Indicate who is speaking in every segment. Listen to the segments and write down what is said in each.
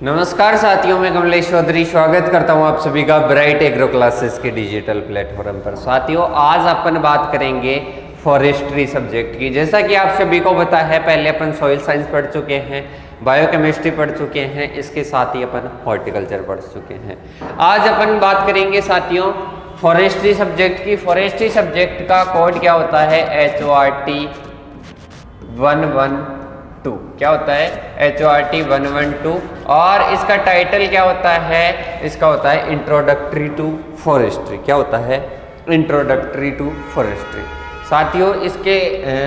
Speaker 1: नमस्कार साथियों, मैं कमलेश चौधरी स्वागत करता हूं आप सभी का ब्राइट एग्रो क्लासेस के डिजिटल प्लेटफॉर्म पर। साथियों, आज अपन बात करेंगे फॉरेस्ट्री सब्जेक्ट की। जैसा कि आप सभी को पता है, पहले अपन सॉइल साइंस पढ़ चुके हैं, बायोकेमिस्ट्री पढ़ चुके हैं, इसके साथ ही अपन हॉर्टिकल्चर पढ़ चुके हैं। आज अपन बात करेंगे साथियों फॉरेस्ट्री सब्जेक्ट की। फॉरेस्ट्री सब्जेक्ट का कोड क्या होता है? HORT 112। क्या होता है? HORT 112। और इसका टाइटल क्या होता है? इसका होता है इंट्रोडक्टरी टू फॉरेस्ट्री। क्या होता है? Introductory to forestry. साथियों, इसके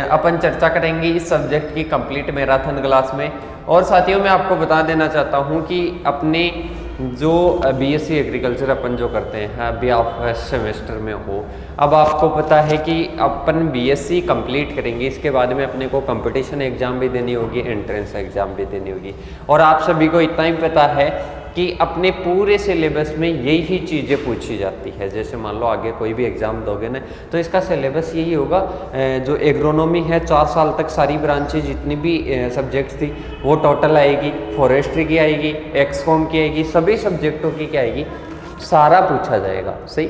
Speaker 1: अपन चर्चा करेंगे इस सब्जेक्ट की कंप्लीट मैराथन क्लास में। और साथियों, मैं आपको बता देना चाहता हूं कि अपने जो BSc एग्रीकल्चर अपन जो करते हैं, अभी आप फर्स्ट सेमेस्टर में हो, अब आपको पता है कि अपन BSc कंप्लीट करेंगे, इसके बाद में अपने को कंपटीशन एग्ज़ाम भी देनी होगी, एंट्रेंस एग्ज़ाम भी देनी होगी। और आप सभी को इतना ही पता है कि अपने पूरे सिलेबस में यही चीज़ें पूछी जाती है। जैसे मान लो आगे कोई भी एग्ज़ाम दोगे ना, तो इसका सिलेबस यही होगा। जो एग्रोनॉमी है, 4 साल तक सारी ब्रांचेज जितनी भी सब्जेक्ट्स थी वो टोटल आएगी। फॉरेस्ट्री की आएगी, एक्सकॉम की आएगी, सभी सब्जेक्टों की क्या आएगी, सारा पूछा जाएगा। सही।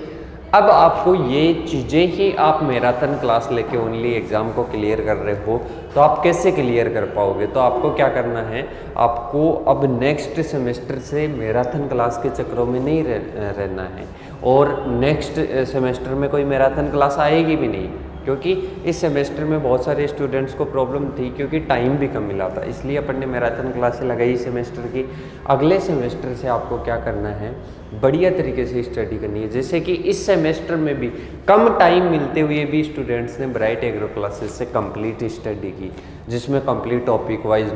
Speaker 1: अब आपको ये चीज़ें ही आप मैराथन क्लास लेके ओनली एग्ज़ाम को क्लियर कर रहे हो, तो आप कैसे क्लियर कर पाओगे? तो आपको क्या करना है, आपको अब नेक्स्ट सेमेस्टर से मैराथन क्लास के चक्रों में नहीं रहना है। और नेक्स्ट सेमेस्टर में कोई मैराथन क्लास आएगी भी नहीं, क्योंकि इस सेमेस्टर में बहुत सारे स्टूडेंट्स को प्रॉब्लम थी, क्योंकि टाइम भी कम मिला था। इसलिए अपन ने मैराथन क्लासें लगाई सेमेस्टर की। अगले सेमेस्टर से आपको क्या करना है, बढ़िया तरीके से स्टडी करनी है। जैसे कि इस सेमेस्टर में भी कम टाइम मिलते हुए भी स्टूडेंट्स ने ब्राइट एग्रो क्लासेस से कंप्लीट स्टडी की, जिसमें कंप्लीट टॉपिक वाइज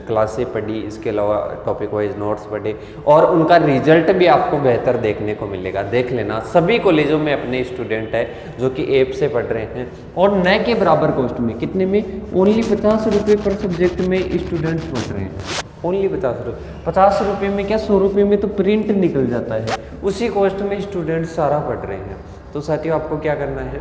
Speaker 1: क्लासें पढ़ी, इसके अलावा टॉपिक वाइज नोट्स पढ़े, और उनका रिजल्ट भी आपको बेहतर देखने को मिलेगा। देख लेना, सभी कॉलेजों में अपने स्टूडेंट है जो कि ऐप से पढ़ रहे हैं, और न के बराबर कॉस्ट में। कितने में? ओनली 50 रुपये पर सब्जेक्ट में स्टूडेंट्स पढ़ रहे हैं। ओनली 50 रुपये। 50 रुपये में क्या, 100 रुपये में तो प्रिंट निकल जाता है। उसी कॉस्ट में स्टूडेंट सारा पढ़ रहे हैं। तो साथियों, आपको क्या करना है,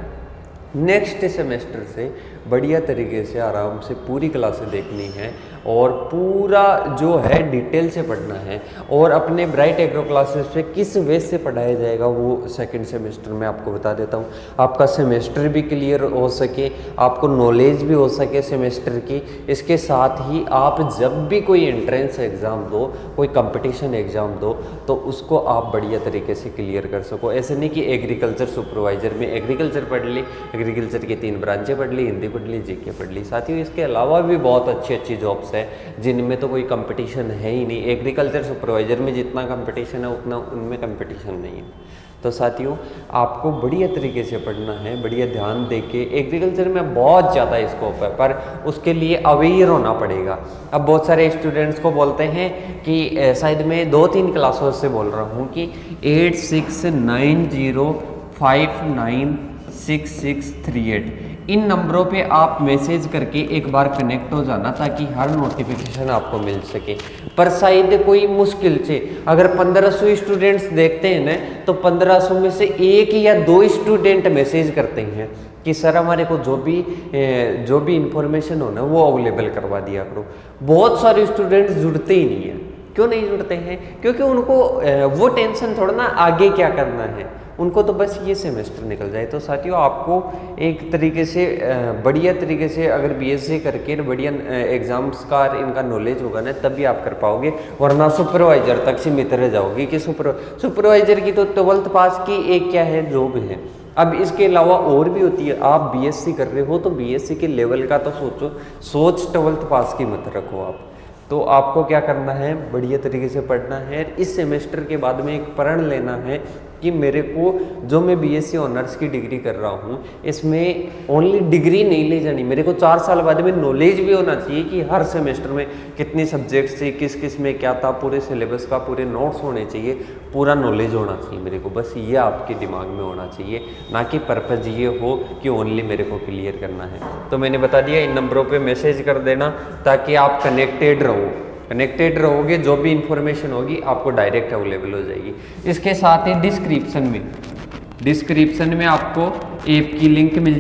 Speaker 1: नेक्स्ट सेमेस्टर से बढ़िया तरीके से आराम से पूरी क्लासें देखनी है, और पूरा जो है डिटेल से पढ़ना है। और अपने ब्राइट एग्रो क्लासेस पे किस वे से पढ़ाया जाएगा वो सेकंड सेमेस्टर में आपको बता देता हूँ। आपका सेमेस्टर भी क्लियर हो सके, आपको नॉलेज भी हो सके सेमेस्टर की। इसके साथ ही आप जब भी कोई एंट्रेंस एग्ज़ाम दो, कोई कंपटीशन एग्ज़ाम दो, तो उसको आप बढ़िया तरीके से क्लियर कर सको। ऐसे नहीं कि एग्रीकल्चर सुपरवाइजर में एग्रीकल्चर पढ़ ली, एग्रीकल्चर की 3 ब्रांचें पढ़ ली, हिंदी पढ़ ली, जीके पढ़ ली। साथियों, इसके अलावा भी बहुत अच्छी अच्छी जॉब्स है जिनमें तो कोई कंपटीशन है ही नहीं। एग्रीकल्चर सुपरवाइजर में जितना कंपटीशन है उतना उनमें कंपटीशन नहीं है। तो साथियों, आपको बढ़िया तरीके से पढ़ना है, बढ़िया ध्यान देके। एग्रीकल्चर में बहुत ज़्यादा स्कोप है, पर उसके लिए अवेयर होना पड़ेगा। अब बहुत सारे स्टूडेंट्स को बोलते हैं कि शायद मैं 2-3 क्लासों से बोल रहा हूँ कि 8690596638 इन नंबरों पे आप मैसेज करके एक बार कनेक्ट हो जाना, ताकि हर नोटिफिकेशन आपको मिल सके। पर शायद कोई मुश्किल से अगर 1500 स्टूडेंट्स देखते हैं ना, तो 1500 में से 1 या 2 स्टूडेंट मैसेज करते हैं कि सर हमारे को जो भी इंफॉर्मेशन हो ना वो अवेलेबल करवा दिया करो। बहुत सारे स्टूडेंट्स जुड़ते ही नहीं है। क्यों नहीं जुड़ते हैं? क्योंकि उनको वो टेंशन थोड़ा ना आगे क्या करना है, उनको तो बस ये सेमेस्टर निकल जाए। तो साथियों, आपको एक तरीके से बढ़िया तरीके से अगर BSc करके बढ़िया एग्जाम्स का इनका नॉलेज होगा ना, तभी आप कर पाओगे, वरना सुपरवाइजर तक सीमित रह जाओगे। कि सुपरवाइजर की तो 12th पास की एक क्या है, जॉब है। अब इसके अलावा और भी होती है। आप BSc कर रहे हो तो BSc के लेवल का तो सोच 12th पास की मत रखो आप। तो आपको क्या करना है, बढ़िया तरीके से पढ़ना है। इस सेमेस्टर के बाद में एक प्रण लेना है कि मेरे को जो मैं BSc ऑनर्स की डिग्री कर रहा हूँ, इसमें ओनली डिग्री नहीं ले जानी, मेरे को 4 साल बाद में नॉलेज भी होना चाहिए कि हर सेमेस्टर में कितनी सब्जेक्ट्स थी, किस किस में क्या था, पूरे सिलेबस का पूरे नोट्स होने चाहिए, पूरा नॉलेज होना चाहिए मेरे को। बस ये आपके दिमाग में होना चाहिए, ना कि पर्पज़ ये हो कि ओनली मेरे को क्लियर करना है। तो मैंने बता दिया, इन नंबरों पर मैसेज कर देना ताकि आप कनेक्टेड रहोगे। जो भी इंफॉर्मेशन होगी आपको डायरेक्ट अवेलेबल हो जाएगी। इसके साथ ही डिस्क्रिप्शन में आपको ऐप की लिंक मिल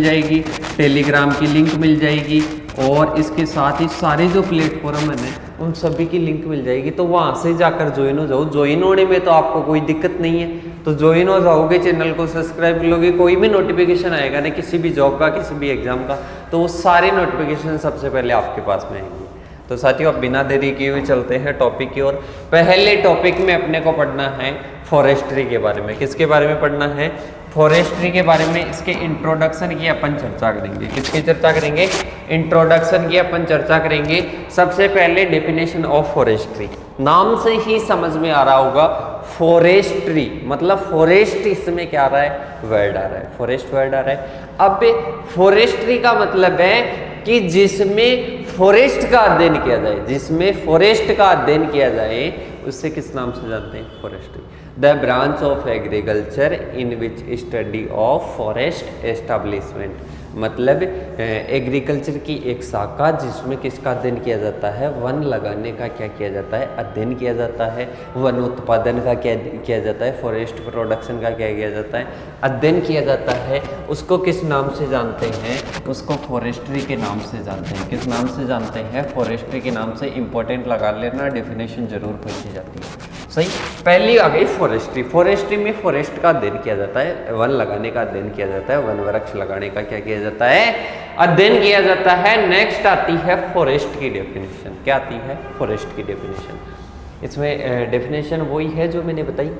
Speaker 1: जाएगी, टेलीग्राम की लिंक मिल जाएगी, और इसके साथ ही सारे जो प्लेटफॉर्म है उन सभी की लिंक मिल जाएगी, तो वहाँ से जाकर ज्वाइन हो जाओ। ज्वाइन होने में तो आपको कोई दिक्कत नहीं है, तो ज्वाइन हो जाओगे, चैनल को सब्सक्राइब कर लोगे, कोई भी नोटिफिकेशन आएगा ना किसी भी जॉब का, किसी भी एग्जाम का, तो वो सारे नोटिफिकेशन सबसे पहले आपके पास में आएंगे। तो साथियों अब बिना देरी किए हुए चलते हैं टॉपिक की ओर। पहले टॉपिक में अपने को पढ़ना है फॉरेस्ट्री के बारे में। किसके बारे में पढ़ना है? फॉरेस्ट्री के बारे में। इसके इंट्रोडक्शन की अपन चर्चा करेंगे। किसकी चर्चा करेंगे? इंट्रोडक्शन की अपन चर्चा करेंगे। सबसे पहले डेफिनेशन ऑफ फॉरेस्ट्री, नाम से ही समझ में आ रहा होगा फॉरेस्ट्री मतलब फॉरेस्ट, इसमें क्या आ रहा है? वर्ड आ रहा है, फॉरेस्ट वर्ड आ रहा है। अब फॉरेस्ट्री का मतलब है कि जिसमें फॉरेस्ट का अध्ययन किया जाए, जिसमें फॉरेस्ट का अध्ययन किया जाए उससे किस नाम से जानते हैं? Forestry. The branch of agriculture in which study of forest establishment, मतलब एग्रीकल्चर की एक शाखा जिसमें किसका अध्ययन किया जाता है? वन लगाने का क्या किया जाता है? अध्ययन किया जाता है। वन उत्पादन का क्या किया जाता है? फॉरेस्ट प्रोडक्शन का क्या किया जाता है? अध्ययन किया जाता है। उसको किस नाम से जानते हैं? उसको फॉरेस्ट्री के नाम से जानते हैं। किस नाम से जानते हैं? फॉरेस्ट्री के नाम से। इंपॉर्टेंट लगा लेना, डेफिनेशन जरूर पूछी जाती है। सही, पहली आ गई फॉरेस्ट्री। फॉरेस्ट्री में फॉरेस्ट का अध्ययन किया जाता है, वन लगाने का अध्ययन किया जाता है, वन वृक्ष लगाने का क्या किया जाता है? अध्ययन किया जाता है। नेक्स्ट आती है फॉरेस्ट की डेफिनेशन। क्या आती है? फॉरेस्ट की डेफिनेशन। इसमें डेफिनेशन वही है जो मैंने बताई।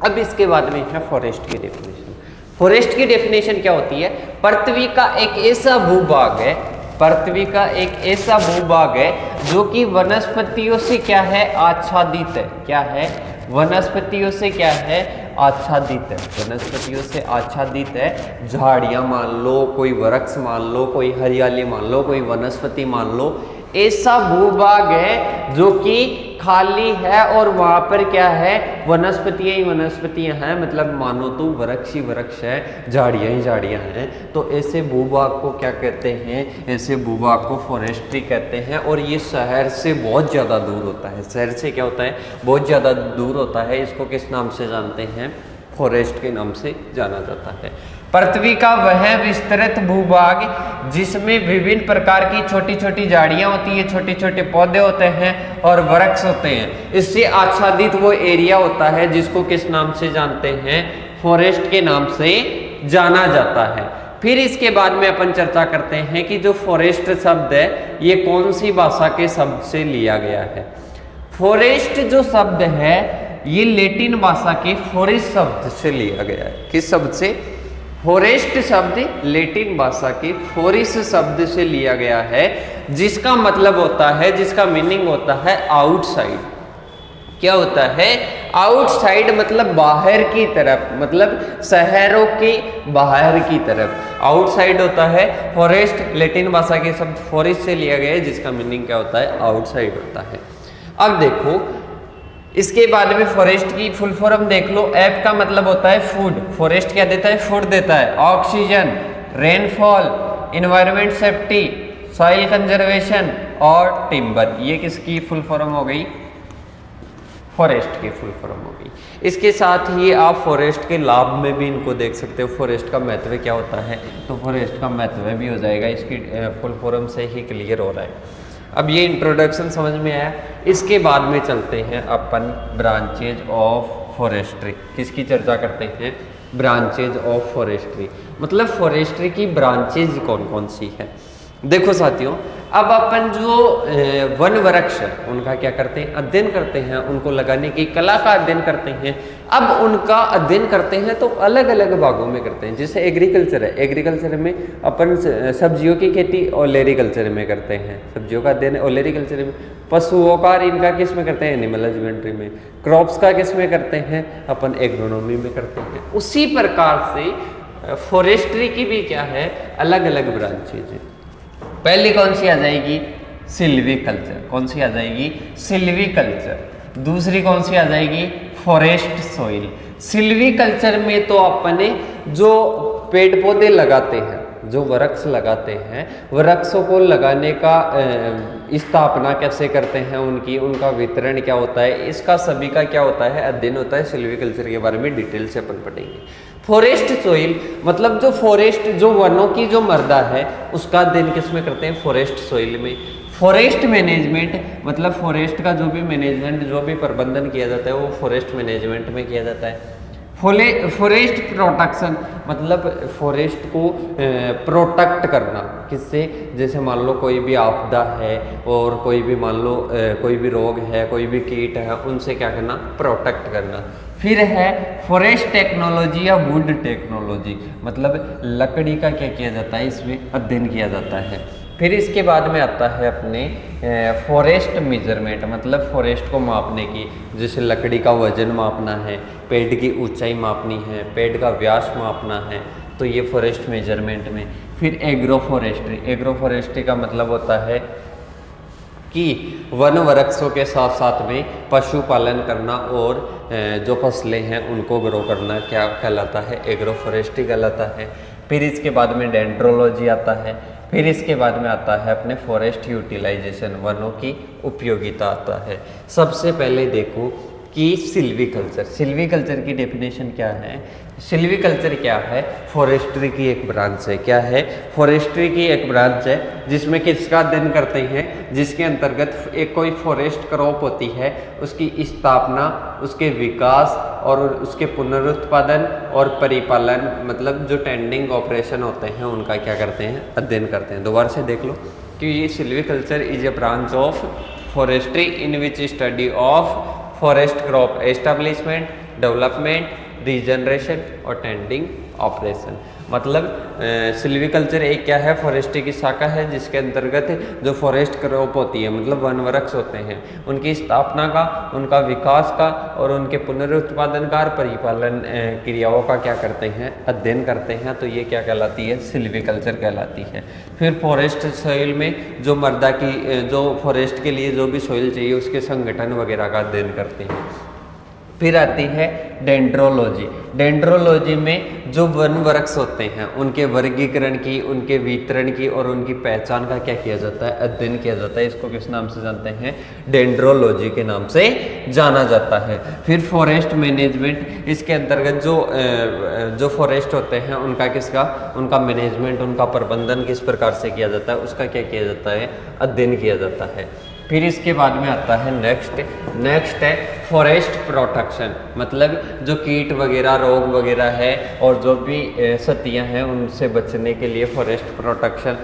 Speaker 1: अब इसके बाद में है फॉरेस्ट की डेफिनेशन। फॉरेस्ट की डेफिनेशन क्या होती है? पृथ्वी का एक ऐसा भूभाग है, पृथ्वी का एक ऐसा भूभाग है जो कि वनस्पतियों से क्या है? आच्छादित है। क्या है? वनस्पतियों से क्या है? आच्छादित है। वनस्पतियों से आच्छादित है। झाड़ियाँ मान लो, कोई वृक्ष मान लो, कोई हरियाली मान लो, कोई वनस्पति मान लो, ऐसा भूभाग है जो कि खाली है और वहाँ पर क्या है? वनस्पतियाँ ही वनस्पतियाँ हैं, मतलब मानो तो वृक्ष ही वृक्ष है, झाड़ियाँ ही झाड़ियाँ हैं। तो ऐसे भूभाग को क्या कहते हैं? ऐसे भूभाग को फॉरेस्ट्री कहते हैं। और ये शहर से बहुत ज़्यादा दूर होता है। शहर से क्या होता है? बहुत ज़्यादा दूर होता है। इसको किस नाम से जानते हैं? फॉरेस्ट के नाम से जाना जाता है। पृथ्वी का वह विस्तृत भूभाग जिसमें विभिन्न प्रकार की छोटी छोटी झाड़ियाँ होती है, छोटे छोटे पौधे होते हैं और वृक्ष होते हैं, इससे आच्छादित वो एरिया होता है जिसको किस नाम से जानते हैं? फॉरेस्ट के नाम से जाना जाता है। फिर इसके बाद में अपन चर्चा करते हैं कि जो फॉरेस्ट शब्द है ये कौन सी भाषा के शब्द से लिया गया है। फॉरेस्ट जो शब्द है ये लैटिन भाषा के फॉरेस्ट शब्द से लिया गया है। किस शब्द से? फॉरेस्ट शब्द लैटिन भाषा के फॉरेस्ट शब्द से लिया गया है, जिसका मतलब होता है, जिसका मीनिंग होता है आउटसाइड। क्या होता है? आउटसाइड मतलब बाहर की तरफ, मतलब शहरों के बाहर की तरफ आउटसाइड होता है। फॉरेस्ट लैटिन भाषा के शब्द फॉरेस्ट से लिया गया है, जिसका मीनिंग क्या होता है? आउटसाइड होता है। अब देखो इसके बाद में फॉरेस्ट की फुल फॉर्म देख लो। एफ का मतलब होता है फूड। फॉरेस्ट क्या देता है? फूड देता है। Oxygen, rainfall, environment safety, soil conservation और टिम्बर, ये किसकी फुल फॉर्म हो गई? फॉरेस्ट की फुल फॉर्म हो गई। इसके साथ ही आप फॉरेस्ट के लाभ में भी इनको देख सकते हो। फॉरेस्ट का महत्व क्या होता है, तो फॉरेस्ट का महत्व भी हो जाएगा, इसकी फुल फॉर्म से ही क्लियर हो रहा है। अब ये इंट्रोडक्शन समझ में आया। इसके बाद में चलते हैं अपन ब्रांचेज ऑफ फॉरेस्ट्री। किसकी चर्चा करते हैं? ब्रांचेज ऑफ फॉरेस्ट्री, मतलब फॉरेस्ट्री की ब्रांचेज कौन कौन सी है। देखो साथियों, अब अपन जो वन वृक्ष है उनका क्या करते हैं? अध्ययन करते हैं, उनको लगाने की कला का अध्ययन करते हैं। अब उनका अध्ययन करते हैं तो अलग अलग भागों में करते हैं। जैसे एग्रीकल्चर है, एग्रीकल्चर में अपन सब्जियों की खेती ओलेरीकल्चर में करते हैं, सब्जियों का अध्ययन ओलेरीकल्चर में। पशुओं का इनका किस में करते हैं? एनिमल हस्बेंड्री में। क्रॉप्स का किस में करते हैं? अपन एग्रोनॉमी में करते हैं। उसी प्रकार से फॉरेस्ट्री की भी क्या है? अलग अलग ब्रांचेज है। पहली कौन सी आ जाएगी? सिल्वीकल्चर। कौन सी आ जाएगी? सिल्वीकल्चर। दूसरी कौन सी आ जाएगी? Forest soil. सिल्वीकल्चर में तो अपने जो पेड़ पौधे लगाते हैं, जो वृक्ष लगाते हैं, वृक्षों को लगाने का स्थापना कैसे करते हैं, उनका वितरण क्या होता है, इसका सभी का क्या होता है? अध्ययन होता है। सिल्वीकल्चर के बारे में डिटेल से अपन पढ़ेंगे। फॉरेस्ट सोइल मतलब जो फॉरेस्ट, जो वनों की जो मृदा है उसका अध्ययन किस में करते हैं? फॉरेस्ट सोइल में। फॉरेस्ट मैनेजमेंट मतलब फॉरेस्ट का जो भी मैनेजमेंट, जो भी प्रबंधन किया जाता है वो फॉरेस्ट मैनेजमेंट में किया जाता है। फॉरेस्ट प्रोटेक्शन मतलब फॉरेस्ट को प्रोटेक्ट करना, किससे? जैसे मान लो कोई भी आपदा है और कोई भी मान लो कोई भी रोग है, कोई भी कीट है, उनसे क्या करना? प्रोटेक्ट करना। फिर है फॉरेस्ट टेक्नोलॉजी या वुड टेक्नोलॉजी मतलब लकड़ी का क्या किया जाता है? इसमें अध्ययन किया जाता है। फिर इसके बाद में आता है अपने फॉरेस्ट मेजरमेंट मतलब फॉरेस्ट को मापने की, जैसे लकड़ी का वजन मापना है, पेड़ की ऊंचाई मापनी है, पेड़ का व्यास मापना है, तो ये फॉरेस्ट मेजरमेंट में। फिर एग्रो फॉरेस्ट्री, एग्रो फॉरेस्ट्री का मतलब होता है कि वन वृक्षों के साथ साथ में पशुपालन करना और जो फसलें हैं उनको ग्रो करना क्या कहलाता है? एग्रो फॉरेस्ट्री कहलाता है। फिर इसके बाद में डेंड्रोलॉजी आता है। फिर इसके बाद में आता है अपने फॉरेस्ट यूटिलाइजेशन, वनों की उपयोगिता आता है। सबसे पहले देखो कि सिल्वीकल्चर, सिल्वीकल्चर की डेफिनेशन क्या है? सिल्वीकल्चर क्या है? फॉरेस्ट्री की एक ब्रांच है। क्या है? फॉरेस्ट्री की एक ब्रांच है जिसमें किसका अध्ययन करते हैं? जिसके अंतर्गत एक कोई फॉरेस्ट क्रॉप होती है उसकी स्थापना, उसके विकास और उसके पुनरुत्पादन और परिपालन मतलब जो टेंडिंग ऑपरेशन होते हैं उनका क्या करते हैं? अध्ययन करते हैं। दोबारा से देख लो कि ये silviculture is a branch of forestry in which study of forest crop establishment, development, regeneration और टेंडिंग ऑपरेशन। मतलब सिल्वीकल्चर एक क्या है? फॉरेस्ट्री की शाखा है जिसके अंतर्गत जो फॉरेस्ट क्रॉप होती है मतलब वन वृक्ष होते हैं उनकी स्थापना का, उनका विकास का और उनके पुनरुत्पादन का और परिपालन क्रियाओं का क्या करते हैं? अध्ययन करते हैं। तो ये क्या कहलाती है? सिल्वीकल्चर कहलाती है। फिर फॉरेस्ट सॉइल में जो मृदा की, जो फॉरेस्ट के लिए जो भी सॉइल चाहिए उसके संगठन वगैरह का अध्ययन करते हैं। फिर आती है डेंड्रोलॉजी। डेंड्रोलॉजी में जो वन वृक्ष होते हैं उनके वर्गीकरण की, उनके वितरण की और उनकी पहचान का क्या किया जाता है? अध्ययन किया जाता है। इसको किस नाम से जानते हैं? डेंड्रोलॉजी के नाम से जाना जाता है। फिर फॉरेस्ट मैनेजमेंट, इसके अंतर्गत जो फॉरेस्ट होते हैं उनका किसका, उनका मैनेजमेंट, उनका प्रबंधन किस प्रकार से किया जाता है उसका क्या किया जाता है? अध्ययन किया जाता है। फिर इसके बाद में आता है नेक्स्ट है फॉरेस्ट प्रोटेक्शन, मतलब जो कीट वगैरह, रोग वगैरह है और जो भी क्षतियाँ हैं उनसे बचने के लिए फॉरेस्ट प्रोटेक्शन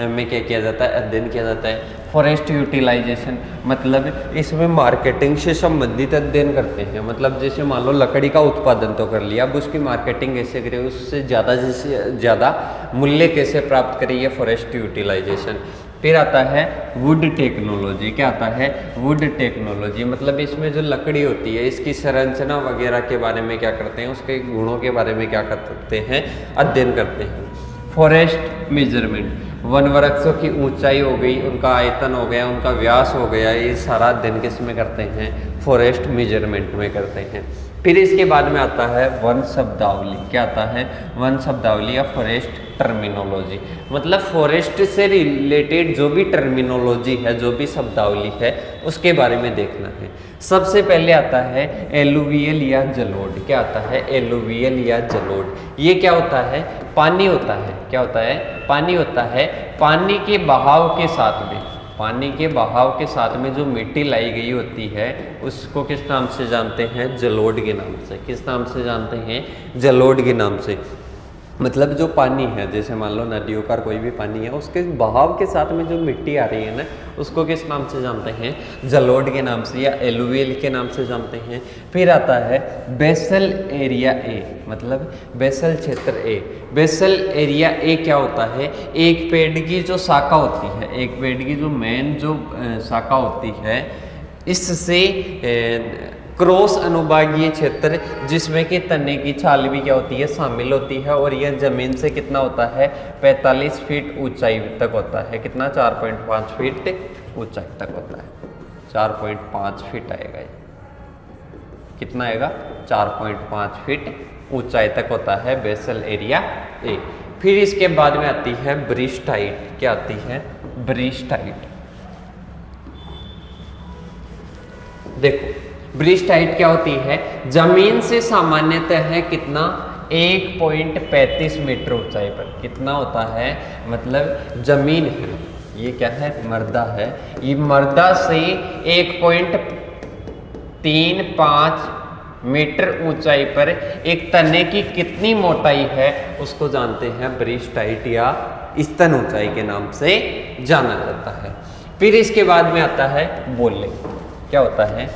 Speaker 1: में क्या किया जाता है? अध्ययन किया जाता है। फॉरेस्ट यूटिलाइजेशन मतलब इसमें मार्केटिंग से संबंधित अध्ययन करते हैं। मतलब जैसे मान लो लकड़ी का उत्पादन तो कर लिया, अब उसकी मार्केटिंग कैसे करें, उससे ज़्यादा मूल्य कैसे प्राप्त करें, ये फॉरेस्ट यूटिलाइजेशन। फिर आता है वुड टेक्नोलॉजी। क्या आता है? वुड टेक्नोलॉजी मतलब इसमें जो लकड़ी होती है इसकी संरचना वगैरह के बारे में क्या करते हैं? उसके गुणों के बारे में क्या करते हैं? अध्ययन करते हैं। फॉरेस्ट मेजरमेंट, वन वृक्षों की ऊंचाई हो गई, उनका आयतन हो गया, उनका व्यास हो गया, ये सारा अध्ययन किस में करते हैं? फॉरेस्ट मेजरमेंट में करते हैं। फिर इसके बाद में आता है वन शब्दावली। क्या आता है? वन शब्दावली या फॉरेस्ट टर्मिनोलॉजी मतलब फॉरेस्ट से रिलेटेड जो भी टर्मिनोलॉजी है, जो भी शब्दावली है उसके बारे में देखना है। सबसे पहले आता है एलुवियल या जलोढ़। क्या आता है? एलुवियल या जलोढ़। ये क्या होता है? पानी होता है। क्या होता है? पानी होता है। पानी के बहाव के साथ में, पानी के बहाव के साथ में जो मिट्टी लाई गई होती है उसको किस नाम से जानते हैं? जलोढ़ के नाम से। किस नाम से जानते हैं? जलोढ़ के नाम से। मतलब जो पानी है, जैसे मान लो नदियों का कोई भी पानी है, उसके बहाव के साथ में जो मिट्टी आ रही है ना, उसको किस नाम से जानते हैं? जलोढ़ के नाम से या एलुवियल के नाम से जानते हैं। फिर आता है बेसल एरिया ए, मतलब बेसल क्षेत्र ए। बेसल एरिया ए क्या होता है? एक पेड़ की जो शाखा होती है, एक पेड़ की जो मेन जो शाखा होती है, इससे क्रॉस अनुभागीय क्षेत्र जिसमें कि तने की छाल भी क्या होती है? शामिल होती है। और यह जमीन से कितना होता है? 45 फीट ऊंचाई तक होता है। कितना? 4.5 फीट ऊंचाई तक होता है। 4.5 फीट आएगा ये। कितना आएगा? 4.5 फीट ऊंचाई तक होता है बेसल एरिया ए। फिर इसके बाद में आती है ब्रिस्ट हाइट। क्या आती है? Breast height. देखो ब्रिस्ट हाइट क्या होती है? जमीन से सामान्यतः है कितना? 1.35 मीटर ऊंचाई पर। कितना होता है, मतलब जमीन है, ये क्या है, मर्दा है, ये मर्दा से 1.35 मीटर ऊंचाई पर एक तने की कितनी मोटाई है उसको जानते हैं ब्रेस्ट हाइट या स्तन ऊंचाई के नाम से जाना जाता है। फिर इसके बाद में आता है बोले। क्या होता है,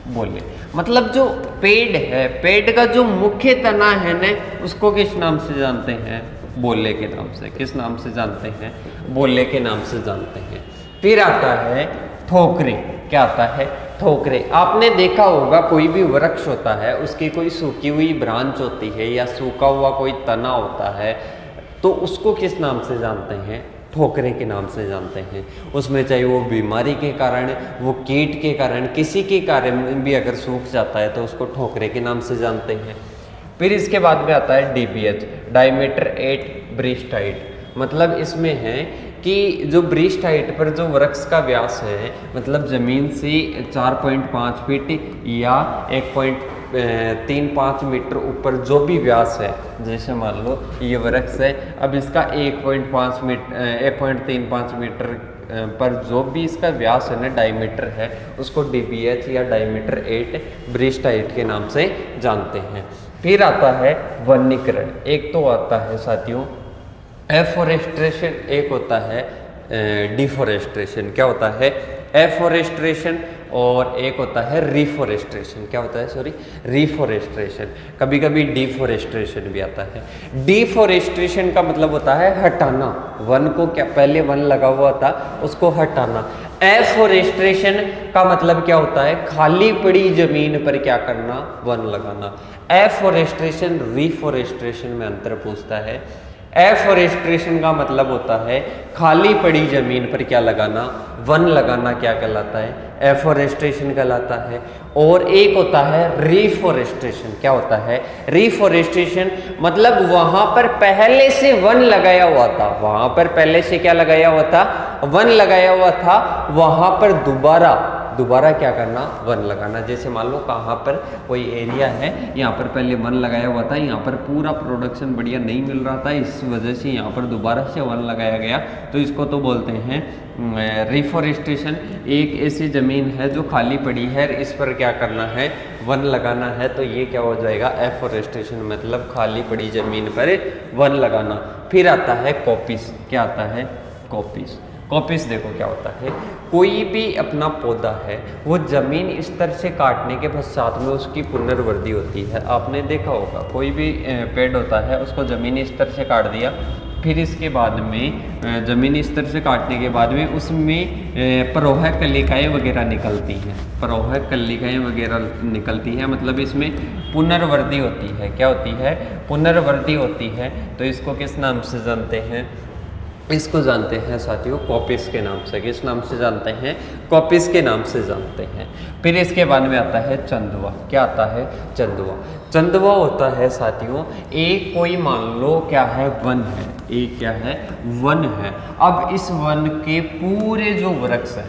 Speaker 1: बोले मतलब जो पेड़ है, पेड़ का जो मुख्य तना है ना, उसको किस नाम से जानते हैं, बोले के नाम से। किस नाम से जानते हैं, बोले के नाम से जानते हैं। फिर आता है ठोकरे। क्या आता है, ठोकरे। आपने देखा होगा कोई भी वृक्ष होता है, उसकी कोई सूखी हुई ब्रांच होती है या सूखा हुआ कोई तना होता है, तो उसको किस नाम से जानते हैं, ठोकरे के नाम से जानते हैं। उसमें चाहे वो बीमारी के कारण, वो कीट के कारण, किसी के कारण भी अगर सूख जाता है तो उसको ठोकरे के नाम से जानते हैं। फिर इसके बाद में आता है DBH, डायमीटर 8 ब्रेस्ट हाइट। मतलब इसमें है कि जो ब्रेस्ट हाइट पर जो वृक्ष का व्यास है, मतलब ज़मीन से 4.5 फीट या 1.35 मीटर ऊपर जो भी व्यास है, जैसे मान लो ये वृक्ष है, अब इसका 1.35 मीटर पर जो भी इसका व्यास है ना, डायमीटर है, उसको DBH या डायमीटर 8 ब्रेस्ट हाइट के नाम से जानते हैं। फिर आता है वनीकरण। एक तो आता है साथियों एफोरेस्ट्रेशन, एक होता है डिफोरेस्ट्रेशन। क्या होता है, एफोरेस्ट्रेशन, और एक होता है रिफोरेस्ट्रेशन। क्या होता है, सॉरी, रिफोरेस्ट्रेशन। कभी कभी डिफोरेस्ट्रेशन भी आता है। डिफोरेस्ट्रेशन का मतलब होता है हटाना, वन को, क्या पहले वन लगा हुआ था उसको हटाना। एफोरेस्ट्रेशन का मतलब क्या होता है, खाली पड़ी जमीन पर क्या करना, वन लगाना। एफोरेस्ट्रेशन रिफोरेस्ट्रेशन में अंतर पूछता है। एफोरेस्ट्रेशन का मतलब होता है खाली पड़ी जमीन पर क्या लगाना, वन लगाना, क्या कहलाता है, एफोरेस्ट्रेशन कहलाता है। और एक होता है रिफोरेस्ट्रेशन। क्या होता है, रिफोरेस्ट्रेशन मतलब वहां पर पहले से वन लगाया हुआ था, वहां पर पहले से क्या लगाया हुआ था, वन लगाया हुआ था, वहां पर दोबारा क्या करना, वन लगाना। जैसे मान लो कहाँ पर कोई एरिया है, यहाँ पर पहले वन लगाया हुआ था, यहाँ पर पूरा प्रोडक्शन बढ़िया नहीं मिल रहा था, इस वजह से यहाँ पर दोबारा से वन लगाया गया, तो इसको तो बोलते हैं रिफोरेस्ट्रेशन। एक ऐसी ज़मीन है जो खाली पड़ी है, इस पर क्या करना है, वन लगाना है, तो ये क्या हो जाएगा, एफोरेस्ट्रेशन, मतलब खाली पड़ी ज़मीन पर वन लगाना। फिर आता है कॉपीज। क्या आता है, कॉपीज। कॉपीज देखो क्या होता है, कोई भी अपना पौधा है वो जमीन स्तर से काटने के पश्चात में उसकी पुनर्वृद्धि होती है। आपने देखा होगा कोई भी पेड़ होता है, उसको जमीनी स्तर से काट दिया, फिर इसके बाद में ज़मीनी स्तर से काटने के बाद में उसमें परोह कलिकाएँ वगैरह निकलती हैं, परोह कलिकाएँ वगैरह निकलती हैं, मतलब इसमें पुनर्वृद्धि होती है। क्या होती है, पुनर्वृद्धि होती है। तो इसको किस नाम से जानते हैं, इसको जानते हैं साथियों कॉपीज के नाम से। किस नाम से जानते हैं, कॉपीज के नाम से जानते हैं। फिर इसके बाद में आता है चंदवा। क्या आता है, चंदवा। चंदवा होता है साथियों, एक कोई मान लो क्या है, वन है, एक क्या है, वन है। अब इस वन के पूरे जो वृक्ष है,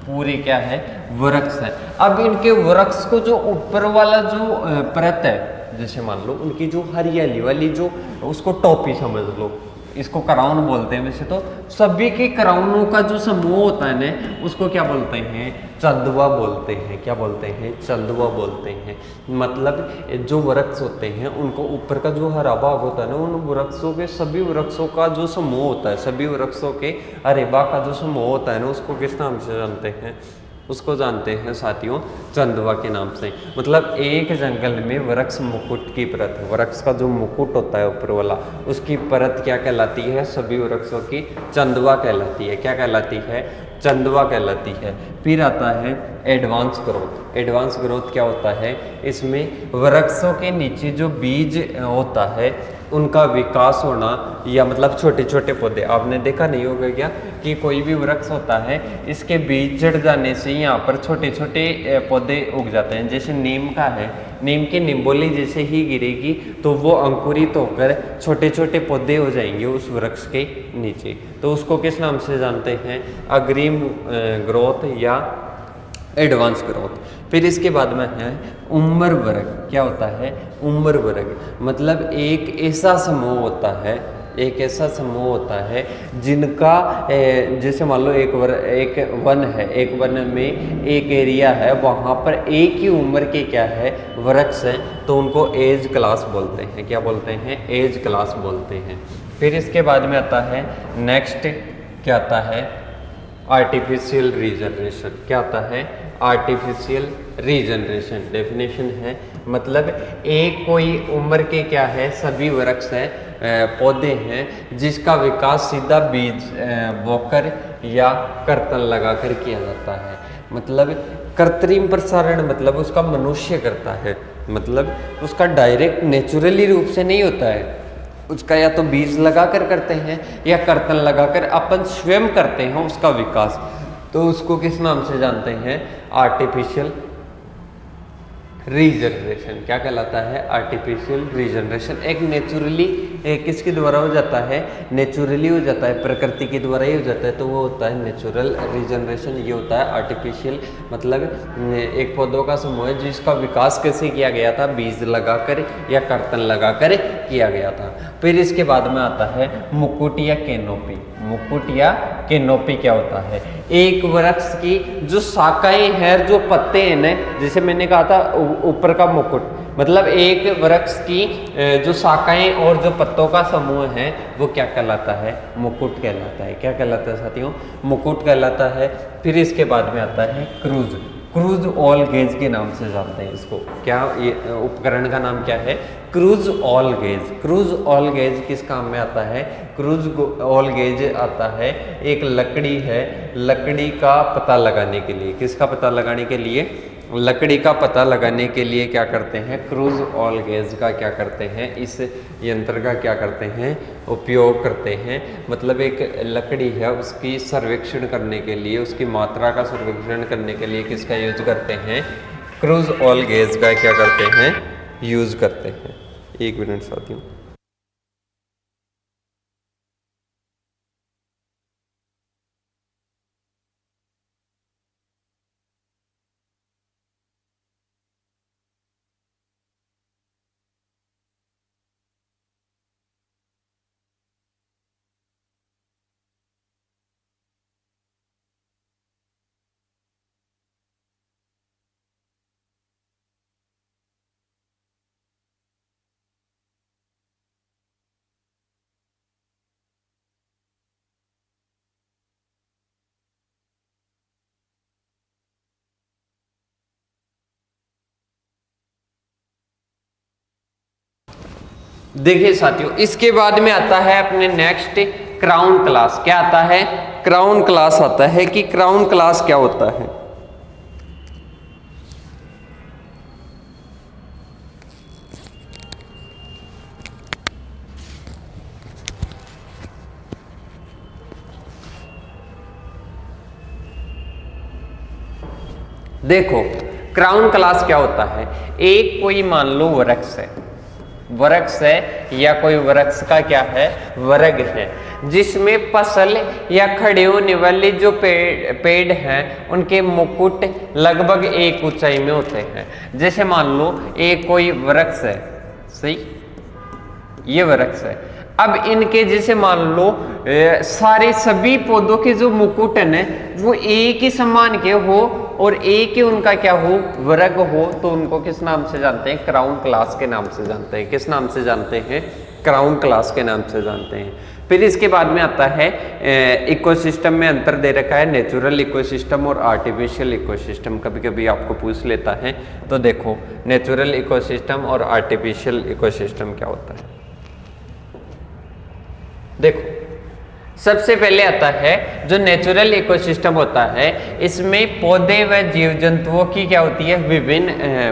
Speaker 1: पूरे क्या है, वृक्ष है। अब इनके वृक्ष को जो ऊपर वाला जो परत है, जैसे मान लो उनकी जो हरियाली वाली जो, उसको टोपी समझ लो, इसको क्राउन बोलते हैं। वैसे तो सभी के क्राउनों का जो समूह होता है ना, उसको क्या बोलते हैं, चंदवा बोलते हैं। क्या बोलते हैं, चंदवा बोलते हैं। मतलब जो वृक्ष होते हैं उनको ऊपर का जो हरा भाग होता है ना, उन वृक्षों के, सभी वृक्षों का जो समूह होता है, सभी वृक्षों के हरे भाग का जो समूह होता है ना, उसको किस नाम से जानते हैं, उसको जानते हैं साथियों चंदवा के नाम से। मतलब एक जंगल में वृक्ष मुकुट की परत, वृक्ष का जो मुकुट होता है ऊपर वाला, उसकी परत क्या कहलाती है, सभी वृक्षों की चंदवा कहलाती है। क्या कहलाती है, चंदवा कहलाती है। फिर आता है एडवांस ग्रोथ। एडवांस ग्रोथ क्या होता है, इसमें वृक्षों के नीचे जो बीज होता है उनका विकास होना, या मतलब छोटे छोटे पौधे। आपने देखा नहीं होगा क्या कि कोई भी वृक्ष होता है, इसके बीज जड़ जाने से यहाँ पर छोटे छोटे पौधे उग जाते हैं। जैसे नीम का है, नीम की निम्बोली जैसे ही गिरेगी तो वो अंकुरित होकर छोटे छोटे पौधे हो जाएंगे उस वृक्ष के नीचे। तो उसको किस नाम से जानते हैं, अग्रिम ग्रोथ या एडवांस ग्रोथ। फिर इसके बाद में है उम्र वर्ग। क्या होता है? उम्र वर्ग मतलब एक ऐसा समूह होता है, एक ऐसा समूह होता है जिनका जैसे मान लो एक वन है, एक वन में एक एरिया है, वहाँ पर एक ही उम्र के क्या है वृक्ष हैं, तो उनको एज क्लास बोलते हैं। क्या बोलते हैं? एज क्लास बोलते हैं। फिर इसके बाद में आता है नेक्स्ट, क्या आता है? Artificial regeneration. क्या आता है? Artificial regeneration. डेफिनेशन है मतलब एक कोई उम्र के क्या है सभी वृक्ष हैं, पौधे हैं जिसका विकास सीधा बीज बोकर या कर्तन लगाकर किया जाता है। मतलब कृत्रिम प्रसारण मतलब उसका मनुष्य करता है, मतलब उसका डायरेक्ट नेचुरली रूप से नहीं होता है, उसका या तो बीज लगाकर करते हैं या कर्तन लगाकर अपन स्वयं करते हैं उसका विकास। तो उसको किस नाम से जानते हैं? Artificial regeneration. क्या कहलाता है? Artificial regeneration. एक नेचुरली किसके द्वारा हो जाता है? नेचुरली हो जाता है, प्रकृति के द्वारा ही हो जाता है, तो वो होता है नेचुरल रीजनरेशन। ये होता है आर्टिफिशियल मतलब एक पौधों का समूह है जिसका विकास कैसे किया गया था? बीज लगाकर या कर्तन लगाकर किया गया था। फिर इसके बाद में आता है मुकुट या कैनोपी। मुकुट या कैनोपी क्या होता है? एक वृक्ष की जो शाखाएं हैं, जो पत्ते हैं ना, जैसे मैंने कहा था ऊपर का मुकुट, मतलब एक वृक्ष की जो शाखाएं और जो पत्तों का समूह है वो क्या कहलाता है? मुकुट कहलाता है। क्या कहलाता है साथियों? मुकुट कहलाता है। फिर इसके बाद में आता है क्रूज। क्रूज ऑल गेज के नाम से जानते हैं इसको। क्या ये उपकरण का नाम क्या है? Cruise all gauge. Cruise all gauge किस काम में आता है? क्रूज ऑल गेज आता है एक लकड़ी है, लकड़ी का पता लगाने के लिए। किसका पता लगाने के लिए? लकड़ी का पता लगाने के लिए क्या करते हैं? क्रूज ऑल गेज का क्या करते हैं? इस यंत्र का क्या करते हैं? उपयोग करते हैं। मतलब एक लकड़ी है उसकी सर्वेक्षण करने के लिए, उसकी मात्रा का सर्वेक्षण करने के लिए किसका यूज करते हैं? क्रूज ऑल गेज का क्या करते हैं? यूज करते हैं। एक मिनट साथियों। देखिए साथियों, इसके बाद में आता है अपने नेक्स्ट क्राउन क्लास। क्या आता है? क्राउन क्लास आता है। कि क्राउन क्लास क्या होता है? देखो क्राउन क्लास क्या होता है? एक कोई मान लो वृक्ष है, वृक्ष है या कोई वृक्ष का क्या है? वर्ग है, जिसमें फसल या खड़े होने वाले जो पेड़ हैं उनके मुकुट लगभग एक ऊंचाई में होते हैं। जैसे मान लो एक कोई वृक्ष है, सही, ये वृक्ष है। अब इनके जैसे मान लो सारे सभी पौधों के जो मुकुट है ना वो एक ही समान के हो और एक ही उनका क्या हो? वर्ग हो, तो उनको किस नाम से जानते हैं? क्राउन क्लास के नाम से जानते हैं। किस नाम से जानते हैं? क्राउन क्लास के नाम से जानते हैं। फिर इसके बाद में आता है इकोसिस्टम में अंतर दे रखा है, नेचुरल इकोसिस्टम और आर्टिफिशियल इकोसिस्टम। कभी कभी आपको पूछ लेता है, तो देखो नेचुरल इकोसिस्टम और आर्टिफिशियल इकोसिस्टम क्या होता है। देखो सबसे पहले आता है जो नेचुरल इकोसिस्टम होता है, इसमें पौधे व जीव जंतुओं की क्या होती है? विभिन्न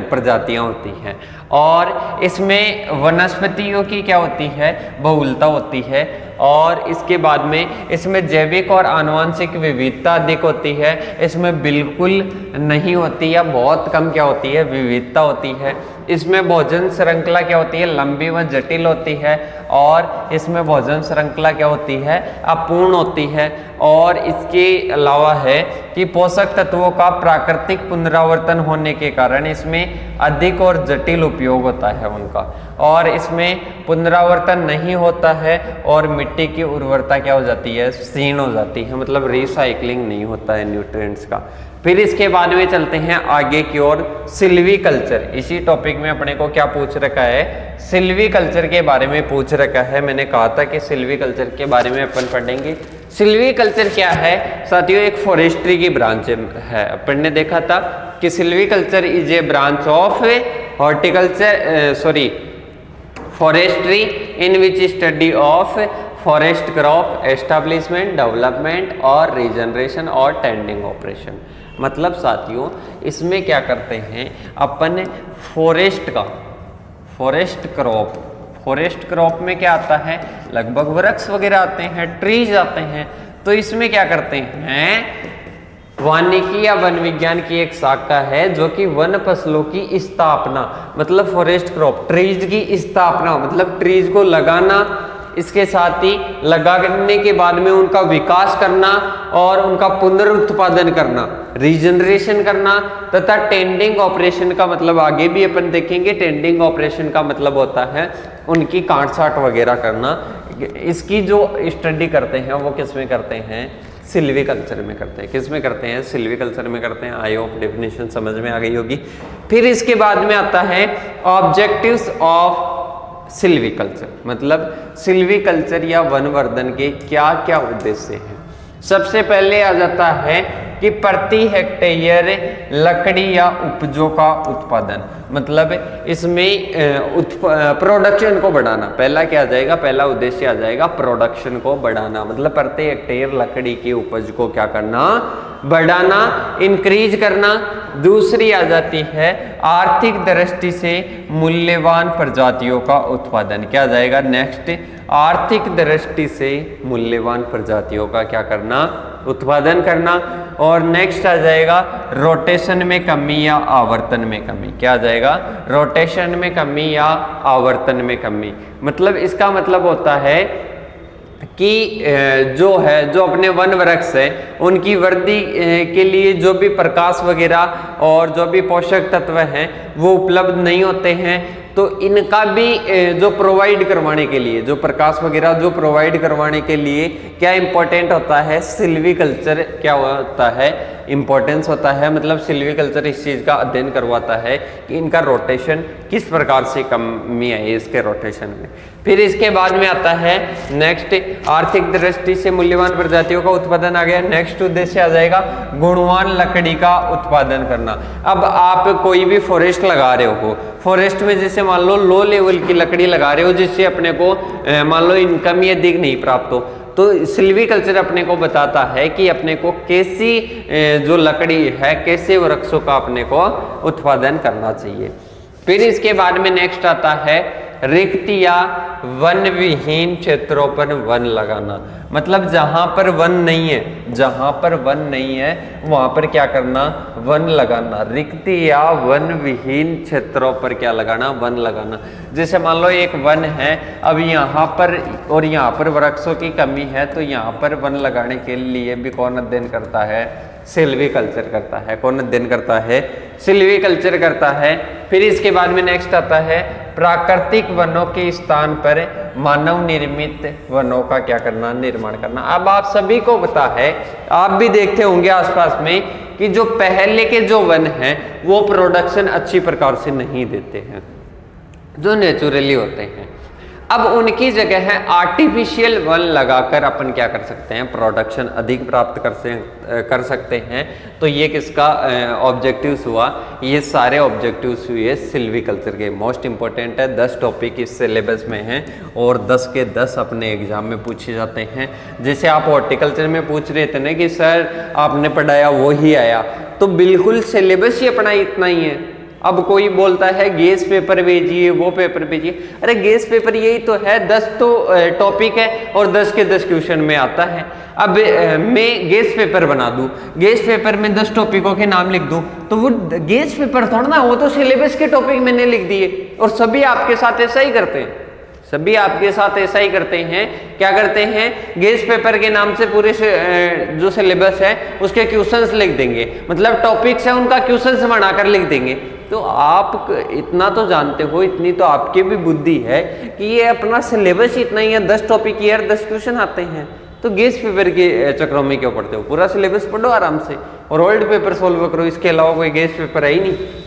Speaker 1: प्रजातियां होती हैं, और इसमें वनस्पतियों की क्या होती है? बहुलता होती है। और इसके बाद में इसमें जैविक और आनुवंशिक विविधता अधिक होती है, इसमें बिल्कुल नहीं होती या बहुत कम क्या होती है? विविधता होती है। इसमें भोजन श्रृंखला क्या होती है? लंबी व जटिल होती है, और इसमें भोजन श्रृंखला क्या होती है? अपूर्ण होती है। और इसके अलावा है कि पोषक तत्वों का प्राकृतिक पुनरावर्तन होने के कारण इसमें अधिक और जटिल उपयोग होता है उनका, और इसमें पुनरावर्तन नहीं होता है और मिट्टी की उर्वरता क्या हो जाती है, क्षीण हो जाती है, मतलब रिसाइकलिंग नहीं होता है न्यूट्रिएंट्स का। फिर इसके बाद में चलते हैं आगे की ओर, सिल्वीकल्चर। इसी टॉपिक में अपने को क्या पूछ रखा है, सिल्वीकल्चर के बारे में पूछ रखा है। मैंने कहा था कि सिल्वीकल्चर के बारे में अपन पढ़ेंगे। सिल्वीकल्चर क्या है साथियों, एक फॉरेस्ट्री की ब्रांच है। अपन ने देखा था कि silviculture is a branch of horticulture forestry in which study of forest crop establishment, development और रीजनरेशन और टेंडिंग ऑपरेशन। मतलब साथियों इसमें क्या करते हैं अपन, फॉरेस्ट क्रॉप में क्या आता है, लगभग वृक्ष वगैरह आते हैं, ट्रीज आते हैं। तो इसमें क्या करते हैं, वानिकी या वन विज्ञान की एक शाखा है जो कि वन फसलों की स्थापना, मतलब फॉरेस्ट क्रॉप, ट्रीज की स्थापना, मतलब ट्रीज को लगाना, इसके साथ ही लगाने के बाद में उनका विकास करना और उनका पुनरुत्पादन करना, रीजनरेशन करना, तथा टेंडिंग ऑपरेशन का मतलब आगे भी अपन देखेंगे। टेंडिंग ऑपरेशन का मतलब होता है उनकी काट छांट वगैरह करना। इसकी जो स्टडी करते हैं वो किस में करते हैं, सिल्वीकल्चर में करते हैं। किस में करते हैं, सिल्वीकल्चर में करते हैं। आई होप डेफिनेशन समझ में आ गई होगी। फिर इसके बाद में आता है ऑब्जेक्टिव्स ऑफ सिल्वीकल्चर, मतलब सिल्वीकल्चर या वनवर्धन के क्या क्या उद्देश्य हैं। सबसे पहले आ जाता है कि प्रति हेक्टेयर लकड़ी या उपजों का उत्पादन, मतलब इसमें प्रोडक्शन को बढ़ाना। पहला क्या आ जाएगा, पहला उद्देश्य आ जाएगा प्रोडक्शन को बढ़ाना, मतलब प्रति हेक्टेयर लकड़ी की उपज को क्या करना, बढ़ाना, इंक्रीज करना। दूसरी आ जाती है आर्थिक दृष्टि से मूल्यवान प्रजातियों का उत्पादन। क्या आ जाएगा नेक्स्ट, आर्थिक दृष्टि से मूल्यवान प्रजातियों का क्या करना, उत्पादन करना। और नेक्स्ट आ जाएगा रोटेशन में कमी या आवर्तन में कमी। क्या आ जाएगा, रोटेशन में कमी या आवर्तन में कमी। मतलब इसका मतलब होता है कि जो अपने वन वृक्ष है उनकी वृद्धि के लिए जो भी प्रकाश वगैरह और जो भी पोषक तत्व हैं वो उपलब्ध नहीं होते हैं, तो इनका भी जो प्रोवाइड करवाने के लिए, जो प्रकाश वगैरह जो प्रोवाइड करवाने के लिए क्या इंपॉर्टेंट होता है, सिल्वीकल्चर क्या होता है, इंपॉर्टेंस होता है। मतलब सिल्वीकल्चर इस चीज़ का अध्ययन करवाता है कि इनका रोटेशन किस प्रकार से कमी है इसके रोटेशन में। फिर इसके बाद में आता है नेक्स्ट, आर्थिक दृष्टि से मूल्यवान प्रजातियों का उत्पादन आ गया। नेक्स्ट उद्देश्य आ जाएगा गुणवान लकड़ी का उत्पादन करना। अब आप कोई भी फॉरेस्ट लगा रहे हो, फॉरेस्ट में जैसे मान लो लो लेवल की लकड़ी लगा रहे हो जिससे अपने को मान लो इनकम ही अधिक नहीं प्राप्त हो, तो सिल्वीकल्चर अपने को बताता है कि अपने को कैसी जो लकड़ी है, कैसे वृक्षों का अपने को उत्पादन करना चाहिए। फिर इसके बाद में नेक्स्ट आता है रिक्त या वन विहीन क्षेत्रों पर वन लगाना। मतलब जहां पर वन नहीं है, जहां पर वन नहीं है वहां पर क्या करना, वन लगाना। रिक्त या वन विहीन क्षेत्रों पर क्या लगाना, वन लगाना। जैसे मान लो एक वन है, अब यहाँ पर और यहाँ पर वृक्षों की कमी है, तो यहाँ पर वन लगाने के लिए भी कौन अध्ययन करता है, सिल्वीकल्चर करता है। कौन अध्ययन करता है, सिल्वीकल्चर करता है। फिर इसके बाद में नेक्स्ट आता है प्राकृतिक वनों के स्थान पर मानव निर्मित वनों का क्या करना, निर्माण करना। अब आप सभी को पता है, आप भी देखते होंगे आसपास में कि जो पहले के जो वन हैं वो प्रोडक्शन अच्छी प्रकार से नहीं देते हैं, जो नेचुरली होते हैं। अब उनकी जगह है आर्टिफिशियल वन लगाकर अपन क्या कर सकते हैं, प्रोडक्शन अधिक प्राप्त कर सकते हैं। तो ये किसका ऑब्जेक्टिव्स हुआ, ये सारे ऑब्जेक्टिव्स हुए सिल्वीकल्चर के। मोस्ट इंपॉर्टेंट है, 10 टॉपिक इस सिलेबस में हैं और 10 के 10 अपने एग्जाम में पूछे जाते हैं। जैसे आप हॉर्टिकल्चर में पूछ रहे थे ना कि सर आपने पढ़ाया वो ही आया, तो बिल्कुल सिलेबस ही अपना इतना ही है। अब कोई बोलता है गैस पेपर भेजिए, वो पेपर भेजिए, अरे गैस पेपर यही तो है, 10 तो टॉपिक है और 10 के 10 क्वेश्चन में आता है। अब मैं गैस पेपर बना दूं, गैस पेपर में 10 टॉपिकों के नाम लिख दूं, तो वो गैस पेपर थोड़ा ना, वो तो सिलेबस के टॉपिक मैंने लिख दिए। और सभी आपके साथ ऐसा ही करते हैं, सभी आपके साथ ऐसा ही करते हैं, क्या करते हैं, गेस्ट पेपर के नाम से पूरे जो सिलेबस है उसके क्वेश्चंस लिख देंगे, मतलब टॉपिक्स है उनका क्वेश्चंस बनाकर लिख देंगे। तो आप इतना तो जानते हो, इतनी तो आपकी भी बुद्धि है कि ये अपना सिलेबस इतना ही है, 10 टॉपिक ईयर 10 क्वेश्चन आते हैं, तो गेस्ट पेपर के चक्रों में क्यों पढ़ते हो? पूरा सिलेबस पढ़ो आराम से और ओल्ड पेपर सोल्व करो, इसके अलावा कोई गेस्ट पेपर है ही नहीं।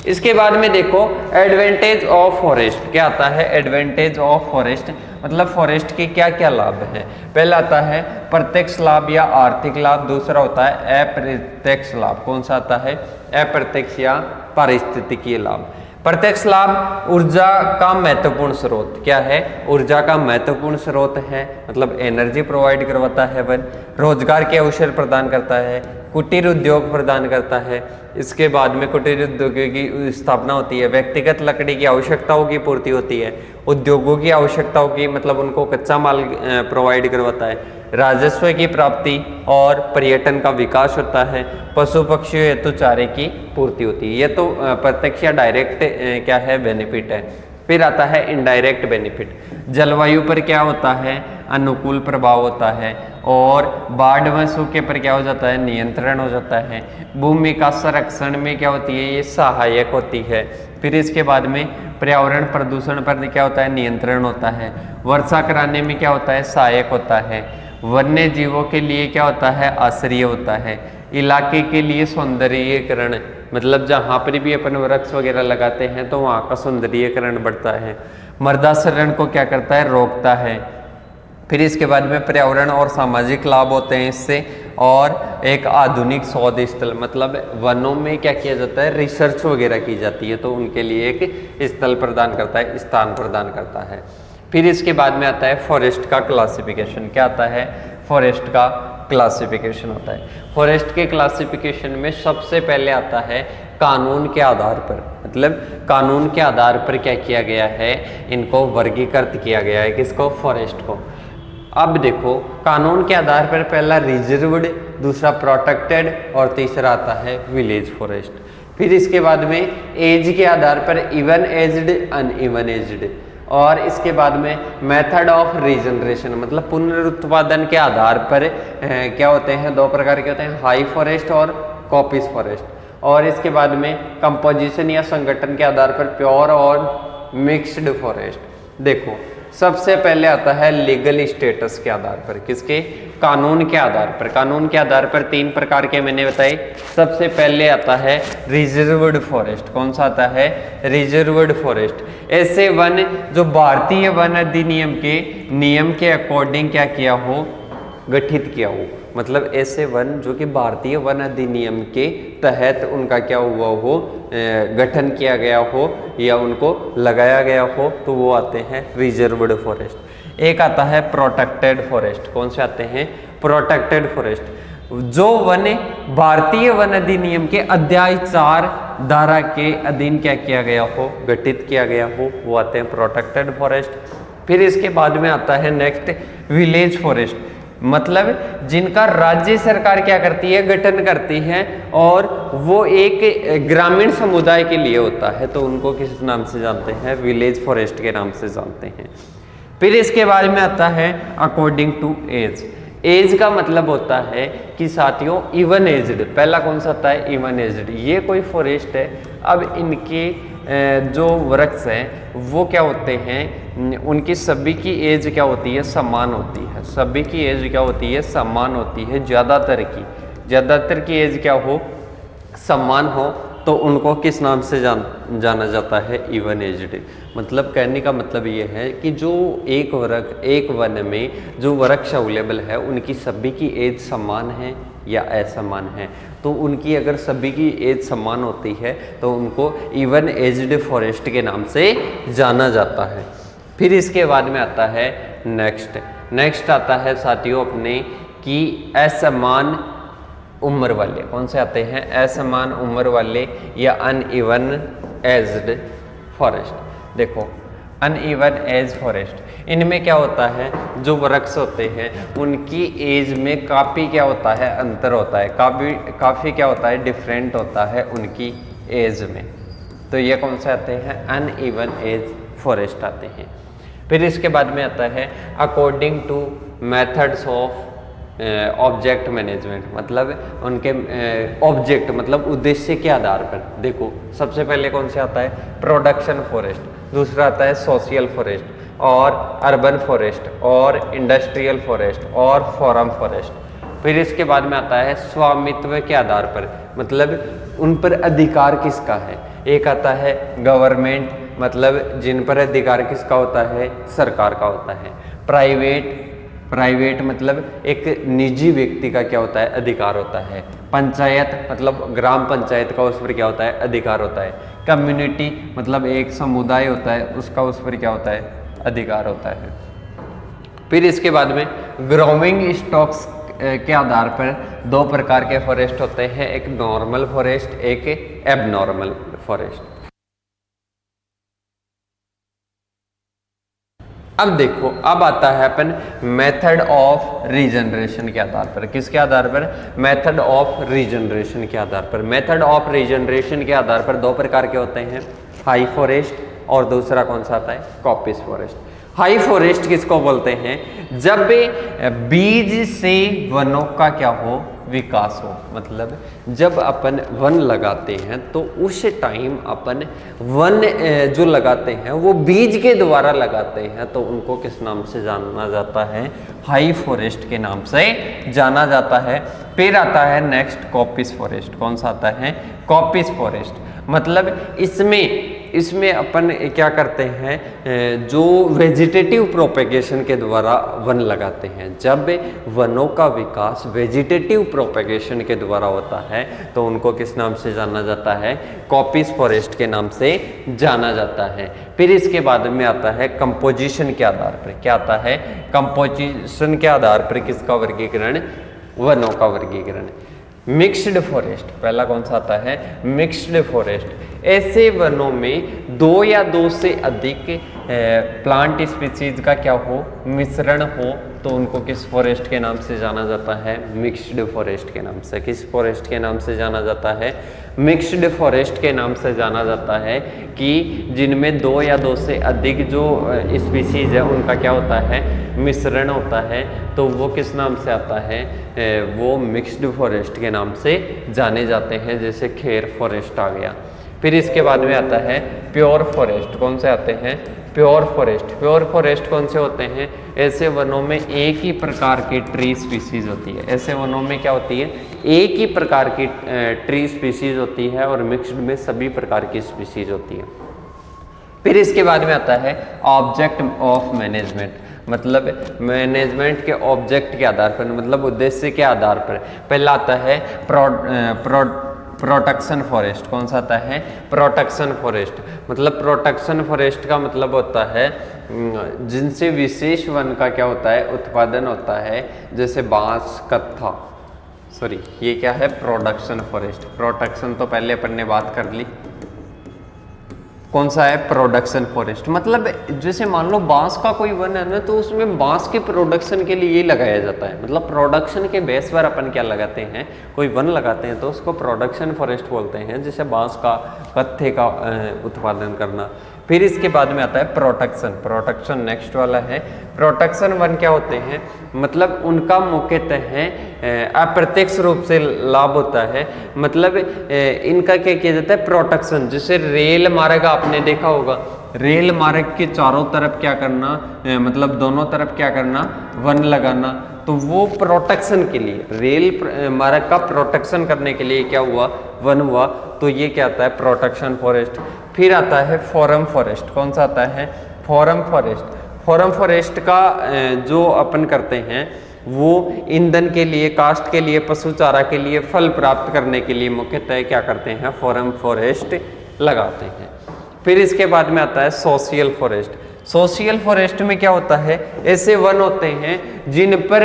Speaker 1: इसके बाद में देखो एडवांटेज ऑफ फॉरेस्ट, क्या आता है एडवांटेज ऑफ फॉरेस्ट, मतलब फॉरेस्ट के क्या क्या लाभ है। पहला आता है प्रत्यक्ष लाभ या आर्थिक लाभ, दूसरा होता है अप्रत्यक्ष लाभ। कौन सा आता है? अप्रत्यक्ष या पारिस्थितिकीय लाभ। प्रत्यक्ष लाभ ऊर्जा का महत्वपूर्ण स्रोत, क्या है? ऊर्जा का महत्वपूर्ण स्रोत है, मतलब एनर्जी प्रोवाइड करवाता है वन, रोजगार के अवसर प्रदान करता है, कुटीर उद्योग प्रदान करता है। इसके बाद में कुटीर उद्योग की स्थापना होती है, व्यक्तिगत लकड़ी की आवश्यकताओं की पूर्ति होती है, उद्योगों की आवश्यकताओं की, मतलब उनको कच्चा माल प्रोवाइड करवाता है, राजस्व की प्राप्ति और पर्यटन का विकास होता है, पशु पक्षियों हेतु चारे की पूर्ति होती है। ये तो प्रत्यक्ष या डायरेक्ट क्या है बेनिफिट है। फिर आता है इनडायरेक्ट बेनिफिट, जलवायु पर क्या होता है? अनुकूल प्रभाव होता है, और बाढ़ व सूखे पर क्या हो जाता है? नियंत्रण हो जाता है। भूमि का संरक्षण में क्या होती है? ये सहायक होती है। फिर इसके बाद में पर्यावरण प्रदूषण पर क्या होता है? नियंत्रण होता है। वर्षा कराने में क्या होता है? सहायक होता है। वन्य जीवों के लिए क्या होता है? आश्रय होता है। इलाके के लिए सौंदर्यीकरण, मतलब जहाँ पर भी अपन वृक्ष वगैरह लगाते हैं तो वहाँ का सौंदर्यीकरण बढ़ता है। मृदा क्षरण को क्या करता है? रोकता है। फिर इसके बाद में पर्यावरण और सामाजिक लाभ होते हैं इससे, और एक आधुनिक शोध स्थल, मतलब वनों में क्या किया जाता है? रिसर्च वगैरह की जाती है, तो उनके लिए एक स्थल प्रदान करता है, स्थान प्रदान करता है। फिर इसके बाद में आता है फॉरेस्ट का क्लासिफिकेशन, क्या आता है? फॉरेस्ट का क्लासिफिकेशन होता है। फॉरेस्ट के क्लासिफिकेशन में सबसे पहले आता है कानून के आधार पर, मतलब कानून के आधार पर क्या किया गया है? इनको वर्गीकृत किया गया है, किसको? फॉरेस्ट को। अब देखो कानून के आधार पर पहला रिजर्व्ड, दूसरा प्रोटेक्टेड और तीसरा आता है विलेज फॉरेस्ट। फिर इसके बाद में एज के आधार पर इवन एज्ड, अनइवन एज्ड, और इसके बाद में मेथड ऑफ रीजनरेशन, मतलब पुनरुत्पादन के आधार पर क्या होते हैं? 2 प्रकार के होते हैं, हाई फॉरेस्ट और कॉपिस फॉरेस्ट। और इसके बाद में कंपोजिशन या संगठन के आधार पर प्योर और मिक्स्ड फॉरेस्ट। देखो सबसे पहले आता है लीगल स्टेटस के आधार पर, किसके? कानून के आधार पर। कानून के आधार पर 3 प्रकार के मैंने बताए। सबसे पहले आता है रिजर्व्ड फॉरेस्ट। कौन सा आता है? Reserved forest. ऐसे वन जो भारतीय वन अधिनियम के नियम के अकॉर्डिंग क्या किया हो? गठित किया हो, मतलब ऐसे वन जो कि भारतीय वन अधिनियम के तहत उनका क्या हुआ हो? गठन किया गया हो या उनको लगाया गया हो, तो वो आते हैं रिजर्व्ड फॉरेस्ट। एक आता है प्रोटेक्टेड फॉरेस्ट। कौन से आते हैं? Protected forest. जो वन भारतीय वन अधिनियम के अध्याय 4 धारा के अधीन क्या किया गया हो? गठित किया गया हो, वो आते हैं प्रोटेक्टेड फॉरेस्ट। फिर इसके बाद में आता है नेक्स्ट विलेज फॉरेस्ट, मतलब जिनका राज्य सरकार क्या करती है? गठन करती है, और वो एक ग्रामीण समुदाय के लिए होता है, तो उनको किस नाम से जानते हैं? विलेज फॉरेस्ट के नाम से जानते हैं। फिर इसके बाद में आता है अकॉर्डिंग टू एज। एज का मतलब होता है कि साथियों इवन एज्ड। पहला कौन सा आता है? Even aged. ये कोई फॉरेस्ट है, अब इनके जो वृक्ष हैं वो क्या होते हैं? उनकी सभी की एज क्या होती है? समान होती है। सभी की एज क्या होती है? समान होती है। ज़्यादातर की एज क्या हो? समान हो, तो उनको किस नाम से जाना जाता है? Even aged. मतलब कहने का मतलब ये है कि जो एक वन में जो वृक्ष अवेलेबल है उनकी सभी की एज समान है या असमान है, तो उनकी अगर सभी की एज समान होती है तो उनको इवन एज्ड फॉरेस्ट के नाम से जाना जाता है। फिर इसके बाद में आता है नेक्स्ट आता है साथियों अपने कि असमान उम्र वाले। कौन से आते हैं? असमान उम्र वाले या अनइवन एज्ड फॉरेस्ट। देखो अनइवन एज फॉरेस्ट, इनमें क्या होता है? जो वृक्ष होते हैं उनकी एज में काफ़ी क्या होता है? अंतर होता है, काफ़ी क्या होता है? डिफरेंट होता है उनकी एज में। तो ये कौन से आते हैं? अनइवन एज फॉरेस्ट आते हैं। फिर इसके बाद में आता है according two methods of object management, मतलब उनके ऑब्जेक्ट मतलब उद्देश्य के आधार पर। देखो सबसे पहले कौन से आता है, प्रोडक्शन फॉरेस्ट, दूसरा आता है सोशल फॉरेस्ट और अर्बन फॉरेस्ट और इंडस्ट्रियल फॉरेस्ट और फॉरम फॉरेस्ट। फिर इसके बाद में आता है स्वामित्व के आधार पर, मतलब उन पर अधिकार किसका है। एक आता है गवर्नमेंट, मतलब जिन पर अधिकार किसका होता है, सरकार का होता है। प्राइवेट मतलब एक निजी व्यक्ति का क्या होता है, अधिकार होता है। पंचायत मतलब ग्राम पंचायत का उस पर क्या होता है, अधिकार होता है। कम्युनिटी मतलब एक समुदाय होता है, उसका उस पर क्या होता है, अधिकार होता है। फिर इसके बाद में ग्रोइंग स्टॉक्स के आधार पर दो प्रकार के फॉरेस्ट होते हैं, एक नॉर्मल फॉरेस्ट, एक एबनॉर्मल फॉरेस्ट। अब देखो, अब आता है अपन मेथड ऑफ रीजनरेशन के आधार पर। किसके आधार पर, मेथड ऑफ रीजनरेशन के आधार पर। मेथड ऑफ रीजनरेशन के आधार पर दो प्रकार के होते हैं, हाई फॉरेस्ट और दूसरा कौन सा आता है, कॉपिस फॉरेस्ट। हाई फॉरेस्ट किसको बोलते हैं, जब बीज से वनों का क्या हो, विकास हो। मतलब जब अपन वन लगाते हैं तो उस टाइम अपन वन जो लगाते हैं वो बीज के द्वारा लगाते हैं, तो उनको किस नाम से जाना जाता है, हाई फॉरेस्ट के नाम से जाना जाता है। फिर आता है नेक्स्ट कॉपिस फॉरेस्ट। कौन सा आता है, कॉपिस फॉरेस्ट। मतलब इसमें अपन क्या करते हैं, जो वेजिटेटिव प्रोपेगेशन के द्वारा वन लगाते हैं। जब वनों का विकास वेजिटेटिव प्रोपेगेशन के द्वारा होता है तो उनको किस नाम से जाना जाता है, कॉपिस फॉरेस्ट के नाम से जाना जाता है। फिर इसके बाद में आता है कंपोजिशन के आधार पर। क्या आता है, कंपोजिशन के आधार पर किसका वर्गीकरण, वनों का वर्गीकरण। मिक्स्ड फॉरेस्ट, पहला कौन सा आता है, मिक्स्ड फॉरेस्ट। ऐसे वनों में दो या दो से अधिक प्लांट स्पीसीज का क्या हो, मिश्रण हो, तो उनको किस फॉरेस्ट के नाम से जाना जाता है, मिक्स्ड फॉरेस्ट के नाम से। किस फॉरेस्ट के नाम से जाना जाता है, मिक्स्ड फॉरेस्ट के नाम से जाना जाता है कि जिनमें दो या दो से अधिक जो स्पीसीज है उनका क्या होता है, मिश्रण होता है, तो वो किस नाम से आता है, वो मिक्स्ड फॉरेस्ट के नाम से जाने जाते हैं। जैसे खेर फॉरेस्ट आ गया। फिर इसके बाद में आता है प्योर फॉरेस्ट। कौन से आते हैं, प्योर फॉरेस्ट। प्योर फॉरेस्ट कौन से होते हैं, ऐसे वनों में एक ही प्रकार की ट्री स्पीसीज होती है। ऐसे वनों में क्या होती है, एक ही प्रकार की ट्री स्पीसीज होती है और मिक्स्ड में सभी प्रकार की स्पीसीज होती है। फिर इसके बाद में आता है ऑब्जेक्ट ऑफ मैनेजमेंट, मतलब मैनेजमेंट के ऑब्जेक्ट के आधार पर, मतलब उद्देश्य के आधार पर। पहला आता है प्रोटेक्शन फॉरेस्ट। कौन सा आता है, प्रोटेक्शन फॉरेस्ट। मतलब प्रोटेक्शन फॉरेस्ट का मतलब होता है जिनसे विशेष वन का क्या होता है, उत्पादन होता है, जैसे बांस, कत्था, सॉरी ये क्या है, प्रोडक्शन फॉरेस्ट। प्रोटेक्शन तो पहले अपन ने बात कर ली। कौन सा है, प्रोडक्शन फॉरेस्ट। मतलब जैसे मान लो बांस का कोई वन है ना, तो उसमें बांस के प्रोडक्शन के लिए ये लगाया जाता है। मतलब प्रोडक्शन के बेस पर अपन क्या लगाते हैं, कोई वन लगाते हैं तो उसको प्रोडक्शन फॉरेस्ट बोलते हैं, जैसे बांस का, कत्थे का उत्पादन करना। फिर इसके बाद में आता है प्रोटेक्शन। प्रोटेक्शन नेक्स्ट वाला है। प्रोटेक्शन वन क्या होते हैं, मतलब उनका मुख्यतः अप्रत्यक्ष रूप से लाभ होता है। मतलब इनका क्या किया जाता है, प्रोटेक्शन। जैसे रेल मार्ग आपने देखा होगा, रेल मार्ग के चारों तरफ क्या करना, मतलब दोनों तरफ क्या करना, वन लगाना, तो वो प्रोटेक्शन के लिए, रेल मार्ग का प्रोटेक्शन करने के लिए क्या हुआ, वन हुआ, तो ये क्या आता है, प्रोटेक्शन फॉरेस्ट। फिर आता है फॉरम फॉरेस्ट। कौन सा आता है, फॉरम फॉरेस्ट। फॉरम फॉरेस्ट का जो अपन करते हैं वो ईंधन के लिए, काष्ठ के लिए, पशु चारा के लिए, फल प्राप्त करने के लिए मुख्यतः क्या करते हैं, फॉरम फॉरेस्ट लगाते हैं। फिर इसके बाद में आता है सोशल फॉरेस्ट। सोशल फॉरेस्ट में क्या होता है, ऐसे वन होते हैं जिन पर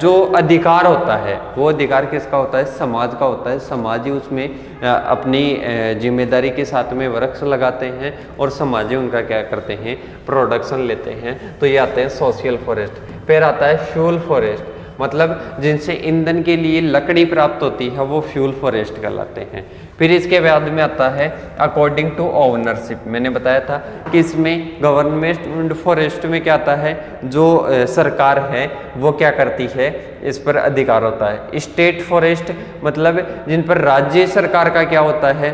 Speaker 1: जो अधिकार होता है वो अधिकार किसका होता है, समाज का होता है। समाज ही उसमें अपनी जिम्मेदारी के साथ में वृक्ष लगाते हैं और समाज ही उनका क्या करते हैं, प्रोडक्शन लेते हैं, तो ये आते हैं सोशल फॉरेस्ट। फिर आता है फ्यूल फॉरेस्ट, मतलब जिनसे ईंधन के लिए लकड़ी प्राप्त होती है वो फ्यूल फॉरेस्ट कहलाते हैं। फिर इसके बाद में आता है अकॉर्डिंग टू ओनरशिप। मैंने बताया था कि इसमें गवर्नमेंट फॉरेस्ट में क्या आता है, जो सरकार है वो क्या करती है, इस पर अधिकार होता है। स्टेट फॉरेस्ट मतलब जिन पर राज्य सरकार का क्या होता है,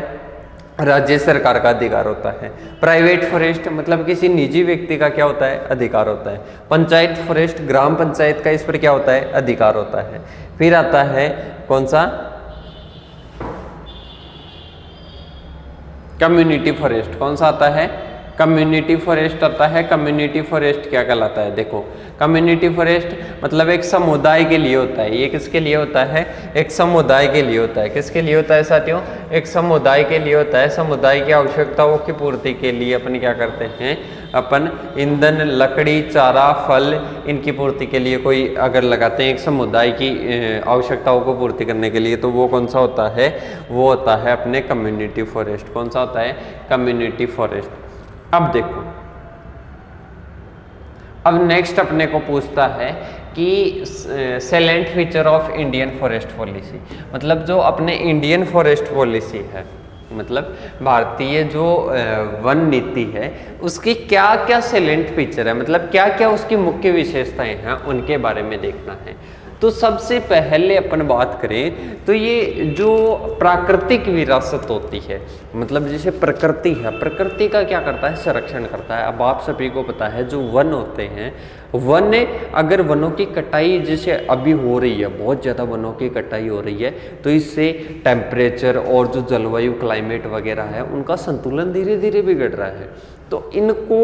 Speaker 1: राज्य सरकार का अधिकार होता है। प्राइवेट फॉरेस्ट मतलब किसी निजी व्यक्ति का क्या होता है, अधिकार होता है। पंचायत फॉरेस्ट ग्राम पंचायत का इस पर क्या होता है, अधिकार होता है। फिर आता है कौन सा, कम्युनिटी फॉरेस्ट। कौन सा आता है, कम्युनिटी फॉरेस्ट आता है। कम्युनिटी फॉरेस्ट क्या कहलाता है, देखो कम्युनिटी फॉरेस्ट मतलब एक समुदाय के लिए होता है। ये किसके लिए होता है, एक समुदाय के लिए होता है। किसके लिए होता है साथियों, एक समुदाय के लिए होता है। समुदाय की आवश्यकताओं की पूर्ति के लिए अपन क्या करते हैं, अपन ईंधन, लकड़ी, चारा, फल इनकी पूर्ति के लिए कोई अगर लगाते हैं एक समुदाय की आवश्यकताओं को पूर्ति करने के लिए, तो वो कौन सा होता है, वो होता है अपने कम्युनिटी फॉरेस्ट। कौन सा होता है, कम्युनिटी फॉरेस्ट। अब देखो, अब नेक्स्ट अपने को पूछता है कि salient feature of Indian forest policy, मतलब जो अपने इंडियन फॉरेस्ट पॉलिसी है, मतलब भारतीय जो वन नीति है, उसकी क्या क्या सैलेंट फीचर है, मतलब क्या क्या उसकी मुख्य विशेषताएं हैं, उनके बारे में देखना है। तो सबसे पहले अपन बात करें तो ये जो प्राकृतिक विरासत होती है, मतलब जैसे प्रकृति है, प्रकृति का क्या करता है, संरक्षण करता है। अब आप सभी को पता है जो वन होते हैं, वन अगर वनों की कटाई जैसे अभी हो रही है, बहुत ज़्यादा वनों की कटाई हो रही है, तो इससे टेम्परेचर और जो जलवायु क्लाइमेट वगैरह है उनका संतुलन धीरे धीरे बिगड़ रहा है। तो इनको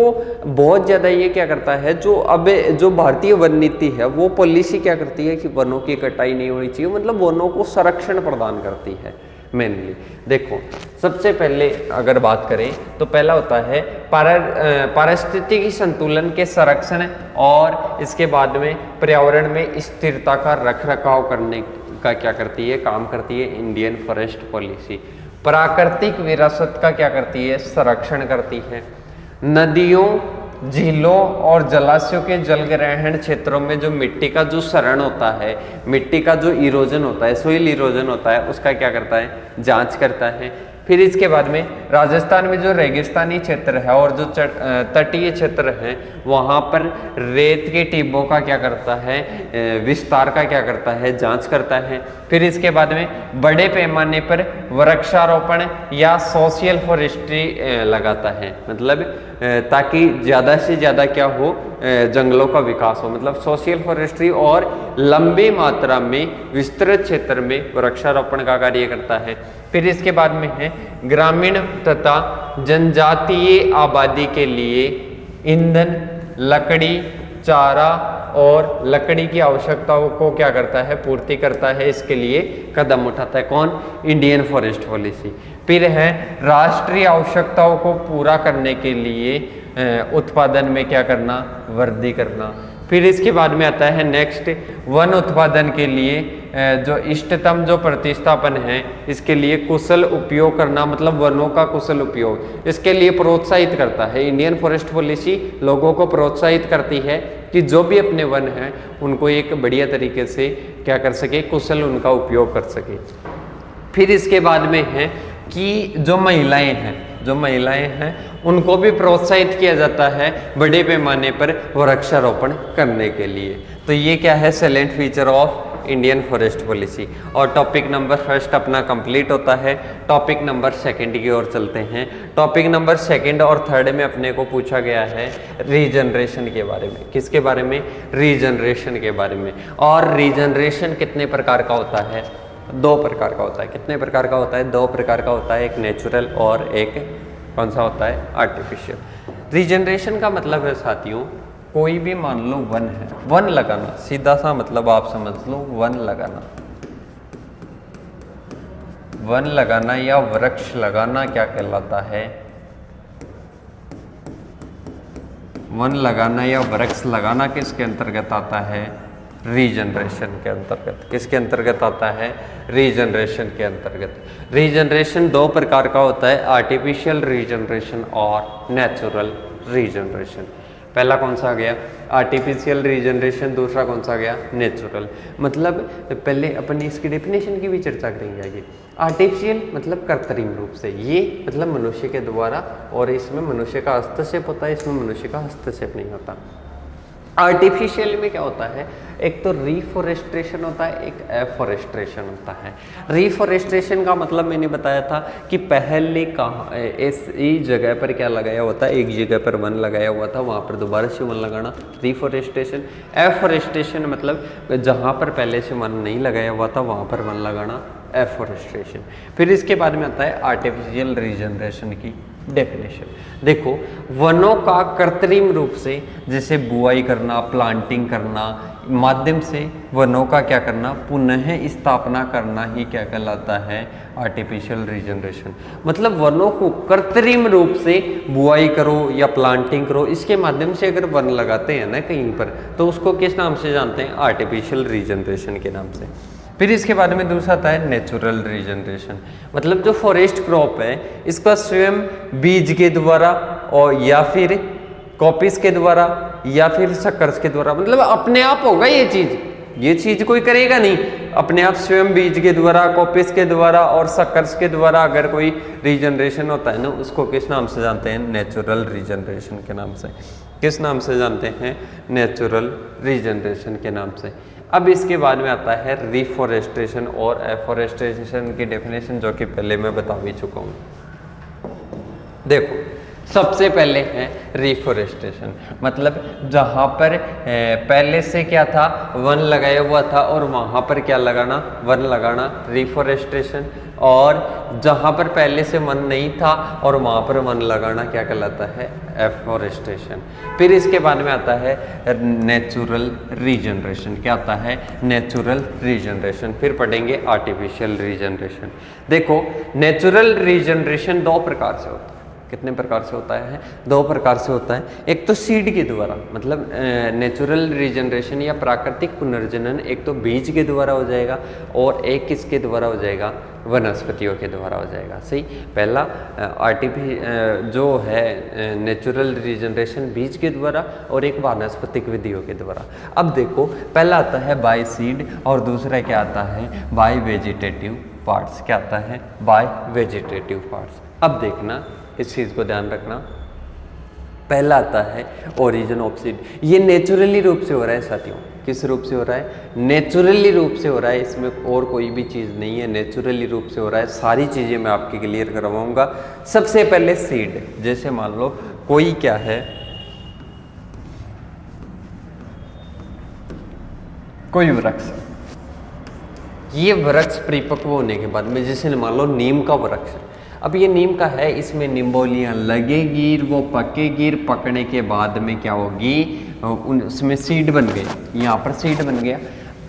Speaker 1: बहुत ज़्यादा ये क्या करता है, जो भारतीय वन नीति है वो पॉलिसी क्या करती है कि वनों की कटाई नहीं होनी चाहिए, मतलब वनों को संरक्षण प्रदान करती है मेनली। देखो सबसे पहले अगर बात करें तो पहला होता है पारिस्थितिकी संतुलन के संरक्षण, और इसके बाद में पर्यावरण में स्थिरता का रखरखाव करने का क्या करती है, काम करती है इंडियन फॉरेस्ट पॉलिसी। प्राकृतिक विरासत का क्या करती है, संरक्षण करती है। नदियों, झीलों और जलाशयों के जलग्रहण क्षेत्रों में जो मिट्टी का जो क्षरण होता है, मिट्टी का जो इरोजन होता है, सोइल इरोजन होता है, उसका क्या करता है, जांच करता है। फिर इसके बाद में राजस्थान में जो रेगिस्तानी क्षेत्र है और जो तटीय क्षेत्र है, वहाँ पर रेत के टिब्बों का क्या करता है, विस्तार का क्या करता है, जांच करता है। फिर इसके बाद में बड़े पैमाने पर वृक्षारोपण या सोशल फॉरेस्ट्री लगाता है, मतलब ताकि ज़्यादा से ज़्यादा क्या हो, जंगलों का विकास हो, मतलब सोशल फॉरेस्ट्री, और लंबी मात्रा में विस्तृत क्षेत्र में वृक्षारोपण का कार्य करता है। फिर इसके बाद में है ग्रामीण तथा जनजातीय आबादी के लिए ईंधन, लकड़ी, चारा और लकड़ी की आवश्यकताओं को क्या करता है, पूर्ति करता है। इसके लिए कदम उठाता है कौन, इंडियन फॉरेस्ट पॉलिसी। फिर है राष्ट्रीय आवश्यकताओं को पूरा करने के लिए उत्पादन में क्या करना, वृद्धि करना। फिर इसके बाद में आता है नेक्स्ट, वन उत्पादन के लिए जो इष्टतम जो प्रतिस्थापन है, इसके लिए कुशल उपयोग करना, मतलब वनों का कुशल उपयोग, इसके लिए प्रोत्साहित करता है। इंडियन फॉरेस्ट पॉलिसी लोगों को प्रोत्साहित करती है कि जो भी अपने वन हैं उनको एक बढ़िया तरीके से क्या कर सके, कुशल उनका उपयोग कर सके। फिर इसके बाद में है कि जो महिलाएं हैं उनको भी प्रोत्साहित किया जाता है बड़े पैमाने पर वृक्षारोपण करने के लिए। तो ये क्या है, salient feature of Indian forest policy. और टॉपिक नंबर फर्स्ट अपना कंप्लीट होता है। टॉपिक नंबर सेकंड की ओर चलते हैं। टॉपिक नंबर सेकंड और थर्ड में अपने को पूछा गया है रीजनरेशन के बारे में। किसके बारे में, रीजनरेशन के बारे में। और रीजनरेशन कितने प्रकार का होता है, 2 प्रकार का होता है। कितने प्रकार का होता है, 2 प्रकार का होता है, एक नेचुरल और एक कौन सा होता है, आर्टिफिशियल। रीजनरेशन का मतलब है साथियों, कोई भी मान लो वन है, वन लगाना, सीधा सा मतलब आप समझ लो वन लगाना। वन लगाना या वृक्ष लगाना क्या कहलाता है, वन लगाना या वृक्ष लगाना किसके अंतर्गत आता है, रीजनरेशन के अंतर्गत। किसके अंतर्गत आता है, रीजनरेशन के अंतर्गत। रीजनरेशन 2 प्रकार का होता है, आर्टिफिशियल रीजनरेशन और नेचुरल रीजनरेशन। पहला कौन सा आ गया आर्टिफिशियल रीजनरेशन, दूसरा कौन सा आ गया नेचुरल। मतलब पहले अपन इसकी डेफिनेशन की भी चर्चा करेंगे आगे। आर्टिफिशियल मतलब कृत्रिम रूप से, ये मतलब मनुष्य के द्वारा, और इसमें मनुष्य का हस्तक्षेप होता है, इसमें मनुष्य का हस्तक्षेप नहीं होता। आर्टिफिशियल में क्या होता है, एक तो रिफॉरेस्ट्रेशन होता है, एक एफॉरेस्ट्रेशन होता है। रिफॉरेस्ट्रेशन का मतलब मैंने बताया था कि पहले कहाँ इस जगह पर क्या लगाया हुआ था, एक जगह पर वन लगाया हुआ था, वहाँ पर दोबारा से वन लगाना, रिफॉरेस्ट्रेशन। एफॉरेस्ट्रेशन मतलब जहाँ पर पहले से वन नहीं लगाया हुआ था वहाँ पर वन लगाना, एफॉरेस्ट्रेशन। फिर इसके बाद में आता है आर्टिफिशियल रीजनरेशन की डेफिनेशन। देखो, वनों का कृत्रिम रूप से जैसे बुआई करना, प्लांटिंग करना, माध्यम से वनों का क्या करना, पुनः स्थापना करना ही क्या कहलाता है, आर्टिफिशियल रीजनरेशन। मतलब वनों को कृत्रिम रूप से बुआई करो या प्लांटिंग करो, इसके माध्यम से अगर वन लगाते हैं ना कहीं पर, तो उसको किस नाम से जानते हैं, आर्टिफिशियल रीजनरेशन के नाम से। फिर इसके बाद में दूसरा आता है नेचुरल रीजनरेशन। मतलब जो फॉरेस्ट क्रॉप है इसका स्वयं बीज के द्वारा और या फिर कॉपीज के द्वारा या फिर सक्कर्स के द्वारा, मतलब अपने आप होगा ये चीज कोई करेगा नहीं, अपने आप स्वयं बीज के द्वारा, कॉपीज के द्वारा और सक्कर्स के द्वारा अगर कोई रीजनरेशन होता है ना, उसको किस नाम से जानते हैं, नेचुरल रीजनरेशन के नाम से। किस नाम से जानते हैं, नेचुरल रीजनरेशन के नाम से। अब इसके बाद में आता है रिफॉरेस्ट्रेशन और एफॉरेस्ट्रेशन की डेफिनेशन, जो कि पहले मैं बता भी चुका हूँ। देखो, सबसे पहले है रिफॉरेस्ट्रेशन, मतलब जहाँ पर पहले से क्या था, वन लगाया हुआ था और वहाँ पर क्या लगाना, वन लगाना, रिफॉरेस्ट्रेशन। और जहाँ पर पहले से वन नहीं था और वहाँ पर वन लगाना क्या कहलाता है, एफॉरेस्ट्रेशन। फिर इसके बाद में आता है नेचुरल रीजनरेशन। क्या आता है, नेचुरल रीजनरेशन। फिर पढ़ेंगे आर्टिफिशियल रीजनरेशन। देखो, नेचुरल रीजनरेशन दो प्रकार से होता है। कितने प्रकार से होता है, दो प्रकार से होता है। एक तो सीड के द्वारा, मतलब नेचुरल रीजनरेशन या प्राकृतिक पुनर्जनन एक तो बीज के द्वारा हो जाएगा, और एक किसके द्वारा हो जाएगा, वनस्पतियों के द्वारा हो जाएगा। सही, पहला जो है नेचुरल रीजनरेशन बीज के द्वारा और एक वानस्पतिक विधियों के द्वारा। अब देखो, पहला आता है बाय सीड और दूसरा क्या आता है, बाय वेजिटेटिव पार्ट्स। क्या आता है, बाय वेजिटेटिव पार्ट्स। अब देखना, इस चीज़ को ध्यान रखना, पहला आता है ओरिजिन ऑफ सीड। ये नेचुरली रूप से हो रहा है साथियों। किस रूप से हो रहा है, नेचुरली रूप से हो रहा है, इसमें और कोई भी चीज़ नहीं है, नेचुरली रूप से हो रहा है। सारी चीज़ें मैं आपके क्लियर करवाऊंगा। सबसे पहले सीड, जैसे मान लो कोई क्या है, कोई वृक्ष, ये वृक्ष परिपक्व होने के बाद में, जैसे मान लो नीम का वृक्ष, अब ये नीम का है, इसमें निम्बोलियाँ लगेगी, वो पकेगी, पकने के बाद में क्या होगी, उसमें सीड बन गई, यहाँ पर सीड बन गया।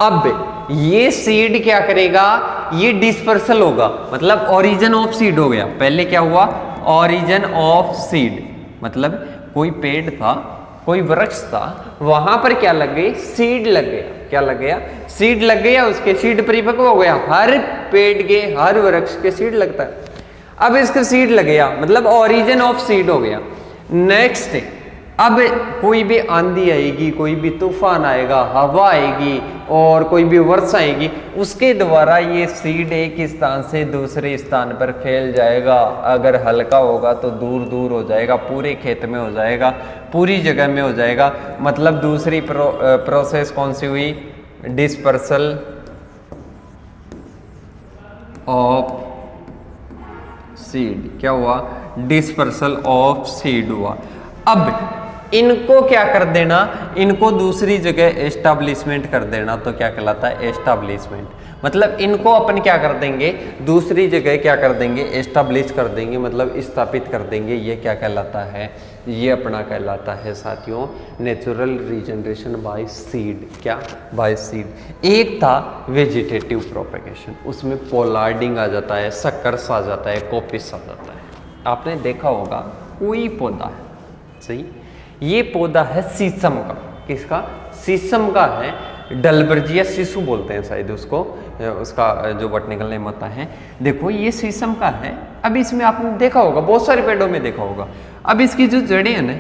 Speaker 1: अब ये सीड क्या करेगा, ये डिस्पर्सल होगा, मतलब ओरिजिन ऑफ सीड हो गया। पहले क्या हुआ, ओरिजिन ऑफ सीड, मतलब कोई पेड़ था, कोई वृक्ष था, वहां पर क्या लग गई, सीड लग गया। क्या लग गया, सीड लग गया, उसके सीड परिपक्व हो गया। हर पेड़ के, हर वृक्ष के सीड लगता है। अब इसका सीड लग गया, मतलब ओरिजिन ऑफ सीड हो गया। नेक्स्ट, अब कोई भी आंधी आएगी, कोई भी तूफान आएगा, हवा आएगी और कोई भी वर्षा आएगी, उसके द्वारा ये सीड एक स्थान से दूसरे स्थान पर फैल जाएगा। अगर हल्का होगा तो दूर दूर हो जाएगा, पूरे खेत में हो जाएगा, पूरी जगह में हो जाएगा। मतलब दूसरी प्रोसेस कौन सी हुई, डिस्पर्सल ऑफ सीड। क्या हुआ, डिस्पर्सल ऑफ सीड हुआ। अब इनको क्या कर देना, इनको दूसरी जगह एस्टैब्लिशमेंट कर देना, तो क्या कहलाता है, एस्टैब्लिशमेंट। मतलब इनको अपन क्या कर देंगे, दूसरी जगह क्या कर देंगे, एस्टैब्लिश कर देंगे, मतलब स्थापित कर देंगे। ये क्या कहलाता है, ये अपना कहलाता है साथियों नेचुरल रीजनरेशन बाय सीड। क्या, बाय सीड। एक था वेजिटेटिव प्रोपेगेशन, उसमें पोलार्डिंग आ जाता है, सक्कर्स आ जाता है, कॉपिस आ जाता है। आपने देखा होगा कोई पौधा है, सही, ये पौधा है शीशम का। किसका, शीशम का है, डलबर्जिया शिशु बोलते हैं शायद उसको, उसका जो बॉटनिकल नेम होता है। देखो ये शीशम का है। अब इसमें आपने देखा होगा, बहुत सारे पेड़ों में देखा होगा। अब इसकी जो जड़ें हैं ना,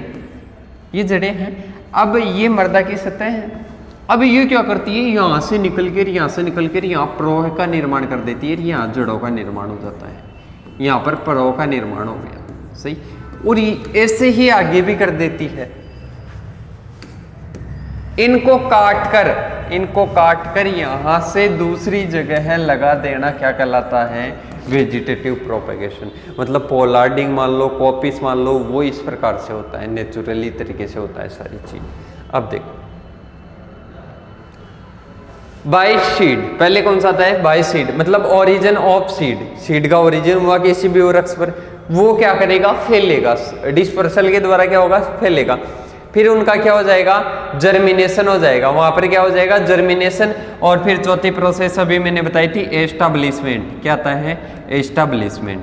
Speaker 1: ये जड़ें हैं। अब ये मर्दा की सतह है। अब ये क्या करती है, यहाँ से निकल कर यहाँ प्रवाह का निर्माण कर देती है, यहाँ जड़ों का निर्माण हो जाता है, यहाँ पर प्रवाह का निर्माण हो गया, सही। और ऐसे ही आगे भी कर देती है। इनको काट कर यहाँ से दूसरी जगह लगा देना क्या कहलाता है, वेजिटेटिव प्रोपेगेशन। मतलब पोलार्डिंग मान लो, कॉपिस मान लो, वो इस प्रकार से होता है, नेचुरली तरीके से होता है सारी चीज। अब देखो बाय सीड, पहले कौन सा आता है, बाय सीड, मतलब ओरिजिन ऑफ सीड, सीड का ओरिजिन हुआ किसी भी वृक्ष पर, वो क्या करेगा, फैलेगा, डिस्पर्सल के द्वारा क्या होगा, फैलेगा। फिर उनका क्या हो जाएगा, जर्मिनेशन हो जाएगा, वहां पर क्या हो जाएगा, जर्मिनेशन। और फिर चौथी प्रोसेस अभी मैंने बताई थी, एस्टाब्लिशमेंट। क्या आता है, एस्टाब्लिशमेंट,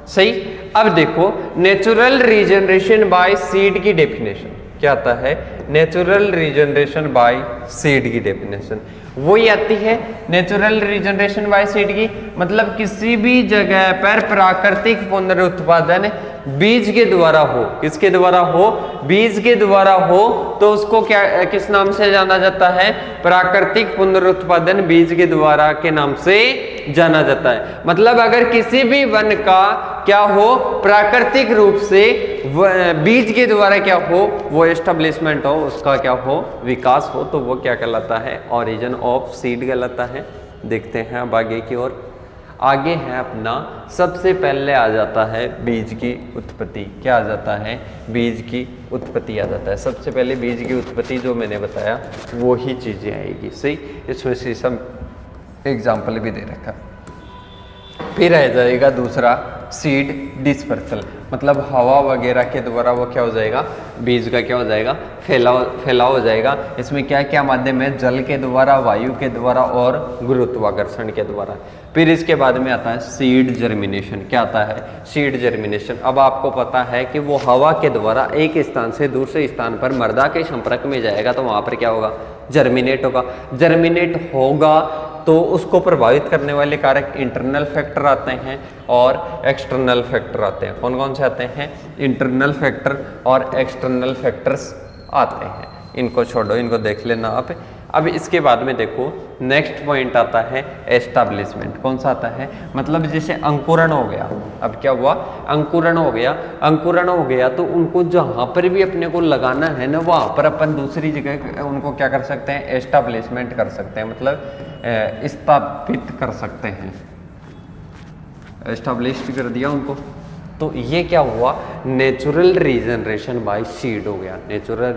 Speaker 1: सही। अब देखो नेचुरल रीजनरेशन बाय सीड की डेफिनेशन क्या आता है, नेचुरल रीजनरेशन बाय सीड की डेफिनेशन वही आती है। नेचुरल रीजनरेशन बाय सीड की मतलब किसी भी जगह पर प्राकृतिक पुनरुत्पादन बीज के द्वारा हो, किसके द्वारा हो, बीज के द्वारा हो, तो उसको क्या, किस नाम से जाना जाता है, प्राकृतिक पुनरुत्पादन बीज के द्वारा के नाम से जाना जाता है। मतलब अगर किसी भी वन का क्या हो, प्राकृतिक रूप से बीज के द्वारा क्या हो, वो एस्टेब्लिशमेंट हो, उसका क्या हो, विकास हो, तो वो क्या कहलाता है, ओरिजिन ऑफ सीड कहलाता है। देखते हैं अब आगे की ओर। आगे है अपना, सबसे पहले आ जाता है बीज की उत्पत्ति। क्या आ जाता है, बीज की उत्पत्ति आ जाता है। सबसे पहले बीज की उत्पत्ति जो मैंने बताया वो ही चीजें आएगी, सही। इसमें से सब एग्जाम्पल भी दे रखा। फिर आ जाएगा दूसरा, सीड डिस्पर्सल, मतलब हवा वगैरह के द्वारा वो क्या हो जाएगा, बीज का क्या हो जाएगा, फैलाव हो जाएगा। इसमें क्या क्या माध्यम है, जल के द्वारा, वायु के द्वारा और गुरुत्वाकर्षण के द्वारा। फिर इसके बाद में आता है सीड जर्मिनेशन। क्या आता है, सीड जर्मिनेशन। अब आपको पता है कि वो हवा के द्वारा एक स्थान से दूसरे स्थान पर मर्दा के संपर्क में जाएगा, तो वहां पर क्या होगा, जर्मिनेट होगा। जर्मिनेट होगा तो उसको प्रभावित करने वाले कारक इंटरनल फैक्टर आते हैं और एक्सटर्नल फैक्टर आते हैं। कौन कौन से आते हैं, इंटरनल फैक्टर और एक्सटर्नल फैक्टर्स आते हैं। इनको छोड़ो, इनको देख लेना आप। अब इसके बाद में देखो नेक्स्ट पॉइंट आता है एस्टैब्लिशमेंट। कौन सा आता है, मतलब जैसे अंकुरण हो गया। अब क्या हुआ, अंकुरण हो गया। अंकुरण हो गया तो उनको जहाँ पर भी अपने को लगाना है ना, वहाँ पर अपन दूसरी जगह उनको क्या कर सकते हैं, एस्टैब्लिशमेंट कर सकते हैं, मतलब स्थापित कर सकते हैं। एस्टैब्लिश कर दिया उनको, तो ये क्या हुआ, नेचुरल रीजनरेशन बाय सीड हो गया। नेचुरल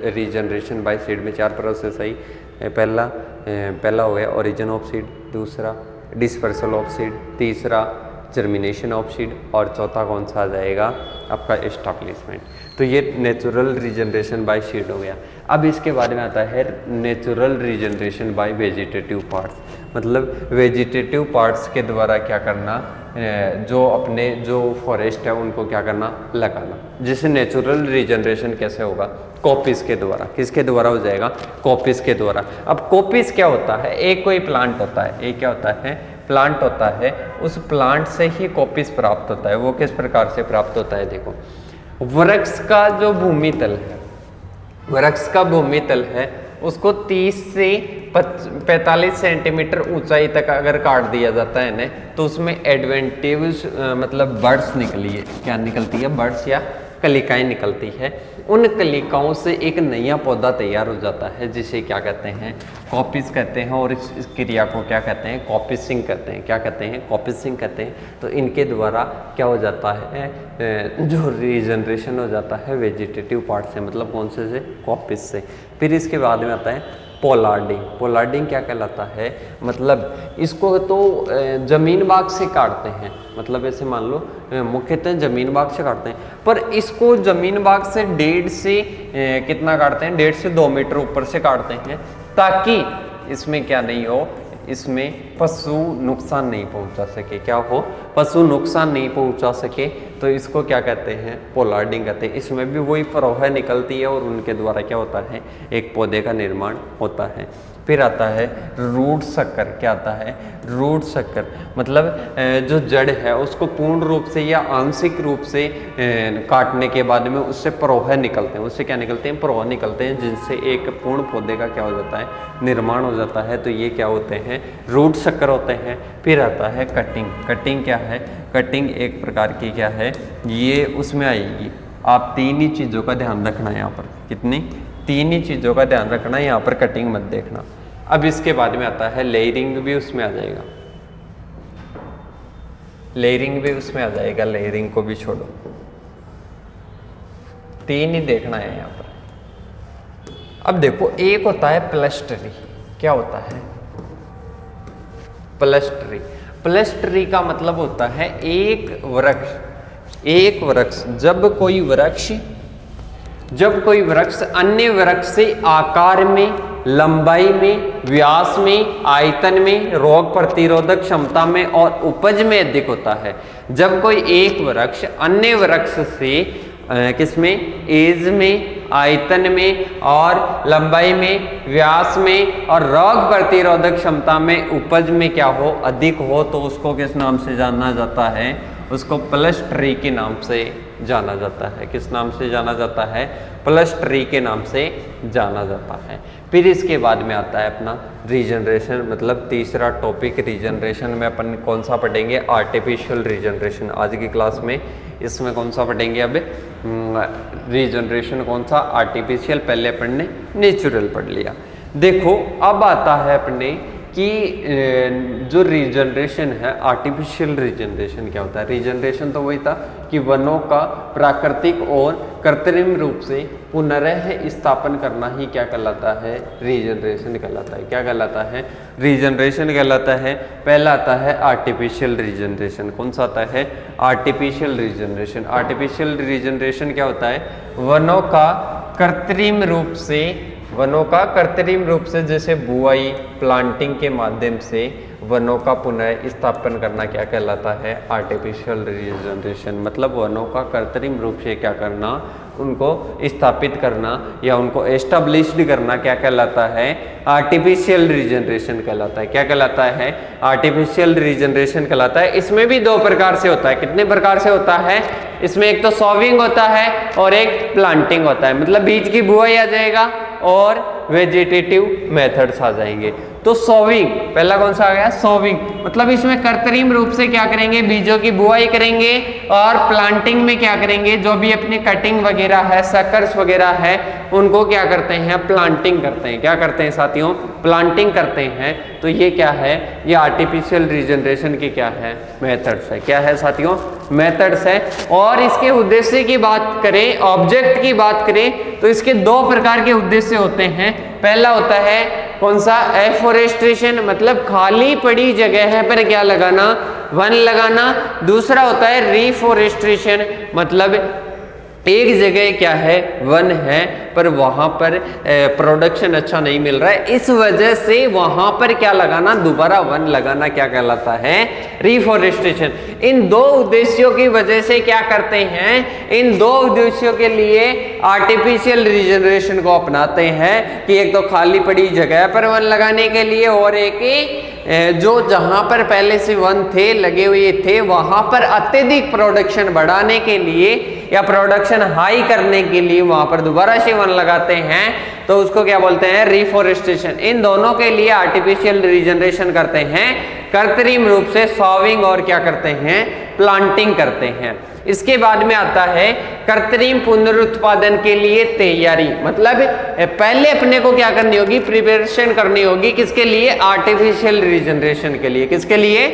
Speaker 1: रीजनरेशन बाय सीड में चार प्रोसेस आई। पहला हो गया ओरिजिन ऑफ सीड, दूसरा डिस्पर्सल ऑफ सीड, तीसरा जर्मिनेशन ऑफ सीड, और चौथा कौन सा आ जाएगा आपका, एस्टैब्लिशमेंट। तो ये नेचुरल रीजनरेशन बाय सीड हो गया। अब इसके बारे में आता है natural regeneration bye vegetative parts, मतलब वेजिटेटिव पार्ट्स के द्वारा क्या करना, जो अपने जो फॉरेस्ट है उनको क्या करना, लगाना। जैसे नेचुरल रीजनरेशन कैसे होगा, कॉपिस के द्वारा। किसके द्वारा हो जाएगा, कॉपिस के द्वारा। अब कॉपिस क्या होता है, एक कोई प्लांट होता है, एक क्या होता है, प्लांट होता है। उस प्लांट से ही कॉपिस प्राप्त होता है। वो किस प्रकार से प्राप्त होता है, देखो वृक्ष का जो भूमितल है, वृक्ष का भूमितल है, उसको 30 से 45 सेंटीमीटर ऊंचाई तक अगर काट दिया जाता है ना, तो उसमें एडवेंटिव मतलब बर्ड्स निकली है। क्या निकलती है, बर्ड्स या कलिकाएं निकलती है। उन कलिकाओं से एक नया पौधा तैयार हो जाता है, जिसे क्या कहते हैं, कॉपिस कहते हैं। और इस क्रिया को क्या कहते हैं, कॉपिसिंग कहते हैं। क्या कहते हैं, कॉपिसिंग कहते हैं। तो इनके द्वारा क्या हो जाता है, जो रीजनरेशन हो जाता है वेजिटेटिव पार्ट से, मतलब कौन से कॉपिस से। फिर इसके बाद में आता है पोलार्डिंग। पोलार्डिंग क्या कहलाता है, मतलब इसको तो जमीन बाग से काटते हैं, मतलब ऐसे मान लो मुख्यतः जमीन बाग से काटते हैं, पर इसको जमीन बाग से 1.5 से कितना काटते हैं, 1.5 से 2 मीटर ऊपर से काटते हैं, ताकि इसमें क्या नहीं हो, इसमें पशु नुकसान नहीं पहुंचा सके। क्या हो, पशु नुकसान नहीं पहुंचा सके, तो इसको क्या कहते हैं, पोलार्डिंग कहते हैं। इसमें भी वही प्रवाह निकलती है और उनके द्वारा क्या होता है, एक पौधे का निर्माण होता है। फिर आता है रूट शक्कर। क्या आता है? रूट शक्कर। मतलब जो जड़ है उसको पूर्ण रूप से या आंशिक रूप से काटने के बाद में उससे प्रवाह निकलते हैं। उससे क्या निकलते हैं? प्रवाह निकलते हैं, जिनसे एक पूर्ण पौधे का क्या हो जाता है? निर्माण हो जाता है। तो ये क्या होते हैं? रूट शक्कर होते हैं। फिर आता है कटिंग। कटिंग क्या है? कटिंग एक प्रकार की क्या है? ये उसमें आएगी। आप तीन ही चीज़ों का ध्यान रखना है यहाँ पर। कितनी? तीन ही चीज़ों का ध्यान रखना है यहाँ पर, कटिंग मत देखना। अब इसके बाद में आता है लेयरिंग, भी उसमें आ जाएगा। लेयरिंग भी उसमें आ जाएगा, लेयरिंग को भी छोड़ो, तीन ही देखना है यहाँ पर। अब देखो, एक होता है प्लस्टरी। क्या होता है? प्लस्टरी। प्लस्टरी का मतलब होता है एक वृक्ष। एक वृक्ष, जब कोई वृक्ष अन्य वृक्ष से आकार में, लंबाई में, व्यास में, आयतन में, रोग प्रतिरोधक क्षमता में और उपज में अधिक होता है। जब कोई एक वृक्ष अन्य वृक्ष से किसमें? एज में, आयतन में और लंबाई में, व्यास में और रोग प्रतिरोधक क्षमता में, उपज में क्या हो? अधिक हो, तो उसको किस नाम से जाना जाता है? उसको प्लस्टरी के नाम से जाना जाता है। किस नाम से जाना जाता है? प्लस्टरी के नाम से जाना जाता है। फिर इसके बाद में आता है अपना रीजनरेशन, मतलब तीसरा टॉपिक रीजनरेशन में अपन कौन सा पढ़ेंगे? Artificial regeneration. आज की क्लास में इसमें कौन सा पढ़ेंगे? अब रीजनरेशन कौन सा? आर्टिफिशियल। पहले अपन ने नेचुरल पढ़ लिया। देखो, अब आता है अपने कि जो रीजनरेशन है, आर्टिफिशियल रीजनरेशन क्या होता है? रीजनरेशन तो वही था कि वनों का प्राकृतिक और कृत्रिम रूप से पुनः स्थापन करना ही क्या कहलाता है? रीजनरेशन कहलाता है। क्या कहलाता है? रीजनरेशन कहलाता है। पहला आता है आर्टिफिशियल रीजनरेशन। कौन सा आता है? Artificial regeneration. आर्टिफिशियल रीजनरेशन क्या होता है? वनों का कृत्रिम रूप से जैसे बुआई, प्लांटिंग के माध्यम से वनों का पुनः स्थापन करना क्या कहलाता है? Artificial regeneration. मतलब वनों का कृत्रिम रूप से क्या करना? उनको स्थापित करना या उनको एस्टेब्लिश्ड करना क्या कहलाता है? आर्टिफिशियल रीजनरेशन कहलाता है। क्या कहलाता है? आर्टिफिशियल रीजनरेशन कहलाता है। इसमें भी दो प्रकार से होता है। कितने प्रकार से होता है? इसमें एक तो सॉविंग होता है और एक प्लांटिंग होता है। मतलब बीज की बुआई आ जाएगा और वेजिटेटिव मेथड्स आ जाएंगे। तो सोविंग पहला कौन सा आ गया? सोविंग। मतलब इसमें कृत्रिम रूप से क्या करेंगे? बीजों की बुआई करेंगे। और प्लांटिंग में क्या करेंगे? जो भी अपनी कटिंग वगैरह है, सकर्स वगैरह है, उनको क्या करते हैं? प्लांटिंग करते हैं। क्या करते हैं साथियों? प्लांटिंग करते हैं। तो ये क्या है? ये आर्टिफिशियल रीजनरेशन की क्या है? मेथड्स है। क्या है साथियों? मेथड्स है। और इसके उद्देश्य की बात करें, ऑब्जेक्ट की बात करें, तो इसके दो प्रकार के उद्देश्य होते हैं। पहला होता है कौन सा? एफोरेस्ट्रेशन, मतलब खाली पड़ी जगह है पर क्या लगाना? वन लगाना। दूसरा होता है रिफोरेस्ट्रेशन, मतलब एक जगह क्या है? वन है पर वहां पर प्रोडक्शन अच्छा नहीं मिल रहा है, इस वजह से वहां पर क्या लगाना? दोबारा वन लगाना क्या कहलाता है? रिफोरेस्ट्रेशन। इन दो उद्देश्यों की वजह से क्या करते हैं? इन दो उद्देश्यों के लिए आर्टिफिशियल रीजनरेशन को अपनाते हैं कि एक तो खाली पड़ी जगह पर वन लगाने के लिए और एक जो जहां पर पहले से वन थे, लगे हुए थे, वहां पर अत्यधिक प्रोडक्शन बढ़ाने के लिए या प्रोडक्शन हाई करने के लिए वहां पर दोबारा से वन लगाते हैं, तो उसको क्या बोलते हैं? रिफोरेस्टेशन। इन दोनों के लिए आर्टिफिशियल रीजनरेशन करते हैं, कृत्रिम रूप से सॉविंग और क्या करते हैं? प्लांटिंग करते हैं। इसके बाद में आता है कृत्रिम पुनरुत्पादन के लिए तैयारी। मतलब पहले अपने को क्या करनी होगी? प्रिपरेशन करनी होगी। किसके लिए? आर्टिफिशियल रीजनरेशन के लिए। किसके लिए?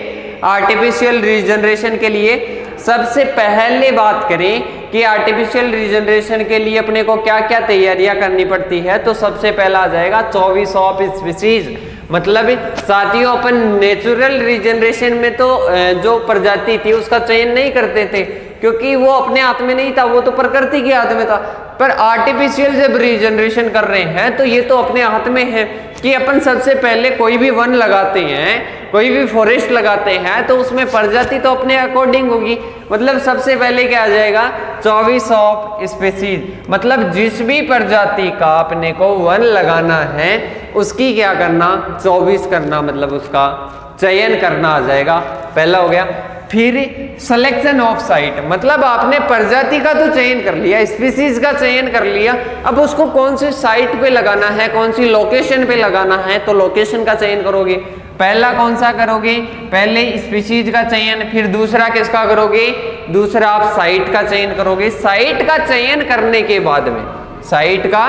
Speaker 1: आर्टिफिशियल रीजनरेशन के लिए। सबसे पहले बात करें कि आर्टिफिशियल रीजनरेशन के लिए अपने को क्या क्या तैयारियां करनी पड़ती है, तो सबसे पहला आ जाएगा चॉइस ऑफ स्पीशीज। मतलब साथियों, अपन नेचुरल रीजनरेशन में तो जो प्रजाति थी उसका चयन नहीं करते थे क्योंकि वो अपने हाथ में नहीं था, वो तो प्रकृति के हाथ में था। पर आर्टिफिशियल जब रीजनरेशन कर रहे हैं तो ये तो अपने हाथ में है कि अपन सबसे पहले कोई भी वन लगाते हैं, कोई भी फॉरेस्ट लगाते हैं तो उसमें प्रजाति तो अपने अकॉर्डिंग होगी। मतलब सबसे पहले क्या आ जाएगा, 24 ऑफ स्पीसीज, मतलब जिस भी प्रजाति का अपने को वन लगाना है उसकी क्या करना, 24 करना, मतलब उसका चयन करना आ जाएगा, पहला हो गया। फिर सिलेक्शन ऑफ साइट, मतलब आपने प्रजाति का तो चयन कर लिया, स्पीसीज का चयन कर लिया, अब उसको कौन सी साइट पे लगाना है, कौन सी लोकेशन पे लगाना है, तो लोकेशन का चयन करोगे। पहला कौन सा करोगे, पहले स्पीसीज का चयन, फिर दूसरा किसका करोगे, दूसरा आप साइट का चयन करोगे। साइट का चयन करने के बाद में, साइट का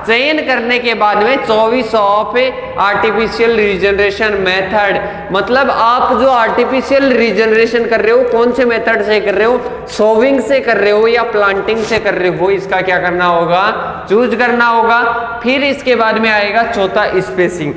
Speaker 1: चयन करने के बाद में 24 ऑफ आर्टिफिशियल रीजनरेशन मेथड, मतलब आप जो आर्टिफिशियल रीजनरेशन कर रहे हो कौन से मेथड से कर रहे हो, सोविंग से कर रहे हो या प्लांटिंग से कर रहे हो, इसका क्या करना होगा, चूज करना होगा। फिर इसके बाद में आएगा चौथा स्पेसिंग,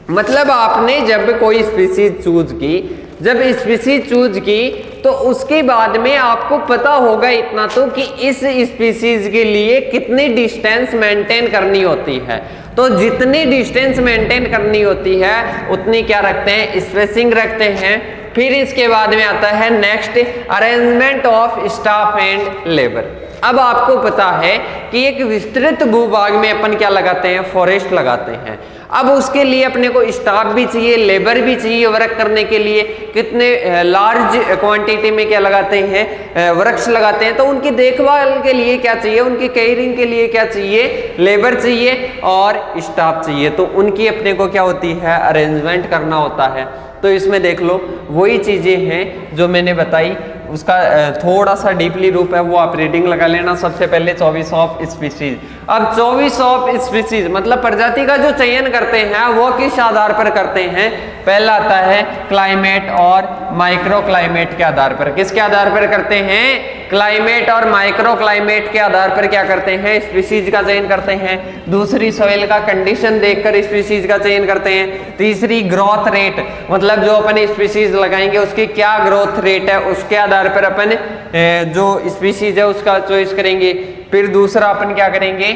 Speaker 1: मतलब आपने जब कोई स्पीसीज चूज की, जब स्पीसीज चूज की तो उसके बाद में आपको पता होगा इतना तो कि इस स्पीसीज के लिए कितनी डिस्टेंस मेंटेन करनी होती है, तो जितनी डिस्टेंस मेंटेन करनी होती है उतनी क्या रखते हैं, स्पेसिंग रखते हैं। फिर इसके बाद में आता है next, arrangement of staff and labour. अब आपको पता है कि एक विस्तृत भूभाग में अपन क्या लगाते हैं, फॉरेस्ट लगाते हैं। अब उसके लिए अपने को स्टाफ भी चाहिए, लेबर भी चाहिए वर्क करने के लिए। कितने लार्ज क्वांटिटी में क्या लगाते हैं, वृक्ष लगाते हैं, तो उनकी देखभाल के लिए क्या चाहिए, उनकी केयरिंग के लिए क्या चाहिए, लेबर चाहिए और स्टाफ चाहिए। तो उनकी अपने को क्या होती है, अरेंजमेंट करना होता है। तो इसमें देख लो वही चीजें हैं जो मैंने बताई, उसका थोड़ा सा डीपली रूप है वो आप रीडिंग लगा लेना। सबसे पहले 24 ऑफ स्पीसीज। अब 24 ऑफ स्पीसीज मतलब प्रजाति का जो चयन करते हैं वो किस आधार पर करते हैं, पहला आता है क्लाइमेट और माइक्रो क्लाइमेट के आधार पर। किसके आधार पर करते हैं, क्लाइमेट और माइक्रो क्लाइमेट के आधार पर क्या करते हैं, स्पीसीज का चयन करते हैं। दूसरी सॉइल का कंडीशन देखकर स्पीसीज का चयन करते हैं। तीसरी ग्रोथ रेट, मतलब जो अपन स्पीसीज लगाएंगे उसकी क्या ग्रोथ रेट है उसके आधार पर अपन जो स्पीसीज है उसका चॉइस करेंगे। फिर दूसरा अपन क्या करेंगे,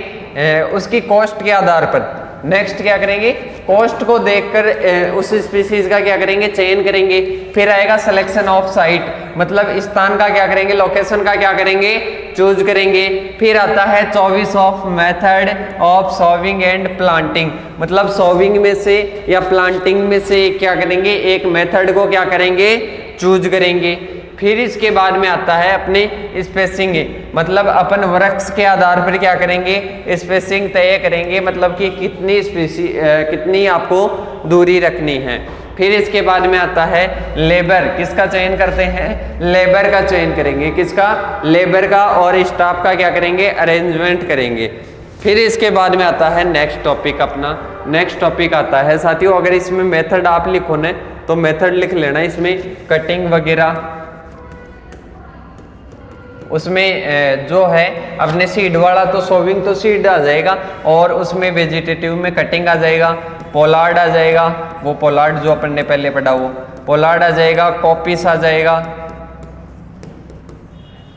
Speaker 1: उसकी कॉस्ट के आधार पर। नेक्स्ट क्या करेंगे, कॉस्ट को देखकर उस स्पीसीज का क्या करेंगे, चयन करेंगे। फिर आएगा सिलेक्शन ऑफ साइट, मतलब स्थान का क्या करेंगे, लोकेशन का क्या करेंगे, चूज करेंगे। फिर आता है 24 of method of sowing and planting, मतलब सोविंग में से या प्लांटिंग में से क्या करेंगे, एक मेथड को क्या करेंगे, चूज करेंगे। फिर इसके बाद में आता है अपने स्पेसिंग, मतलब अपन वृक्ष के आधार पर क्या करेंगे, स्पेसिंग तय करेंगे, मतलब कि कितनी आपको दूरी रखनी है। फिर इसके बाद में आता है लेबर, किसका चयन करते हैं, लेबर का चयन करेंगे। किसका, लेबर का, और स्टाफ का क्या करेंगे, अरेंजमेंट करेंगे। फिर इसके बाद में आता है नेक्स्ट टॉपिक, अपना नेक्स्ट टॉपिक आता है साथियों, अगर इसमें मेथड आप लिखो ना तो मेथड लिख लेना, इसमें कटिंग वगैरह उसमें जो है अपने सीड वाला तो सोविंग तो सीड आ जाएगा, और उसमें वेजिटेटिव में कटिंग आ जाएगा, पोलार्ड आ जाएगा, वो पोलार्ड जो अपन ने पहले पढ़ा वो पोलार्ड आ जाएगा, कॉपिस आ जाएगा,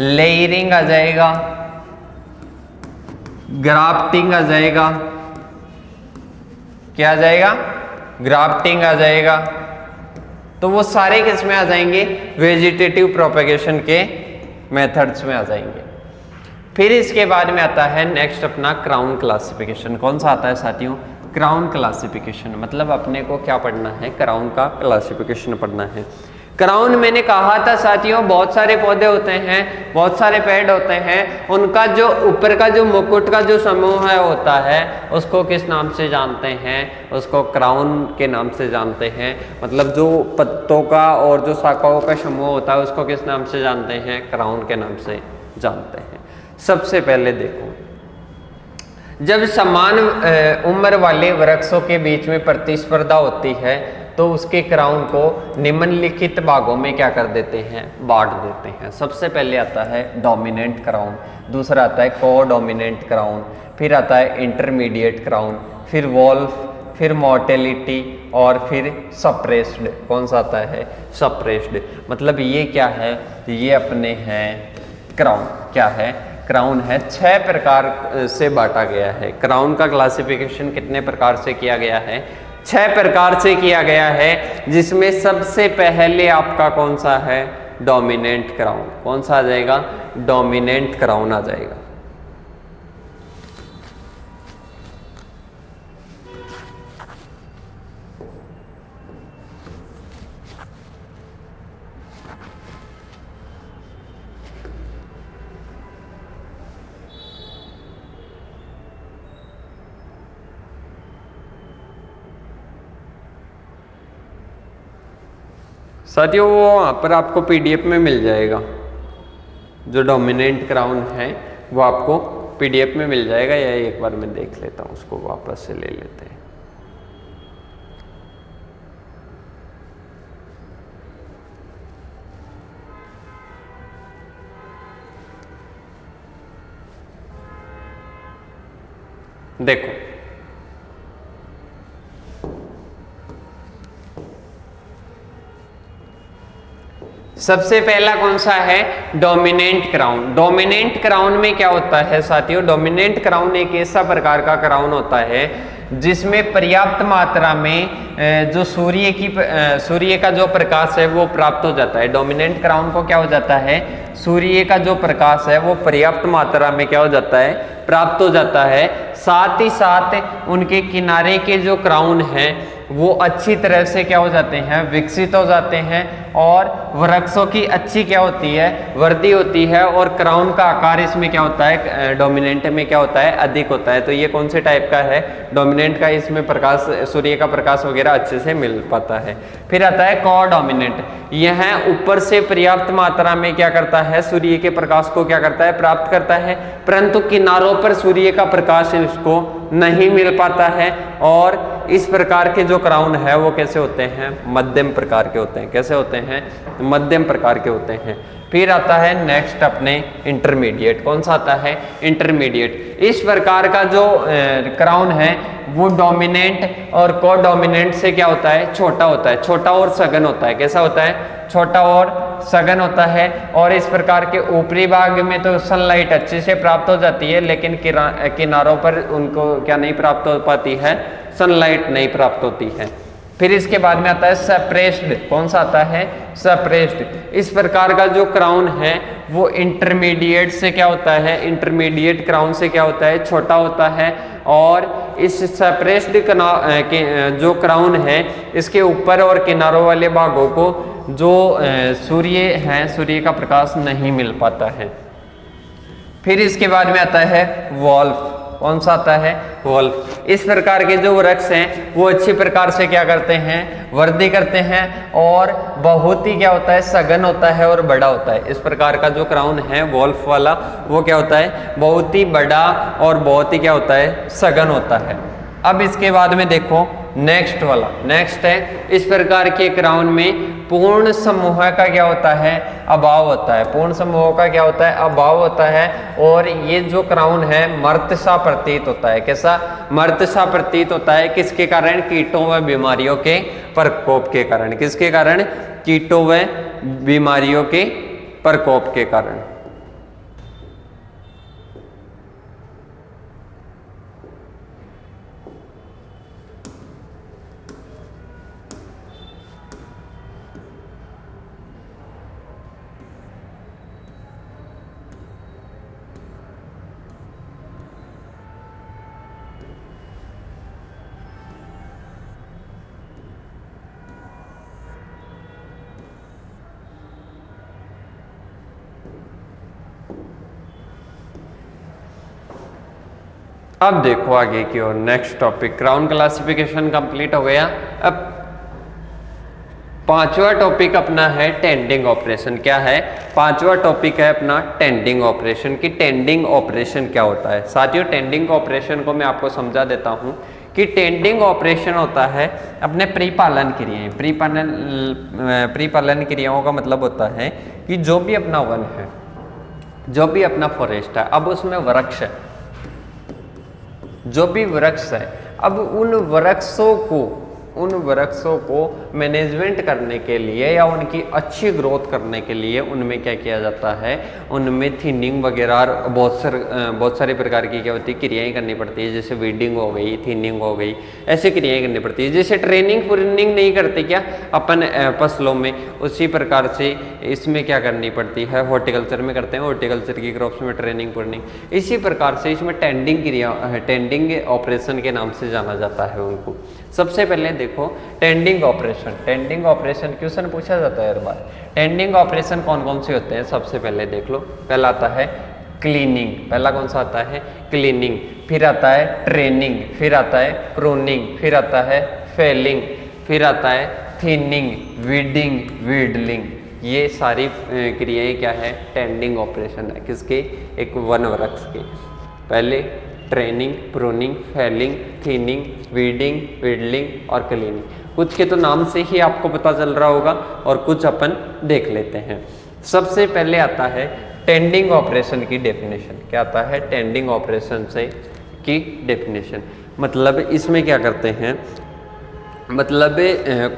Speaker 1: लेयरिंग आ जाएगा, ग्राफ्टिंग आ जाएगा, क्या आ जाएगा, ग्राफ्टिंग आ जाएगा। तो वो सारे किसमें आ जाएंगे, वेजिटेटिव प्रोपेगेशन के मेथड्स में आ जाएंगे। फिर इसके बाद में आता है नेक्स्ट अपना क्राउन क्लासिफिकेशन। कौन सा आता है साथियों, क्राउन क्लासिफिकेशन, मतलब अपने को क्या पढ़ना है, क्राउन का क्लासिफिकेशन पढ़ना है। क्राउन मैंने कहा था साथियों, बहुत सारे पौधे होते हैं, बहुत सारे पेड़ होते हैं, उनका जो ऊपर का जो मुकुट का जो समूह है होता है उसको किस नाम से जानते हैं, उसको क्राउन के नाम से जानते हैं। मतलब जो पत्तों का और जो शाखाओं का समूह होता है उसको किस नाम से जानते हैं, क्राउन के नाम से जानते हैं। सबसे पहले देखो, जब समान उम्र वाले वृक्षों के बीच में प्रतिस्पर्धा होती है तो उसके क्राउन को निम्नलिखित भागों में क्या कर देते हैं, बांट देते हैं। सबसे पहले आता है डोमिनेंट क्राउन, दूसरा आता है को-डोमिनेंट क्राउन, फिर आता है इंटरमीडिएट क्राउन, फिर वॉल्फ, फिर मोर्टेलिटी, और फिर सप्रेस्ड। कौन सा आता है, सप्रेस्ड। मतलब ये क्या है, ये अपने हैं क्राउन, क्या है, क्राउन है। 6 प्रकार से बांटा गया है। क्राउन का क्लासिफिकेशन कितने प्रकार से किया गया है, 6 प्रकार से किया गया है, जिसमें सबसे पहले आपका कौन सा है, डोमिनेंट क्राउन। कौन सा आ जाएगा, डोमिनेंट क्राउन आ जाएगा। साथियों वो वहाँ पर आपको पीडीएफ में मिल जाएगा, जो डोमिनेंट क्राउन है वो आपको पीडीएफ में मिल जाएगा, या एक बार मैं देख लेता हूँ, उसको वापस से ले लेते हैं। देखो सबसे पहला कौन सा है, डोमिनेंट क्राउन। डोमिनेंट क्राउन में क्या होता है साथियों, डोमिनेंट क्राउन एक ऐसा प्रकार का क्राउन होता है जिसमें पर्याप्त मात्रा में जो सूर्य का जो प्रकाश है वो प्राप्त हो जाता है। डोमिनेंट क्राउन को क्या हो जाता है, सूर्य का जो प्रकाश है वो पर्याप्त मात्रा में क्या हो जाता है, प्राप्त हो जाता है। साथ ही साथ उनके किनारे के जो क्राउन हैं वो अच्छी तरह से क्या हो जाते हैं, विकसित हो जाते हैं, और वृक्षों की अच्छी क्या होती है, वृद्धि होती है, और क्राउन का आकार इसमें क्या होता है, डोमिनेंट में क्या होता है, अधिक होता है। तो ये कौन से टाइप का है, डोमिनेंट का। इसमें प्रकाश, सूर्य का प्रकाश वगैरह अच्छे से मिल पाता है। फिर आता है कोडोमिनेंट। यह ऊपर से पर्याप्त मात्रा में क्या करता है, सूर्य के प्रकाश को क्या करता है, प्राप्त करता है, परंतु किनारों पर सूर्य का प्रकाश इसको नहीं मिल पाता है। और इस प्रकार के जो क्राउन है वो कैसे होते हैं, मध्यम प्रकार के होते हैं। कैसे होते हैं, मध्यम प्रकार के होते हैं। फिर आता है नेक्स्ट अपने इंटरमीडिएट। कौन सा आता है, इंटरमीडिएट। इस प्रकार का जो क्राउन है वो डोमिनेंट और कोडोमिनेंट से क्या होता है, छोटा होता है, छोटा और सघन होता है। कैसा होता है, छोटा और सघन होता है। और इस प्रकार के ऊपरी भाग में तो सनलाइट अच्छे से प्राप्त हो जाती है, लेकिन किनारों पर उनको क्या नहीं प्राप्त हो पाती है, सनलाइट नहीं प्राप्त होती है। फिर इसके बाद में आता है सप्रेस्ड। कौन सा आता है, सप्रेस्ड। इस प्रकार का जो क्राउन है वो इंटरमीडिएट से क्या होता है, इंटरमीडिएट क्राउन से क्या होता है, छोटा होता है। और इस सप्रेस्ड जो क्राउन है इसके ऊपर और किनारों वाले भागों को जो सूर्य है, सूर्य का प्रकाश नहीं मिल पाता है। फिर इसके बाद में आता है वॉल्फ। कौन सा आता है, वॉल्फ। इस प्रकार के जो वृक्ष हैं वो अच्छी प्रकार से क्या करते हैं, वृद्धि करते हैं, और बहुत ही क्या होता है, सघन होता है और बड़ा होता है। इस प्रकार का जो क्राउन है वॉल्फ वाला वो क्या होता है, बहुत ही बड़ा और बहुत ही क्या होता है, सघन होता है। अब इसके बाद में देखो नेक्स्ट वाला, नेक्स्ट है इस प्रकार के क्राउन में पूर्ण समूह का क्या होता है, अभाव होता है। पूर्ण समूह का क्या होता है, अभाव होता है। और ये जो क्राउन है मर्त सा प्रतीत होता है। कैसा, मर्त सा प्रतीत होता है। किसके कारण, कीटों व बीमारियों के प्रकोप के कारण। किसके कारण, कीटों व बीमारियों के प्रकोप के कारण। अब देखो आगे की ओर, next topic, crown classification complete हो गया। अब पांचवा टॉपिक अपना है टेंडिंग ऑपरेशन। क्या है, पांचवा टॉपिक है अपना टेंडिंग ऑपरेशन। की टेंडिंग ऑपरेशन क्या होता है। साथियों टेंडिंग ऑपरेशन को मैं आपको समझा देता हूं कि टेंडिंग ऑपरेशन होता है अपने परिपालन क्रियाएं। परिपालन क्रियाओं का मतलब होता है कि जो भी अपना वन है, जो भी अपना फॉरेस्ट है, अब उसमें वृक्ष है, जो भी वृक्ष है, अब उन वृक्षों को उन वृक्षों को मैनेजमेंट करने के लिए या उनकी अच्छी ग्रोथ करने के लिए उनमें क्या किया जाता है, उनमें थिनिंग वगैरह और बहुत सारी प्रकार की क्या होती है क्रियाएं करनी पड़ती है, जैसे वीडिंग हो गई, थिनिंग हो गई, ऐसी क्रियाएं करनी पड़ती है। जैसे ट्रेनिंग प्रूनिंग नहीं करते क्या अपन फसलों में, उसी प्रकार से इसमें क्या करनी पड़ती है, हॉर्टिकल्चर में करते हैं, हॉर्टिकल्चर की क्रॉप्स में ट्रेनिंग प्रूनिंग, इसी प्रकार से इसमें टेंडिंग ऑपरेशन के नाम से जाना जाता है उनको। सबसे पहले देखो टेंडिंग ऑपरेशन क्वेश्चन पूछा जाता है हर बार। टेंडिंग ऑपरेशन कौन कौन से होते हैं, सबसे पहले देख लो। पहला आता है क्लीनिंग, पहला कौन सा आता है क्लीनिंग, फिर आता है ट्रेनिंग, फिर आता है प्रूनिंग, फिर आता है फेलिंग, फिर आता है थिनिंग, वीडिंग, वीडलिंग। ये सारी क्रियाएं क्या है, टेंडिंग ऑपरेशन है, किसके, एक वन वृक्ष के। पहले training, pruning, felling, thinning, weeding, weedling और क्लीनिंग। कुछ के तो नाम से ही आपको पता चल रहा होगा और कुछ अपन देख लेते हैं। सबसे पहले आता है टेंडिंग ऑपरेशन की डेफिनेशन। क्या आता है टेंडिंग ऑपरेशन से की डेफिनेशन, मतलब इसमें क्या करते हैं, मतलब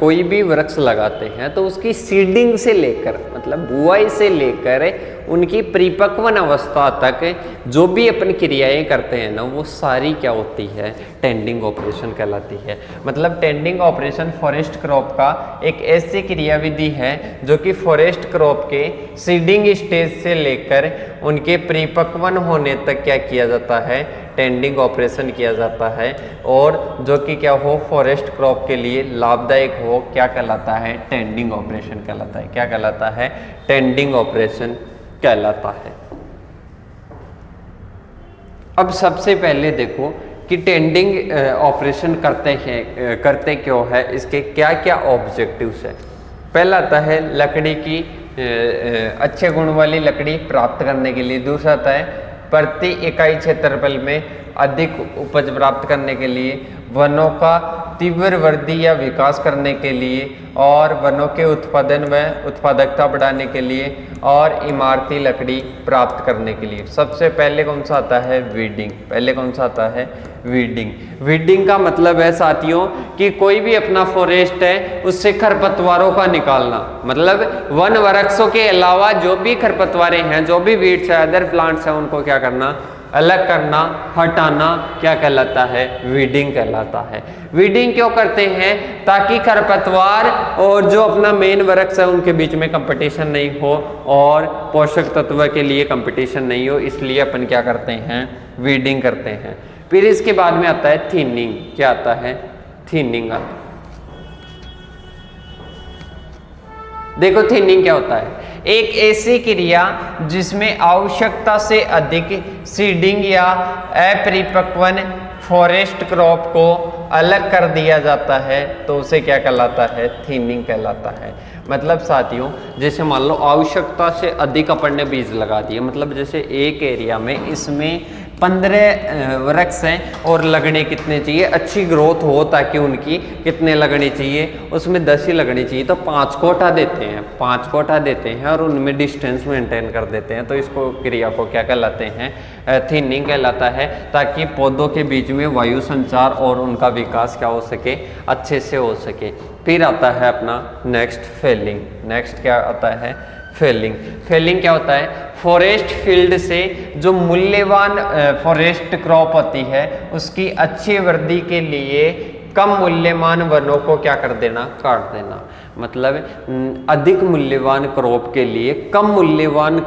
Speaker 1: कोई भी वृक्ष लगाते हैं तो उसकी सीडिंग से लेकर, मतलब बुआई से लेकर उनकी परिपक्वन अवस्था तक जो भी अपन क्रियाएं करते हैं ना, वो सारी क्या होती है, टेंडिंग ऑपरेशन कहलाती है। मतलब टेंडिंग ऑपरेशन फॉरेस्ट क्रॉप का एक ऐसी क्रियाविधि है जो कि फॉरेस्ट क्रॉप के सीडिंग स्टेज से लेकर उनके परिपक्वन होने तक क्या किया जाता है, टेंडिंग ऑपरेशन किया जाता है, और जो कि क्या हो, फॉरेस्ट क्रॉप के लिए लाभदायक हो, क्या कहलाता है, टेंडिंग ऑपरेशन कहलाता है। क्या कहलाता है, टेंडिंग ऑपरेशन कहलाता है। अब सबसे पहले देखो कि टेंडिंग ऑपरेशन करते क्यों है, इसके क्या क्या ऑब्जेक्टिव्स है। पहला आता है लकड़ी की अच्छे गुण वाली लकड़ी प्राप्त करने के लिए। दूसरा आता है प्रति इकाई क्षेत्रफल में अधिक उपज प्राप्त करने के लिए, वनों का तीव्र वृद्धि या विकास करने के लिए, और वनों के उत्पादन व उत्पादकता बढ़ाने के लिए, और इमारती लकड़ी प्राप्त करने के लिए। सबसे पहले कौन सा आता है, वीडिंग। पहले कौन सा आता है, वीडिंग। वीडिंग का मतलब है साथियों कि कोई भी अपना फॉरेस्ट है उससे खरपतवारों का निकालना, मतलब वन वृक्षों के अलावा जो भी खरपतवारें हैं, जो भी वीड्स है, अदर प्लांट्स हैं, उनको क्या करना, अलग करना, हटाना, क्या कहलाता है, वीडिंग कहलाता है। वीडिंग क्यों करते हैं, ताकि खरपतवार और जो अपना मेन वृक्ष है उनके बीच में कंपटीशन नहीं हो और पोषक तत्व के लिए कंपटीशन नहीं हो, इसलिए अपन क्या करते हैं, वीडिंग करते हैं। फिर इसके बाद में आता है थिनिंग। क्या आता है, थिनिंग। देखो थिनिंग क्या होता है, एक ऐसी क्रिया जिसमें आवश्यकता से अधिक सीडिंग या अपरिपक्वन फॉरेस्ट क्रॉप को अलग कर दिया जाता है, तो उसे क्या कहलाता है, थिनिंग कहलाता है। मतलब साथियों जैसे मान लो आवश्यकता से अधिक अपन ने बीज लगा दिए, मतलब जैसे एक एरिया में इसमें 15 वृक्ष हैं और लगने कितने चाहिए, अच्छी ग्रोथ हो ताकि उनकी कितने लगने चाहिए, उसमें 10 ही लगनी चाहिए, तो 5 को हटा देते हैं, 5 को हटा देते हैं और उनमें डिस्टेंस मेंटेन कर देते हैं, तो इसको क्रिया को क्या कहलाते हैं, थिनिंग कहलाता है, ताकि पौधों के बीच में वायु संचार और उनका विकास क्या हो सके, अच्छे से हो सके। फिर आता है अपना नेक्स्ट फेलिंग। नेक्स्ट क्या आता है, फेलिंग। फेलिंग क्या होता है, फॉरेस्ट फील्ड से जो मूल्यवान फॉरेस्ट क्रॉप होती है उसकी अच्छी वृद्धि के लिए कम मूल्यवान वनों को क्या कर देना, काट देना। मतलब अधिक मूल्यवान क्रॉप के लिए कम मूल्यवान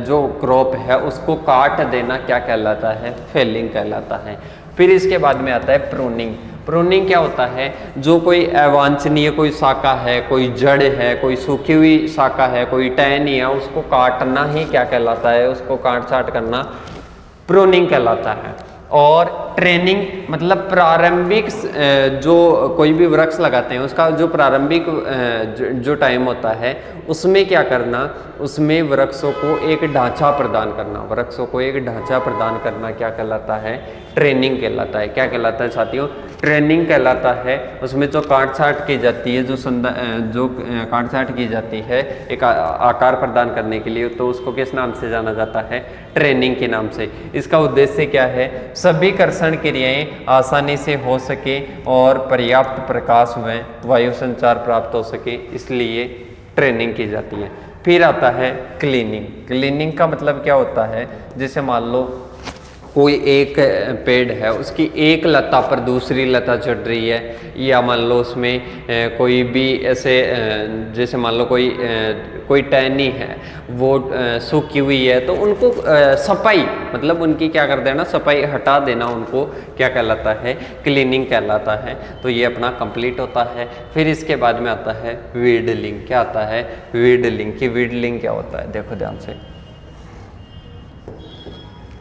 Speaker 1: जो क्रॉप है उसको काट देना क्या कहलाता है, फेलिंग कहलाता है। फिर इसके बाद में आता है प्रूनिंग। प्रूनिंग क्या होता है, जो कोई अवांछनीय कोई शाखा है, कोई जड़ है, कोई सूखी हुई शाखा है, कोई टहनी है, उसको काटना ही क्या कहलाता है, उसको काट छाट करना प्रूनिंग कहलाता है। और ट्रेनिंग मतलब प्रारंभिक जो कोई भी वृक्ष लगाते हैं उसका जो प्रारंभिक जो टाइम होता है उसमें क्या करना, उसमें वृक्षों को एक ढांचा प्रदान करना, वृक्षों को एक ढांचा प्रदान करना क्या कहलाता है, ट्रेनिंग कहलाता है। क्या कहलाता है साथियों, ट्रेनिंग कहलाता है। उसमें जो काट छाट की जाती है, जो काट छाट की जाती है एक आकार प्रदान करने के लिए, तो उसको किस नाम से जाना जाता है, ट्रेनिंग के नाम से। इसका उद्देश्य क्या है, सभी कर्षण श्वसन क्रियाएं आसानी से हो सके और पर्याप्त प्रकाश व वायु संचार प्राप्त हो सके, इसलिए ट्रेनिंग की जाती है। फिर आता है क्लीनिंग। क्लीनिंग का मतलब क्या होता है, जैसे मान लो कोई एक पेड़ है, उसकी एक लता पर दूसरी लता चढ़ रही है, या मान लो उसमें कोई भी ऐसे जैसे मान लो कोई टहनी है वो सूखी हुई है, तो उनको सफाई मतलब उनकी क्या कर देना, सफाई हटा देना, उनको क्या कहलाता है, क्लीनिंग कहलाता है। तो ये अपना कंप्लीट होता है। फिर इसके बाद में आता है वीडलिंग। क्या आता है, वीडलिंग। की वीडलिंग क्या होता है, देखो ध्यान से,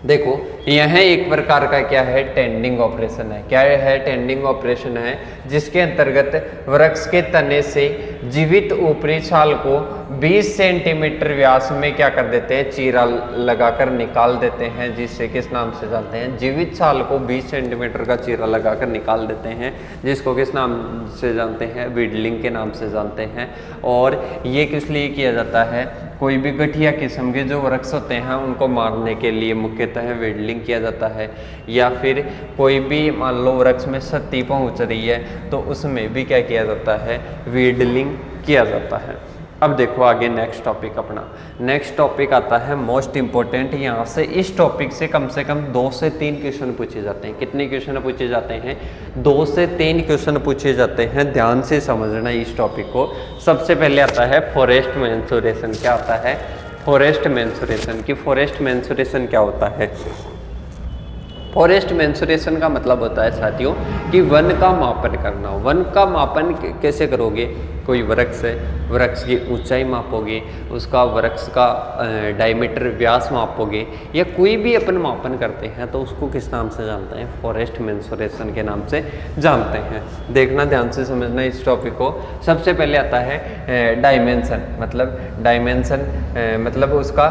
Speaker 1: देखो यह एक प्रकार का क्या है, टेंडिंग ऑपरेशन है। क्या है, टेंडिंग ऑपरेशन है, जिसके अंतर्गत वृक्ष के तने से जीवित ऊपरी छाल को 20 सेंटीमीटर व्यास में क्या कर देते हैं, चीरा लगाकर निकाल देते हैं, जिससे किस नाम से जानते हैं, जीवित छाल को 20 सेंटीमीटर का चीरा लगाकर निकाल देते हैं, जिसको किस नाम से जानते हैं, वीडलिंग के नाम से जानते हैं। और ये किस लिए किया जाता है, कोई भी गठिया किस्म के जो वृक्ष होते हैं उनको मारने के लिए मुख्यतः वीडलिंग किया जाता है। या फिर कोई भी मान लो वृक्ष में क्षति पहुंच रही है तो उसमें भी क्या किया जाता है, वीडलिंग किया जाता है। अब देखो आगे नेक्स्ट टॉपिक अपना, नेक्स्ट टॉपिक आता है मोस्ट इंपॉर्टेंट। यहाँ से इस टॉपिक से कम 2 से 3 क्वेश्चन पूछे जाते हैं। कितने क्वेश्चन पूछे जाते हैं, 2 से 3 क्वेश्चन पूछे जाते हैं। ध्यान से समझना इस टॉपिक को। सबसे पहले आता है फॉरेस्ट मेंसुरेशन। क्या होता है, फॉरेस्ट मेंसुरेशन। की फॉरेस्ट मेंसुरेशन क्या होता है, फॉरेस्ट मेंसुरेशन का मतलब होता है साथियों कि वन का मापन करना। वन का मापन कैसे करोगे, कोई वृक्ष है, वृक्ष की ऊंचाई मापोगे, उसका वृक्ष का डायमीटर व्यास मापोगे, या कोई भी अपन मापन करते हैं तो उसको किस नाम से जानते हैं, फॉरेस्ट मेंसुरेशन के नाम से जानते हैं। देखना ध्यान से समझना इस टॉपिक को। सबसे पहले आता है डायमेंशन। मतलब डायमेंशन मतलब उसका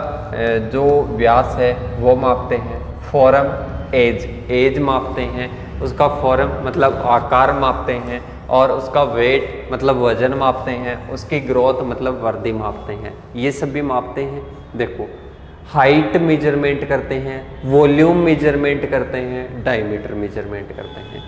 Speaker 1: जो व्यास है वो मापते हैं। फॉर्म एज, एज मापते हैं। उसका फॉर्म मतलब आकार मापते हैं। और उसका वेट मतलब वजन मापते हैं। उसकी ग्रोथ मतलब वृद्धि मापते हैं। ये सब भी मापते हैं। देखो हाइट मेजरमेंट करते हैं, वॉल्यूम मेजरमेंट करते हैं, डायमीटर मेजरमेंट करते हैं।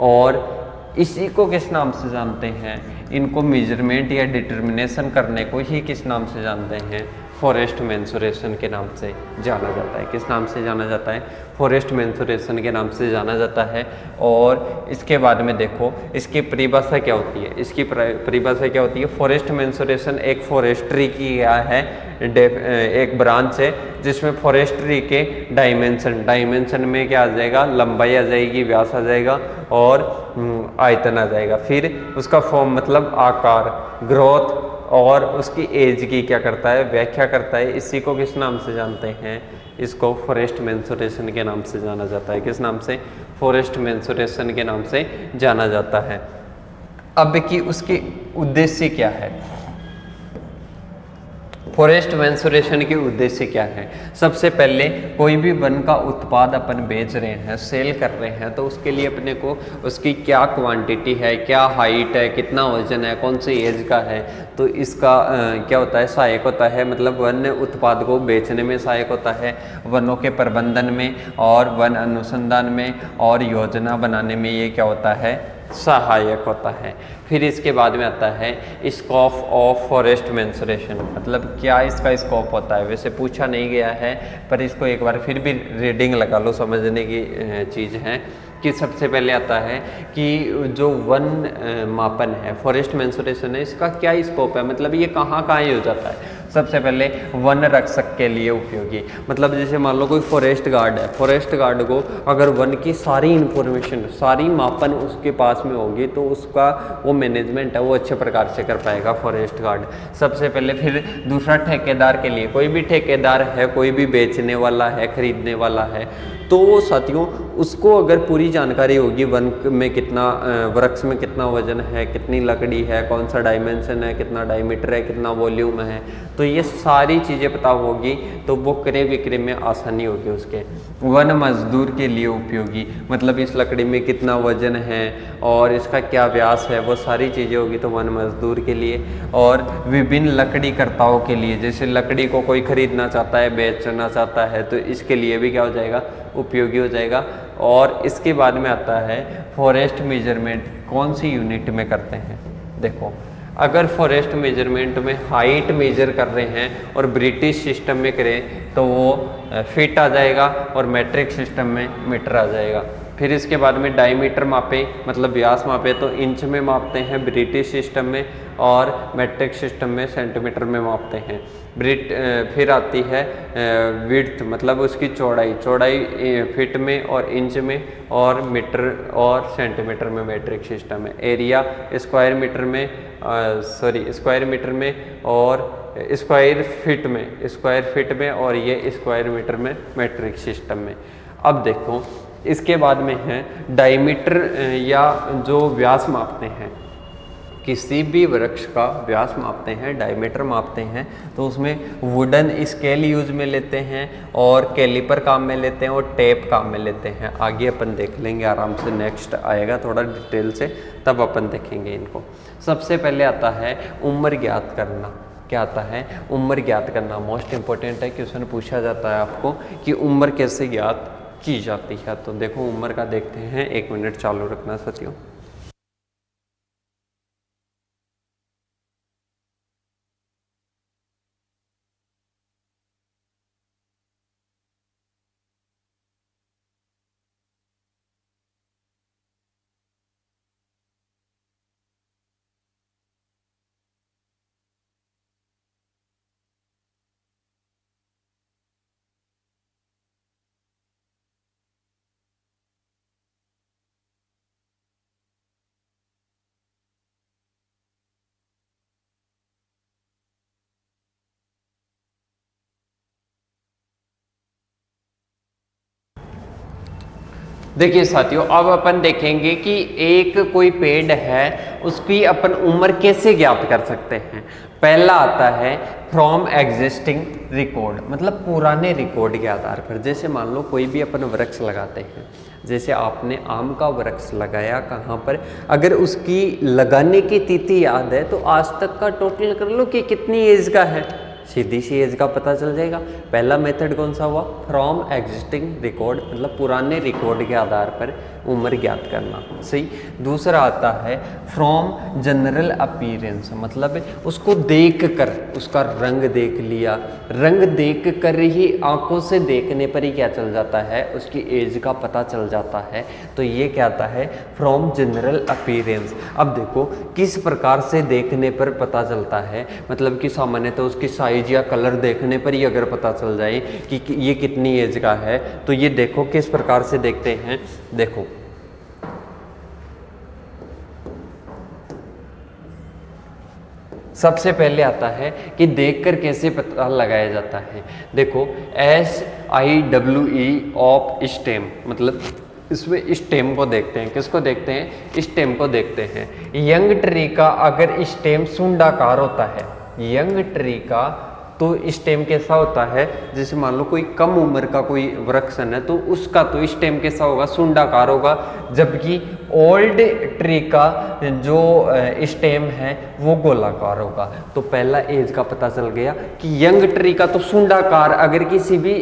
Speaker 1: और इसी को किस नाम से जानते हैं, इनको मेजरमेंट या डिटर्मिनेशन करने को ही किस नाम से जानते हैं, फॉरेस्ट मेंसुरेशन के नाम से जाना जाता है। किस नाम से जाना जाता है, फॉरेस्ट मेंसुरेशन के नाम से जाना जाता है। और इसके बाद में देखो इसकी परिभाषा क्या होती है, इसकी परिभाषा क्या होती है। फॉरेस्ट मेंसुरेशन एक फॉरेस्ट्री की क्या है, एक ब्रांच है जिसमें फॉरेस्ट्री के डायमेंशन में क्या आ जाएगा, लंबाई आ जाएगी, व्यास आ जाएगा और आयतन आ जाएगा। फिर उसका फॉर्म मतलब आकार, ग्रोथ और उसकी एज की क्या करता है, व्याख्या करता है। इसी को किस नाम से जानते हैं, इसको फॉरेस्ट मेंसुरेशन के नाम से जाना जाता है। किस नाम से, फॉरेस्ट मेंसुरेशन के नाम से जाना जाता है। अब कि उसके उद्देश्य क्या है, फॉरेस्ट मेंसुरेशन के उद्देश्य क्या है। सबसे पहले कोई भी वन का उत्पाद अपन बेच रहे हैं, सेल कर रहे हैं, तो उसके लिए अपने को उसकी क्या क्वांटिटी है, क्या हाइट है, कितना वजन है, कौन सी एज का है, तो इसका क्या होता है, सहायक होता है। मतलब वन उत्पाद को बेचने में सहायक होता है, वनों के प्रबंधन में और वन अनुसंधान में और योजना बनाने में ये क्या होता है, सहायक होता है। फिर इसके बाद में आता है स्कोप ऑफ फॉरेस्ट मेंसुरेशन। मतलब क्या इसका स्कोप होता है, वैसे पूछा नहीं गया है पर इसको एक बार फिर भी रीडिंग लगा लो, समझने की चीज़ है। कि सबसे पहले आता है कि जो वन मापन है, फॉरेस्ट मेंसुरेशन है, इसका क्या स्कोप है, मतलब ये कहाँ हो जाता है। सबसे पहले वन रक्षक के लिए उपयोगी, मतलब जैसे मान लो कोई फॉरेस्ट गार्ड है, फॉरेस्ट गार्ड को अगर वन की सारी इन्फॉर्मेशन, सारी मापन उसके पास में होगी तो उसका वो मैनेजमेंट है वो अच्छे प्रकार से कर पाएगा फॉरेस्ट गार्ड। सबसे पहले फिर दूसरा ठेकेदार के लिए, कोई भी ठेकेदार है, कोई भी बेचने वाला है, खरीदने वाला है, तो साथियों उसको अगर पूरी जानकारी होगी वन में कितना वृक्ष में कितना वजन है, कितनी लकड़ी है, कौन सा डायमेंशन है, कितना डायमीटर है, कितना वॉल्यूम है, तो ये सारी चीज़ें पता होगी तो वो क्रय विक्रय में आसानी होगी उसके। वन मजदूर के लिए उपयोगी, मतलब इस लकड़ी में कितना वजन है और इसका क्या व्यास है, वो सारी चीज़ें होगी तो वन मजदूर के लिए। और विभिन्न लकड़ीकर्ताओं के लिए, जैसे लकड़ी को कोई खरीदना चाहता है, बेचना चाहता है, तो इसके लिए भी क्या हो जाएगा, उपयोगी हो जाएगा। और इसके बाद में आता है फॉरेस्ट मेजरमेंट कौन सी यूनिट में करते हैं। देखो अगर फॉरेस्ट मेजरमेंट में हाइट मेजर कर रहे हैं और ब्रिटिश सिस्टम में करें तो वो फीट आ जाएगा और मैट्रिक सिस्टम में मीटर आ जाएगा। फिर इसके बाद में डायमीटर मापे मतलब व्यास मापे तो इंच में मापते हैं ब्रिटिश सिस्टम में, और मैट्रिक सिस्टम में सेंटीमीटर में मापते हैं। फिर आती है विड्थ मतलब उसकी चौड़ाई, फीट में और इंच में, और मीटर और सेंटीमीटर में मैट्रिक सिस्टम में। एरिया स्क्वायर मीटर में स्क्वायर मीटर में और स्क्वायर फीट में और ये स्क्वायर मीटर में मैट्रिक सिस्टम में। अब देखो इसके बाद में है डायमीटर या जो व्यास मापते हैं, किसी भी वृक्ष का व्यास मापते हैं, डायमीटर मापते हैं, तो उसमें वुडन स्केल यूज में लेते हैं और कैलिपर काम में लेते हैं और टेप काम में लेते हैं। आगे अपन देख लेंगे आराम से, नेक्स्ट आएगा थोड़ा डिटेल से, तब अपन देखेंगे इनको। सबसे पहले आता है उम्र ज्ञात करना। क्या आता है? उम्र ज्ञात करना। मोस्ट इंपॉर्टेंट है, क्वेश्चन पूछा जाता है आपको कि उम्र कैसे ज्ञात की जाती है। तो देखो उम्र का देखते हैं, 1 मिनट चालू रखना साथियों। देखिए साथियों, अब अपन देखेंगे कि एक कोई पेड़ है उसकी अपन उम्र कैसे ज्ञात कर सकते हैं। पहला आता है फ्रॉम एग्जिस्टिंग रिकॉर्ड, मतलब पुराने रिकॉर्ड के आधार पर। जैसे मान लो कोई भी अपन वृक्ष लगाते हैं, जैसे आपने आम का वृक्ष लगाया कहाँ पर, अगर उसकी लगाने की तिथि याद है तो आज तक का टोटल कर लो कि कितनी एज का है, सीधी सी एज का पता चल जाएगा। पहला मेथड कौन सा हुआ? फ्रॉम एग्जिस्टिंग रिकॉर्ड, मतलब पुराने रिकॉर्ड के आधार पर उम्र ज्ञात करना। सही। दूसरा आता है फ्रॉम जनरल अपीयरेंस, मतलब उसको देख कर, उसका रंग देख लिया, रंग देख कर ही आंखों से देखने पर ही क्या चल जाता है, उसकी एज का पता चल जाता है। तो ये क्या आता है? From general appearance. अब देखो किस प्रकार से देखने पर पता चलता है, मतलब कि सामान्यतः उसकी साइज या कलर देखने पर ही अगर पता चल जाए कि ये कितनी एज का है, तो ये देखो किस प्रकार से देखते हैं। देखो सबसे पहले आता है कि देखकर कैसे पता लगाया जाता है। देखो SIWE ऑफ स्टेम, मतलब इसमें स्टेम को देखते हैं। किसको देखते हैं? स्टेम को देखते हैं। यंग ट्री का अगर स्टेम सुंडाकार होता है, यंग ट्री का तो स्टेम कैसा होता है, जैसे मान लो कोई कम उम्र का कोई वृक्ष है तो उसका तो स्टेम कैसा होगा? सुंडाकार होगा, जबकि ओल्ड ट्री का जो स्टेम है वो गोलाकार होगा। तो पहला एज का पता चल गया कि यंग ट्री का तो सुंडाकार, अगर किसी भी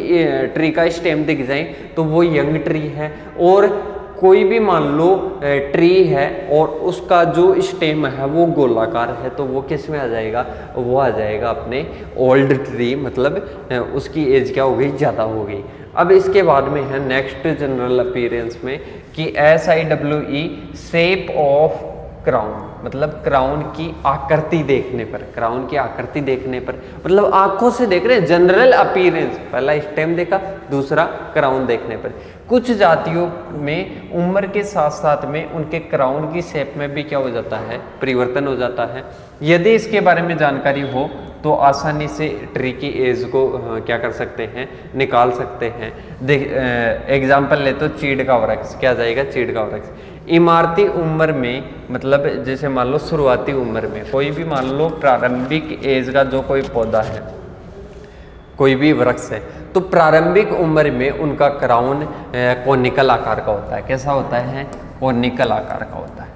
Speaker 1: ट्री का स्टेम दिख जाए तो वो यंग ट्री है। और कोई भी मान लो ट्री है और उसका जो स्टेम है वो गोलाकार है, तो वो किस में आ जाएगा? वो आ जाएगा अपने ओल्ड ट्री, मतलब उसकी एज क्या हो गई? ज़्यादा हो गई। अब इसके बाद में है नेक्स्ट जनरल अपीयरेंस में कि SIWE शेप ऑफ क्राउन, मतलब क्राउन की आकृति देखने पर, क्राउन की आकृति देखने पर, मतलब आंखों से देख रहे हैं। जनरल अपीयरेंस, पहला स्टेम देखा, दूसरा क्राउन देखने पर। कुछ जातियों में उम्र के साथ साथ में उनके क्राउन की शेप में भी क्या हो जाता है? परिवर्तन हो जाता है। यदि इसके बारे में जानकारी हो तो आसानी से ट्री की एज को क्या कर सकते हैं? निकाल सकते हैं। एग्जाम्पल ले तो चीड़ का वृक्ष, क्या जाएगा? चीड़ का वृक्ष। इमारती उम्र में, मतलब जैसे मान लो शुरुआती उम्र में, कोई भी मान लो प्रारंभिक एज का जो कोई पौधा है, कोई भी वृक्ष है, तो प्रारंभिक उम्र में उनका क्राउन कोनिकल आकार का होता है। कैसा होता है? कोनिकल आकार का होता है।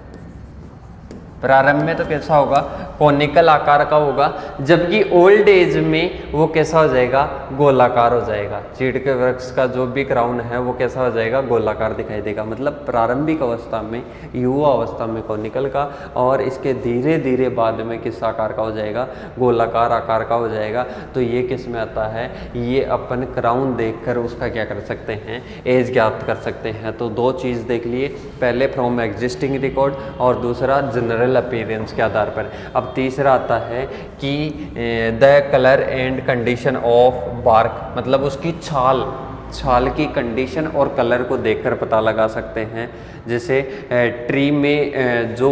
Speaker 1: प्रारंभ में तो कैसा होगा? कॉनिकल आकार का होगा, जबकि ओल्ड एज में वो कैसा हो जाएगा, गोलाकार हो जाएगा। चीड़ के वृक्ष का जो भी क्राउन है वो कैसा हो जाएगा, गोलाकार दिखाई देगा। मतलब प्रारंभिक अवस्था में, युवा अवस्था में कॉनिकल का, और इसके धीरे धीरे बाद में किस आकार का हो जाएगा, गोलाकार आकार का हो जाएगा। तो ये किस में आता है, ये अपन क्राउन देखकर उसका क्या कर सकते हैं, एज ज्ञात कर सकते हैं। तो दो चीज़ देख लिए, पहले फ्रॉम एग्जिस्टिंग रिकॉर्ड और दूसरा जनरल अपीयरेंस के आधार पर। अब तीसरा आता है कि the colour and condition of bark, मतलब उसकी छाल की कंडीशन और कलर को देखकर पता लगा सकते हैं। जैसे ट्री में जो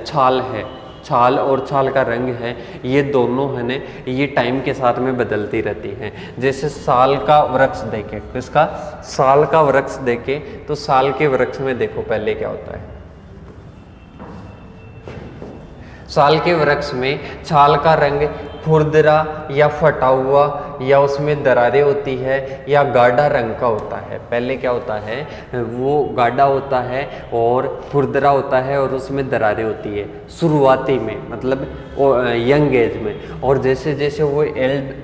Speaker 1: छाल है, छाल और छाल का रंग है, ये दोनों है ना, ये टाइम के साथ में बदलती रहती हैं। जैसे साल का वृक्ष देखें, किसका, साल का वृक्ष देखें, तो साल के वृक्ष में देखो पहले क्या होता है, साल के वृक्ष में छाल का रंग खुरदरा या फटा हुआ, या उसमें दरारें होती है, या गाढ़ा रंग का होता है। पहले क्या होता है, वो गाढ़ा होता है और खुरदरा होता है और उसमें दरारें होती है शुरुआती में, मतलब यंग एज में। और जैसे जैसे वो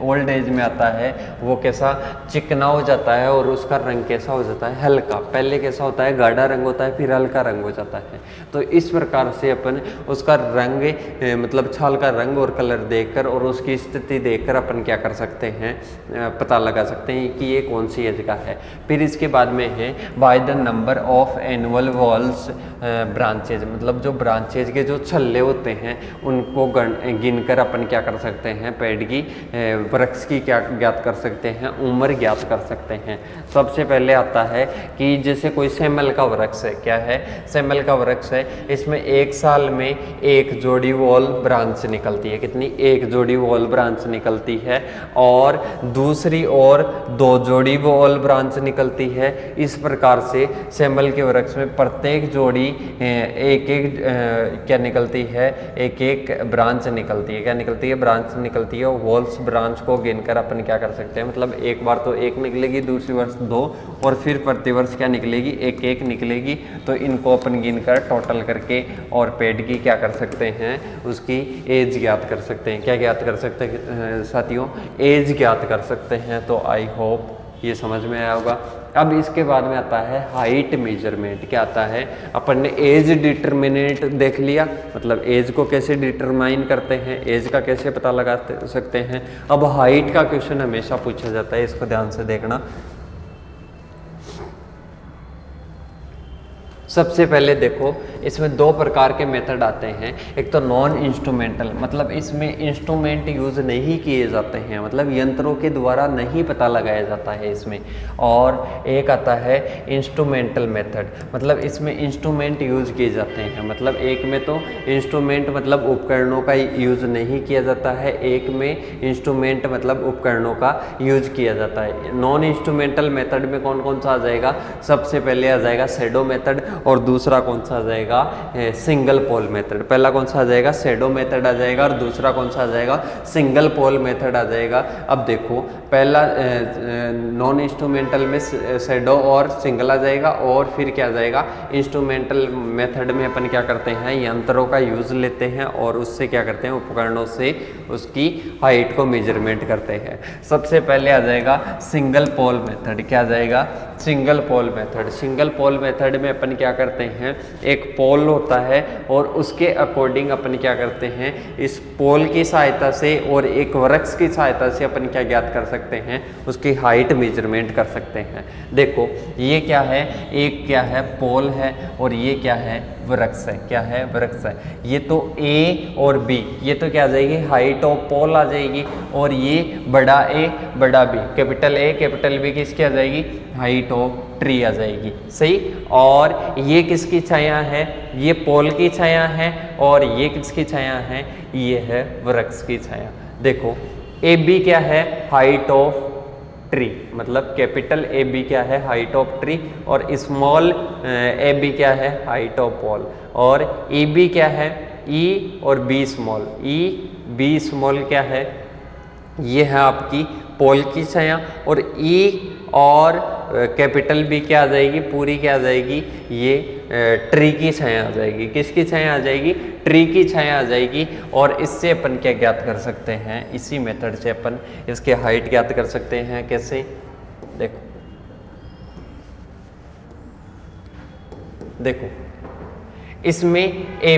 Speaker 1: ओल्ड एज में आता है वो कैसा, चिकना हो जाता है और उसका रंग कैसा हो जाता है, हल्का। पहले कैसा होता है, गाढ़ा रंग होता है, फिर हल्का रंग हो जाता है। तो इस प्रकार से अपन उसका रंग, मतलब छाल का रंग और कलर देखकर और उसकी स्थिति देखकर अपन क्या कर सकते हैं, पता लगा सकते हैं कि ये कौन सी एज का है। फिर इसके बाद में है by the number of annual walls branches, मतलब जो ब्रांचेज के जो छल्ले होते हैं उनको गिनकर अपन क्या कर सकते हैं, पेड़ की, वृक्ष की क्या ज्ञात कर सकते हैं, उम्र ज्ञात कर सकते हैं। सबसे पहले आता है कि जैसे कोई सेमल का वृक्ष है, क्या है, सेमल का वृक्ष है, इसमें एक साल में एक जोड़ी वॉल ब्रांच निकलती है। कितनी, एक जोड़ी वॉल ब्रांच निकलती है, और दूसरी ओर 2 जोड़ी वॉल ब्रांच निकलती है। इस प्रकार से सेमल के वृक्ष में प्रत्येक जोड़ी एक एक क्या निकलती है, एक एक ब्रांच निकलती है। क्या निकलती है, ब्रांच निकलती है। वॉल्स ब्रांच को गिनकर अपन क्या कर सकते हैं, मतलब एक बार तो एक निकलेगी, दूसरी वर्ष 2, और फिर प्रतिवर्ष क्या निकलेगी, एक एक निकलेगी। तो इनको अपन गिनकर टोटल करके और पेड़ की क्या कर सकते हैं, उसकी एज ज्ञात कर सकते हैं। क्या ज्ञात कर सकते हैं साथियों, एज ज्ञात कर सकते हैं। तो आई होप ये समझ में आया होगा। अब इसके बाद में आता है हाइट मेजरमेंट। क्या आता है, अपन ने एज डिटर्मिनेंट देख लिया, मतलब एज को कैसे डिटरमाइन करते हैं, एज का कैसे पता लगा सकते हैं। अब हाइट का क्वेश्चन हमेशा पूछा जाता है, इसको ध्यान से देखना। सबसे पहले देखो, इसमें 2 प्रकार के मेथड आते हैं। एक तो नॉन इंस्ट्रूमेंटल, मतलब इसमें इंस्ट्रूमेंट यूज़ नहीं किए जाते हैं, मतलब यंत्रों के द्वारा नहीं पता लगाया जाता है इसमें। और एक आता है इंस्ट्रूमेंटल मेथड, मतलब इसमें इंस्ट्रूमेंट यूज़ किए जाते हैं। मतलब एक में तो इंस्ट्रूमेंट मतलब उपकरणों का यूज़ नहीं किया जाता है, एक में इंस्ट्रूमेंट मतलब उपकरणों का यूज़ किया जाता है। नॉन इंस्ट्रूमेंटल मेथड में कौन कौन सा आ जाएगा, सबसे पहले आ जाएगा शैडो मेथड, और दूसरा कौन सा आ जाएगा, सिंगल पोल मेथड। पहला कौन सा आ जाएगा, शैडो मेथड आ जाएगा, और दूसरा कौन सा आ जाएगा, सिंगल पोल मेथड आ जाएगा। अब देखो, पहला नॉन इंस्ट्रूमेंटल में शैडो और सिंगल आ जाएगा, और फिर क्या आ जाएगा, इंस्ट्रूमेंटल मेथड में अपन क्या करते हैं, यंत्रों का यूज़ लेते हैं और उससे क्या करते हैं, उपकरणों से उसकी हाइट को मेजरमेंट करते हैं। सबसे पहले आ जाएगा सिंगल पोल मेथड। क्या आ जाएगा, single pole method. Single pole method में अपन क्या करते हैं, एक पोल होता है और उसके अकॉर्डिंग अपन क्या करते हैं, इस पोल की सहायता से और एक वृक्ष की सहायता से अपन क्या ज्ञात कर सकते हैं, उसकी हाइट मेजरमेंट कर सकते हैं। देखो ये क्या है, एक क्या है, पोल है, और ये क्या है, वृक्ष है। क्या है, वृक्ष है। ये तो ए और बी, ये तो क्या आ जाएगी, हाइट ऑफ पोल आ जाएगी, और ये बड़ा ए बड़ा B, capital A capital B किसकी आ जाएगी, हाइट ऑफ ट्री आ जाएगी। सही। और ये किसकी छाया है, ये पोल की छाया है, और ये किसकी छाया है, ये है वृक्ष की छाया। देखो ए बी क्या है, हाइट ऑफ ट्री, मतलब कैपिटल ए बी क्या है, हाइट ऑफ ट्री, और स्मॉल ए बी क्या है, हाइट ऑफ पोल। और ई बी क्या है, ई और b small, e b small क्या है, ये है आपकी पोल की छाया, और ई और कैपिटल बी क्या आ जाएगी, पूरी क्या आ जाएगी, ये ट्री की छाया आ जाएगी। किसकी छाया आ जाएगी? ट्री की छाया आ जाएगी। और इससे अपन क्या ज्ञात कर सकते हैं? इसी मेथड से अपन इसके हाइट ज्ञात कर सकते हैं। कैसे? देखो देखो इसमें ए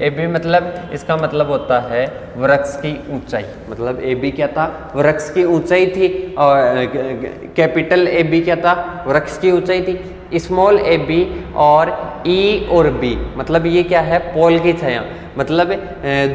Speaker 1: बी मतलब इसका मतलब होता है वृक्ष की ऊंचाई। मतलब ए बी क्या था? वृक्ष की ऊंचाई थी। और कैपिटल ए बी क्या था? वृक्ष की ऊंचाई थी। स्मॉल ए बी और ई और बी मतलब ये क्या है? पोल की छाया। मतलब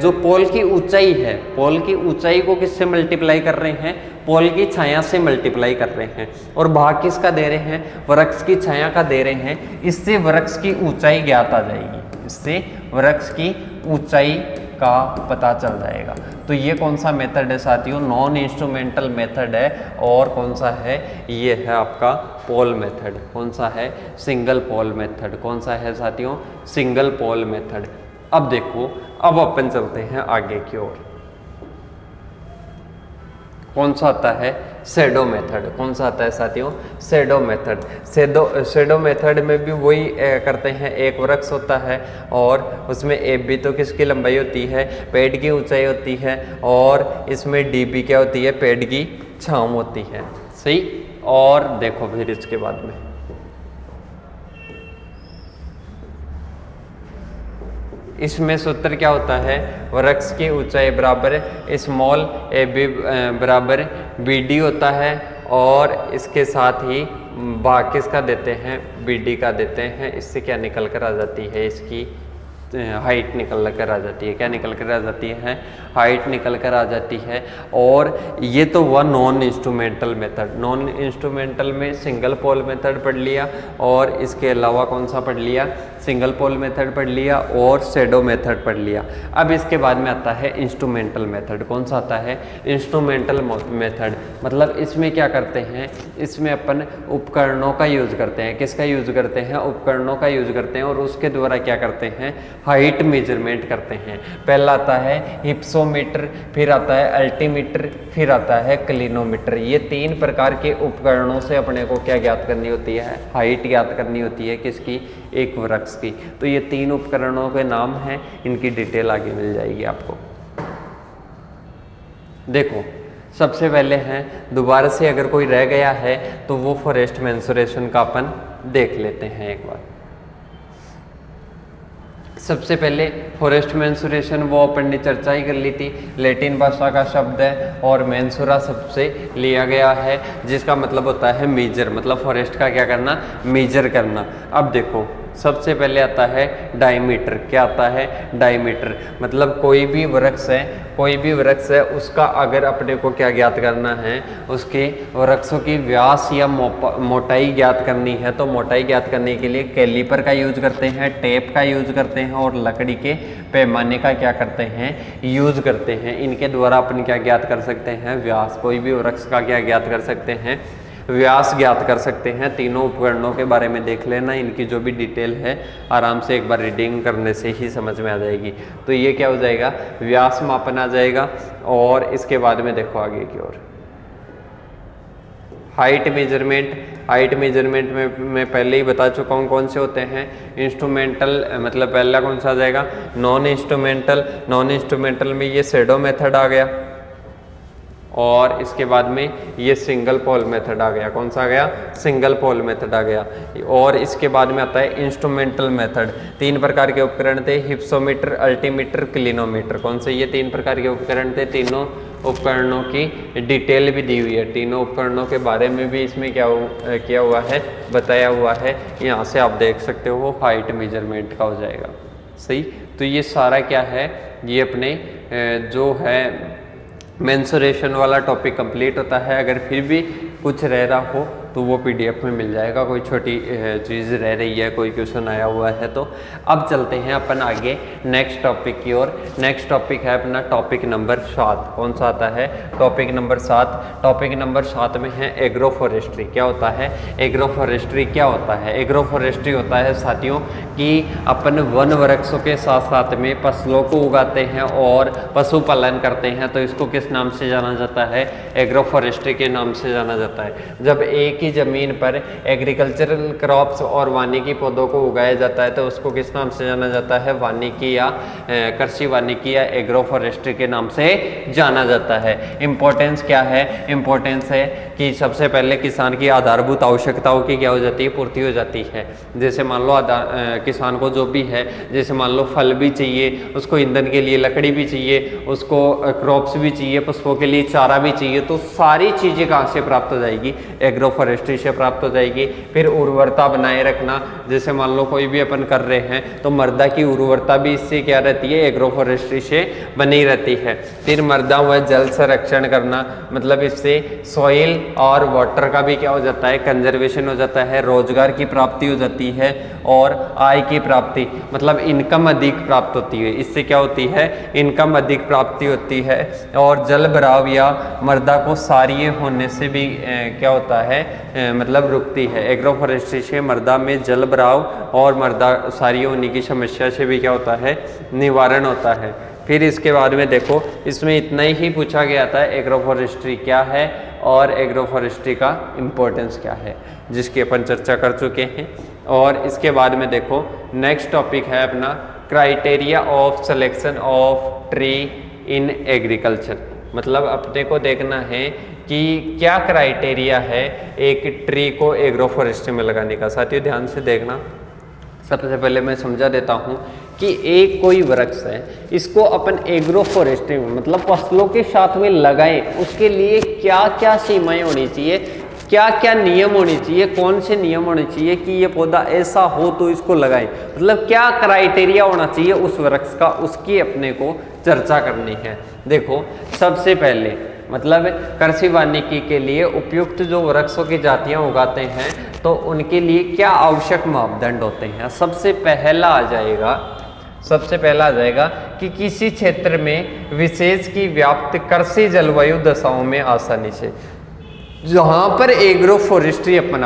Speaker 1: जो पोल की ऊंचाई है, पोल की ऊंचाई को किससे मल्टीप्लाई कर रहे हैं? पोल की छाया से मल्टीप्लाई कर रहे हैं। और भाग किसका दे रहे हैं? वृक्ष की छाया का दे रहे हैं। इससे वृक्ष की ऊंचाई ज्ञात आ जाएगी। इससे वृक्ष की ऊंचाई का पता चल जाएगा। तो ये कौन सा मेथड है साथियों? नॉन इंस्ट्रूमेंटल मेथड है। और कौन सा है? ये है आपका पोल मेथड। कौन सा है? Single pole method. कौन सा है साथियों? Single pole method. अब देखो, अब अपन चलते हैं आगे की ओर। कौन सा आता है? Shadow method. कौन सा आता है साथियों? Shadow method. शैडो मेथड में भी वही करते हैं। एक वृक्ष होता है और उसमें ए बी तो किसकी लंबाई होती है? पेड़ की ऊंचाई होती है। और इसमें डी बी क्या होती है? पेड़ की छांव होती है। सही। और देखो फिर इसके बाद में इसमें सूत्र क्या होता है? वृक्ष की ऊंचाई बराबर स्मॉल ए बी बराबर बी डी होता है। और इसके साथ ही भाग किसका देते हैं? बी डी का देते हैं। इससे क्या निकल कर आ जाती है? इसकी हाइट निकल कर आ जाती है। क्या निकल कर आ जाती है? हाइट निकल कर आ जाती है। और ये तो हुआ non instrumental method. Non instrumental में सिंगल पोल मेथड पढ़ लिया और इसके अलावा कौन सा पढ़ लिया? सिंगल पोल मेथड पढ़ लिया और शैडो मेथड पढ़ लिया। अब इसके बाद में आता है इंस्ट्रूमेंटल मेथड। कौन सा आता है? Instrumental method. मतलब इसमें क्या करते हैं? इसमें अपन उपकरणों का यूज करते हैं। किसका यूज करते हैं? उपकरणों का यूज करते हैं। और उसके द्वारा क्या करते हैं? हाइट मेजरमेंट करते हैं। पहला आता है हिप्सोमीटर, फिर आता है अल्टीमीटर, फिर आता है क्लिनोमीटर। ये तीन प्रकार के उपकरणों से अपने को क्या ज्ञात करनी होती है? हाइट ज्ञात करनी होती है। किसकी? एक वृक्ष की। तो ये तीन उपकरणों के नाम हैं। इनकी डिटेल आगे मिल जाएगी आपको। देखो सबसे पहले हैं, दोबारा से अगर कोई रह गया है तो वो फॉरेस्ट मेंसुरेशन का अपन देख लेते हैं एक बार। सबसे पहले फॉरेस्ट मेंसुरेशन वो अपन ने चर्चा ही कर ली थी। लैटिन भाषा का शब्द है और मेंसुरा सबसे लिया गया है, जिसका मतलब होता है मेजर। मतलब फॉरेस्ट का क्या करना? मेजर करना। अब देखो सबसे पहले आता है डायमीटर। क्या आता है? डायमीटर। मतलब कोई भी वृक्ष है उसका अगर अपने को क्या ज्ञात करना है? उसके वृक्षों की व्यास या मोटाई ज्ञात करनी है। तो मोटाई ज्ञात करने के लिए कैलीपर का यूज करते हैं, टेप का यूज करते हैं और लकड़ी के पैमाने का क्या करते हैं? यूज करते हैं। इनके द्वारा अपन क्या ज्ञात कर सकते हैं? व्यास। कोई भी वृक्ष का क्या ज्ञात कर सकते हैं? व्यास ज्ञात कर सकते हैं। तीनों उपकरणों के बारे में देख लेना। इनकी जो भी डिटेल है आराम से एक बार रीडिंग करने से ही समझ में आ जाएगी। तो ये क्या हो जाएगा? व्यास मापन आ जाएगा। और इसके बाद में देखो आगे की ओर हाइट मेजरमेंट। हाइट मेजरमेंट में मैं पहले ही बता चुका हूँ कौन से होते हैं। इंस्ट्रूमेंटल मतलब पहला कौन सा आ जाएगा? Non instrumental. नॉन इंस्ट्रूमेंटल में ये शैडो मेथड आ गया और इसके बाद में ये सिंगल पोल मेथड आ गया। कौन सा आ गया? सिंगल पोल मेथड आ गया। और इसके बाद में आता है इंस्ट्रूमेंटल मेथड। तीन प्रकार के उपकरण थे, हिप्सोमीटर, अल्टीमीटर, क्लिनोमीटर। कौन से? ये तीन प्रकार के उपकरण थे। तीनों उपकरणों की डिटेल भी दी हुई है। तीनों उपकरणों के बारे में भी इसमें क्या किया हुआ है? बताया हुआ है। यहाँ से आप देख सकते हो हाइट मेजरमेंट का हो जाएगा। सही। तो ये सारा क्या है? ये अपने जो है मेंसुरेशन वाला टॉपिक कंप्लीट होता है। अगर फिर भी कुछ रह रहा हो तो वो पीडीएफ में मिल जाएगा। कोई छोटी चीज़ रह रही है, कोई क्वेश्चन आया हुआ है तो। अब चलते हैं अपन आगे नेक्स्ट टॉपिक की ओर। नेक्स्ट टॉपिक है अपना टॉपिक नंबर 7। कौन सा आता है? Topic number 7। टॉपिक नंबर 7 में है एग्रो फॉरेस्ट्री। क्या होता है? एग्रो फॉरेस्ट्री क्या होता है? एग्रो फॉरेस्ट्री होता है साथियों कि अपन वन वृक्षों के साथ साथ में फसलों को उगाते हैं और पशुपालन करते हैं। तो इसको किस नाम से जाना जाता है? एग्रो फॉरेस्ट्री के नाम से जाना जाता है। जब एक ही की ज़मीन पर एग्रीकल्चरल क्रॉप्स और वानिकी पौधों को उगाया जाता है तो उसको किस नाम से जाना जाता है? वानिकी या कृषि वानिकी या एग्रो फॉरेस्ट्री के नाम से जाना जाता है। इम्पोर्टेंस क्या है? इम्पोर्टेंस है कि सबसे पहले किसान की आधारभूत आवश्यकताओं की क्या हो जाती है? पूर्ति हो जाती है। जैसे मान लो किसान को जो भी है, जैसे मान लो फल भी चाहिए, उसको ईंधन के लिए लकड़ी भी चाहिए, उसको क्रॉप्स भी चाहिए, पशुओं के लिए चारा भी चाहिए, तो सारी चीज़ें कहाँ से प्राप्त हो जाएगी? एग्रो फॉरेस्ट्री से प्राप्त हो जाएगी। फिर उर्वरता बनाए रखना, जैसे मान लो कोई भी अपन कर रहे हैं तो मृदा की उर्वरता भी इससे क्या रहती है? एग्रो फॉरेस्ट्री से बनी रहती है। फिर मृदा व जल संरक्षण करना, मतलब इससे सॉइल और वाटर का भी क्या हो जाता है? कंजर्वेशन हो जाता है, रोजगार की प्राप्ति हो जाती है और आय की प्राप्ति, मतलब इनकम अधिक प्राप्त होती है। इससे क्या होती है? इनकम अधिक प्राप्ति होती है। और जल भराव या मृदा को क्षारीय होने से भी क्या होता है? मतलब रुकती है। एग्रो फॉरेस्ट्री से मृदा में जल भराव और मृदा क्षारीय होने की समस्या से भी क्या होता है? निवारण होता है। फिर इसके बाद में देखो, इसमें इतना ही पूछा गया था एग्रो फॉरेस्ट्री क्या है और एग्रो फॉरेस्ट्री का इम्पोर्टेंस क्या है, जिसकी अपन चर्चा कर चुके हैं। और इसके बाद में देखो नेक्स्ट टॉपिक है अपना criteria of selection of tree in agriculture. मतलब अपने को देखना है कि क्या क्राइटेरिया है एक ट्री को एग्रो फॉरेस्ट्री में लगाने का। साथियों ध्यान से देखना, सबसे पहले मैं समझा देता हूँ कि एक कोई वृक्ष है, इसको अपन एग्रो फॉरेस्ट्री में मतलब फसलों के साथ में लगाएं, उसके लिए क्या क्या सीमाएं होनी चाहिए, क्या क्या नियम होने चाहिए, कौन से नियम होने चाहिए कि ये पौधा ऐसा हो तो इसको लगाएं, मतलब क्या क्राइटेरिया होना चाहिए उस वृक्ष का, उसकी अपने को चर्चा करनी है। देखो सबसे पहले मतलब कृषि वानिकी के लिए उपयुक्त जो वृक्षों की जातियां उगाते हैं तो उनके लिए क्या आवश्यक मापदंड होते हैं। सबसे पहला आ जाएगा कि किसी क्षेत्र में विशेष की व्याप्त कृषि जलवायु दशाओं में आसानी से, जहाँ पर एग्रो फॉरेस्ट्री अपन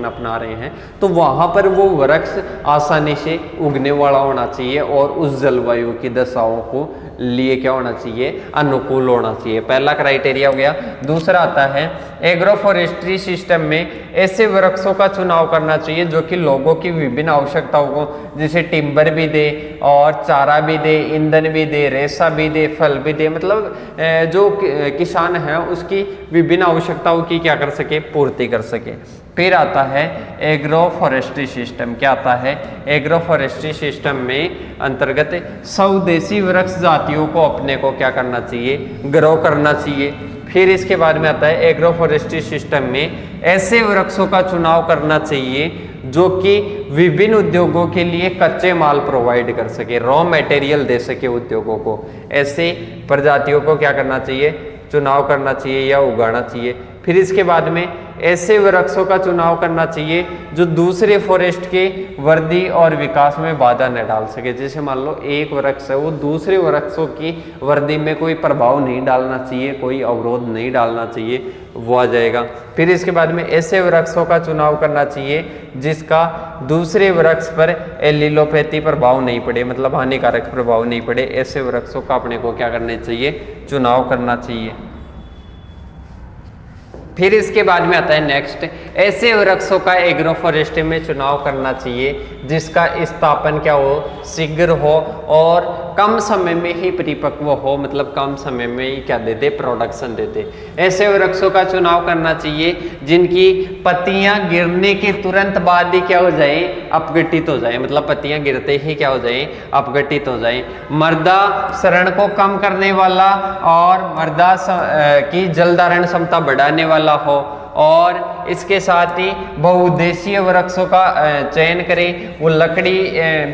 Speaker 1: अपना रहे हैं, तो वहाँ पर वो वृक्ष आसानी से उगने वाला होना चाहिए और उस जलवायु की दशाओं को लिए क्या होना चाहिए? अनुकूल होना चाहिए। पहला क्राइटेरिया हो गया। दूसरा आता है एग्रो फॉरेस्ट्री सिस्टम में ऐसे वृक्षों का चुनाव करना चाहिए जो कि लोगों की विभिन्न आवश्यकताओं को, जैसे टिम्बर भी दे और चारा भी दे, ईंधन भी दे, रेशा भी दे, फल भी दे, मतलब जो किसान है उसकी विभिन्न आवश्यकताओं की क्या कर सके? पूर्ति कर सके। फिर आता है एग्रो फॉरेस्ट्री सिस्टम। क्या आता है? एग्रो फॉरेस्ट्री सिस्टम में अंतर्गत स्वदेशी वृक्ष जातियों को अपने को क्या करना चाहिए? ग्रो करना चाहिए। फिर इसके बाद में आता है एग्रो फॉरेस्ट्री सिस्टम में ऐसे वृक्षों का चुनाव करना चाहिए जो कि विभिन्न उद्योगों के लिए कच्चे माल प्रोवाइड कर सके, रॉ मटेरियल दे सके उद्योगों को। ऐसे प्रजातियों को क्या करना चाहिए? चुनाव करना चाहिए या उगाना चाहिए। फिर इसके बाद में ऐसे वृक्षों का चुनाव करना चाहिए जो दूसरे फॉरेस्ट के वृद्धि और विकास में बाधा न डाल सके। जैसे मान लो एक वृक्ष है, वो दूसरे वृक्षों की वृद्धि में कोई प्रभाव नहीं डालना चाहिए, कोई अवरोध नहीं डालना चाहिए, वो आ जाएगा। फिर इसके बाद में ऐसे वृक्षों का चुनाव करना चाहिए जिसका दूसरे वृक्ष पर एलिलोपैथी प्रभाव नहीं पड़े, मतलब हानिकारक प्रभाव नहीं पड़े। ऐसे वृक्षों का अपने को क्या करना चाहिए? चुनाव करना चाहिए। फिर इसके बाद में आता है नेक्स्ट, ऐसे वृक्षों का एग्रो फॉरेस्ट्री में चुनाव करना चाहिए जिसका स्थापन क्या हो? शीघ्र हो और कम समय में ही परिपक्व हो, मतलब कम समय में ही क्या देते? प्रोडक्शन देते। ऐसे वृक्षों का चुनाव करना चाहिए जिनकी पत्तियां गिरने के तुरंत बाद ही क्या हो जाए? अपघटित हो जाए, मतलब पत्तियां गिरते ही क्या हो जाए? अपघटित हो जाए। मृदा क्षरण को कम करने वाला और मृदा की जल धारण क्षमता बढ़ाने वाला हो और इसके साथ ही बहुउद्देशीय वृक्षों का चयन करें, वो लकड़ी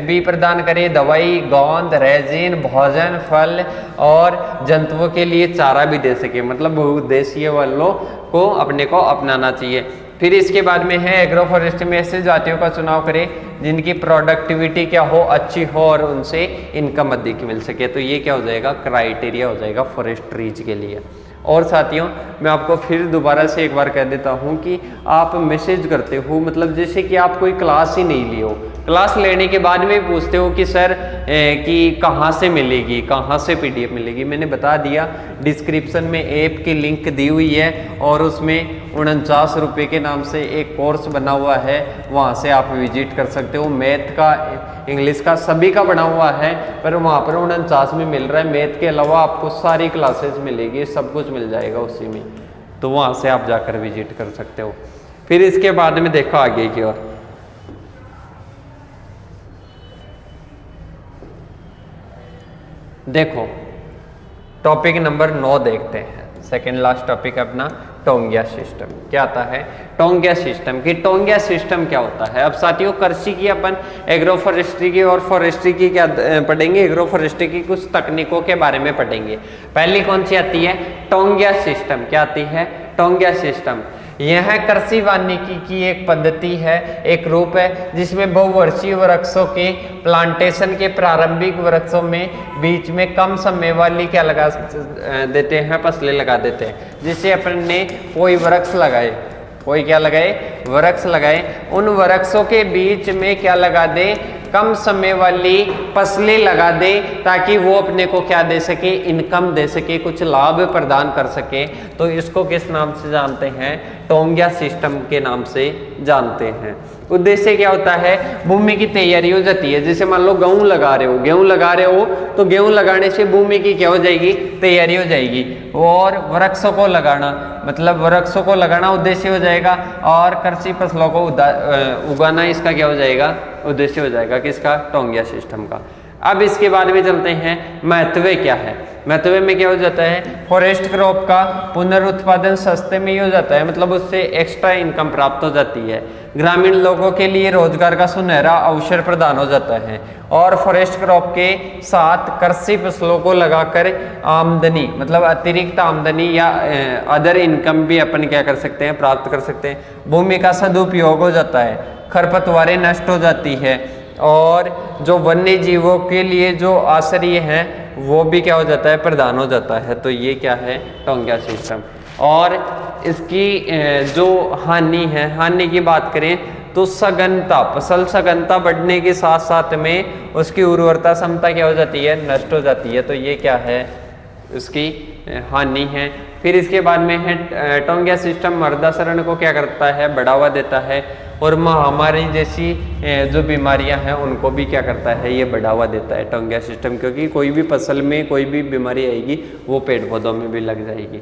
Speaker 1: भी प्रदान करे, दवाई, गोंद, रेजिन, भोजन, फल और जंतुओं के लिए चारा भी दे सके, मतलब बहुउद्देशीय वालों को अपने को अपनाना चाहिए। फिर इसके बाद में है एग्रो फॉरेस्ट्री में ऐसे जातियों का चुनाव करें जिनकी प्रोडक्टिविटी क्या हो? अच्छी हो और उनसे इनकम अधिक मिल सके। तो ये क्या हो जाएगा? क्राइटेरिया हो जाएगा फॉरेस्ट्रीज के लिए। और साथियों मैं आपको फिर दोबारा से एक बार कह देता हूँ कि आप मैसेज करते हो, मतलब जैसे कि आप कोई क्लास ही नहीं लिए हो, क्लास लेने के बाद में पूछते हो कि सर कि कहाँ से मिलेगी, कहाँ से पीडीएफ मिलेगी, मैंने बता दिया। डिस्क्रिप्शन में ऐप की लिंक दी हुई है और उसमें 49 रुपये के नाम से एक कोर्स बना हुआ है, वहाँ से आप विजिट कर सकते हो। मैथ का, इंग्लिश का, सभी का बना हुआ है, पर वहाँ पर 49 में मिल रहा है। मैथ के अलावा आपको सारी क्लासेस मिलेगी, सब कुछ मिल जाएगा उसी में, तो वहाँ से आप जाकर विजिट कर सकते हो। फिर इसके बाद में देखो आगे की ओर, देखो टॉपिक नंबर 9 देखते हैं। सेकेंड लास्ट टॉपिक अपना टोंगिया सिस्टम। क्या आता है टोंगिया सिस्टम की? टोंगिया सिस्टम क्या होता है? अब साथियों कृषि की अपन एग्रो फॉरेस्ट्री की और फॉरेस्ट्री की क्या पढ़ेंगे, एग्रो फॉरेस्ट्री की कुछ तकनीकों के बारे में पढ़ेंगे। पहली कौन सी आती है? टोंगिया सिस्टम। क्या आती है? टोंगिया सिस्टम। यह कृषि वानिकी की एक पद्धति है, एक रूप है, जिसमें बहुवर्षीय वृक्षों के प्लांटेशन के प्रारंभिक वृक्षों में बीच में कम समय वाली क्या लगा देते हैं, फसलें लगा देते हैं। जिससे अपन ने कोई वृक्ष लगाए, कोई क्या लगाए, वृक्ष लगाए, उन वृक्षों के बीच में क्या लगा दे, कम समय वाली फसलें लगा दे, ताकि वो अपने को क्या दे सके, इनकम दे सके, कुछ लाभ प्रदान कर सके। तो इसको किस नाम से जानते हैं? टोंगिया सिस्टम के नाम से जानते हैं। उद्देश्य क्या होता है? भूमि की तैयारी हो जाती है। जैसे मान लो गेहूं लगा रहे हो, गेहूं लगा रहे हो तो गेहूं लगाने से भूमि की क्या हो जाएगी, तैयारी हो जाएगी। और वृक्षों को लगाना, मतलब वृक्षों को लगाना उद्देश्य हो जाएगा, और कृषि फसलों को उगाना इसका क्या हो जाएगा, उद्देश्य हो जाएगा। किसका? टोंगिया सिस्टम का। अब इसके बाद में चलते हैं, महत्व क्या है। महत्व में क्या हो जाता है? फॉरेस्ट क्रॉप का पुनरुत्पादन सस्ते में ही हो जाता है, मतलब उससे एक्स्ट्रा इनकम प्राप्त हो जाती है। ग्रामीण लोगों के लिए रोजगार का सुनहरा अवसर प्रदान हो जाता है। और फॉरेस्ट क्रॉप के साथ कृषि फसलों को लगाकर आमदनी, मतलब अतिरिक्त आमदनी या अदर इनकम भी अपन क्या कर सकते हैं, प्राप्त कर सकते हैं। भूमि का सदुपयोग हो जाता है, खरपतवारें नष्ट हो जाती है, और जो वन्य जीवों के लिए जो आश्रय हैं वो भी क्या हो जाता है, प्रदान हो जाता है। तो ये क्या है? टोंगिया सिस्टम। और इसकी जो हानि है, हानि की बात करें तो सघनता, फसल सघनता बढ़ने के साथ साथ में उसकी उर्वरता क्षमता क्या हो जाती है, नष्ट हो जाती है। तो ये क्या है, उसकी हानि है। फिर इसके बाद में है टोंगिया सिस्टम मृदा क्षरण को क्या करता है, बढ़ावा देता है, और महामारी जैसी जो बीमारियां हैं उनको भी क्या करता है, ये बढ़ावा देता है टोंगिया सिस्टम। क्योंकि कोई भी फसल में कोई भी बीमारी आएगी वो पेड़ पौधों में भी लग जाएगी।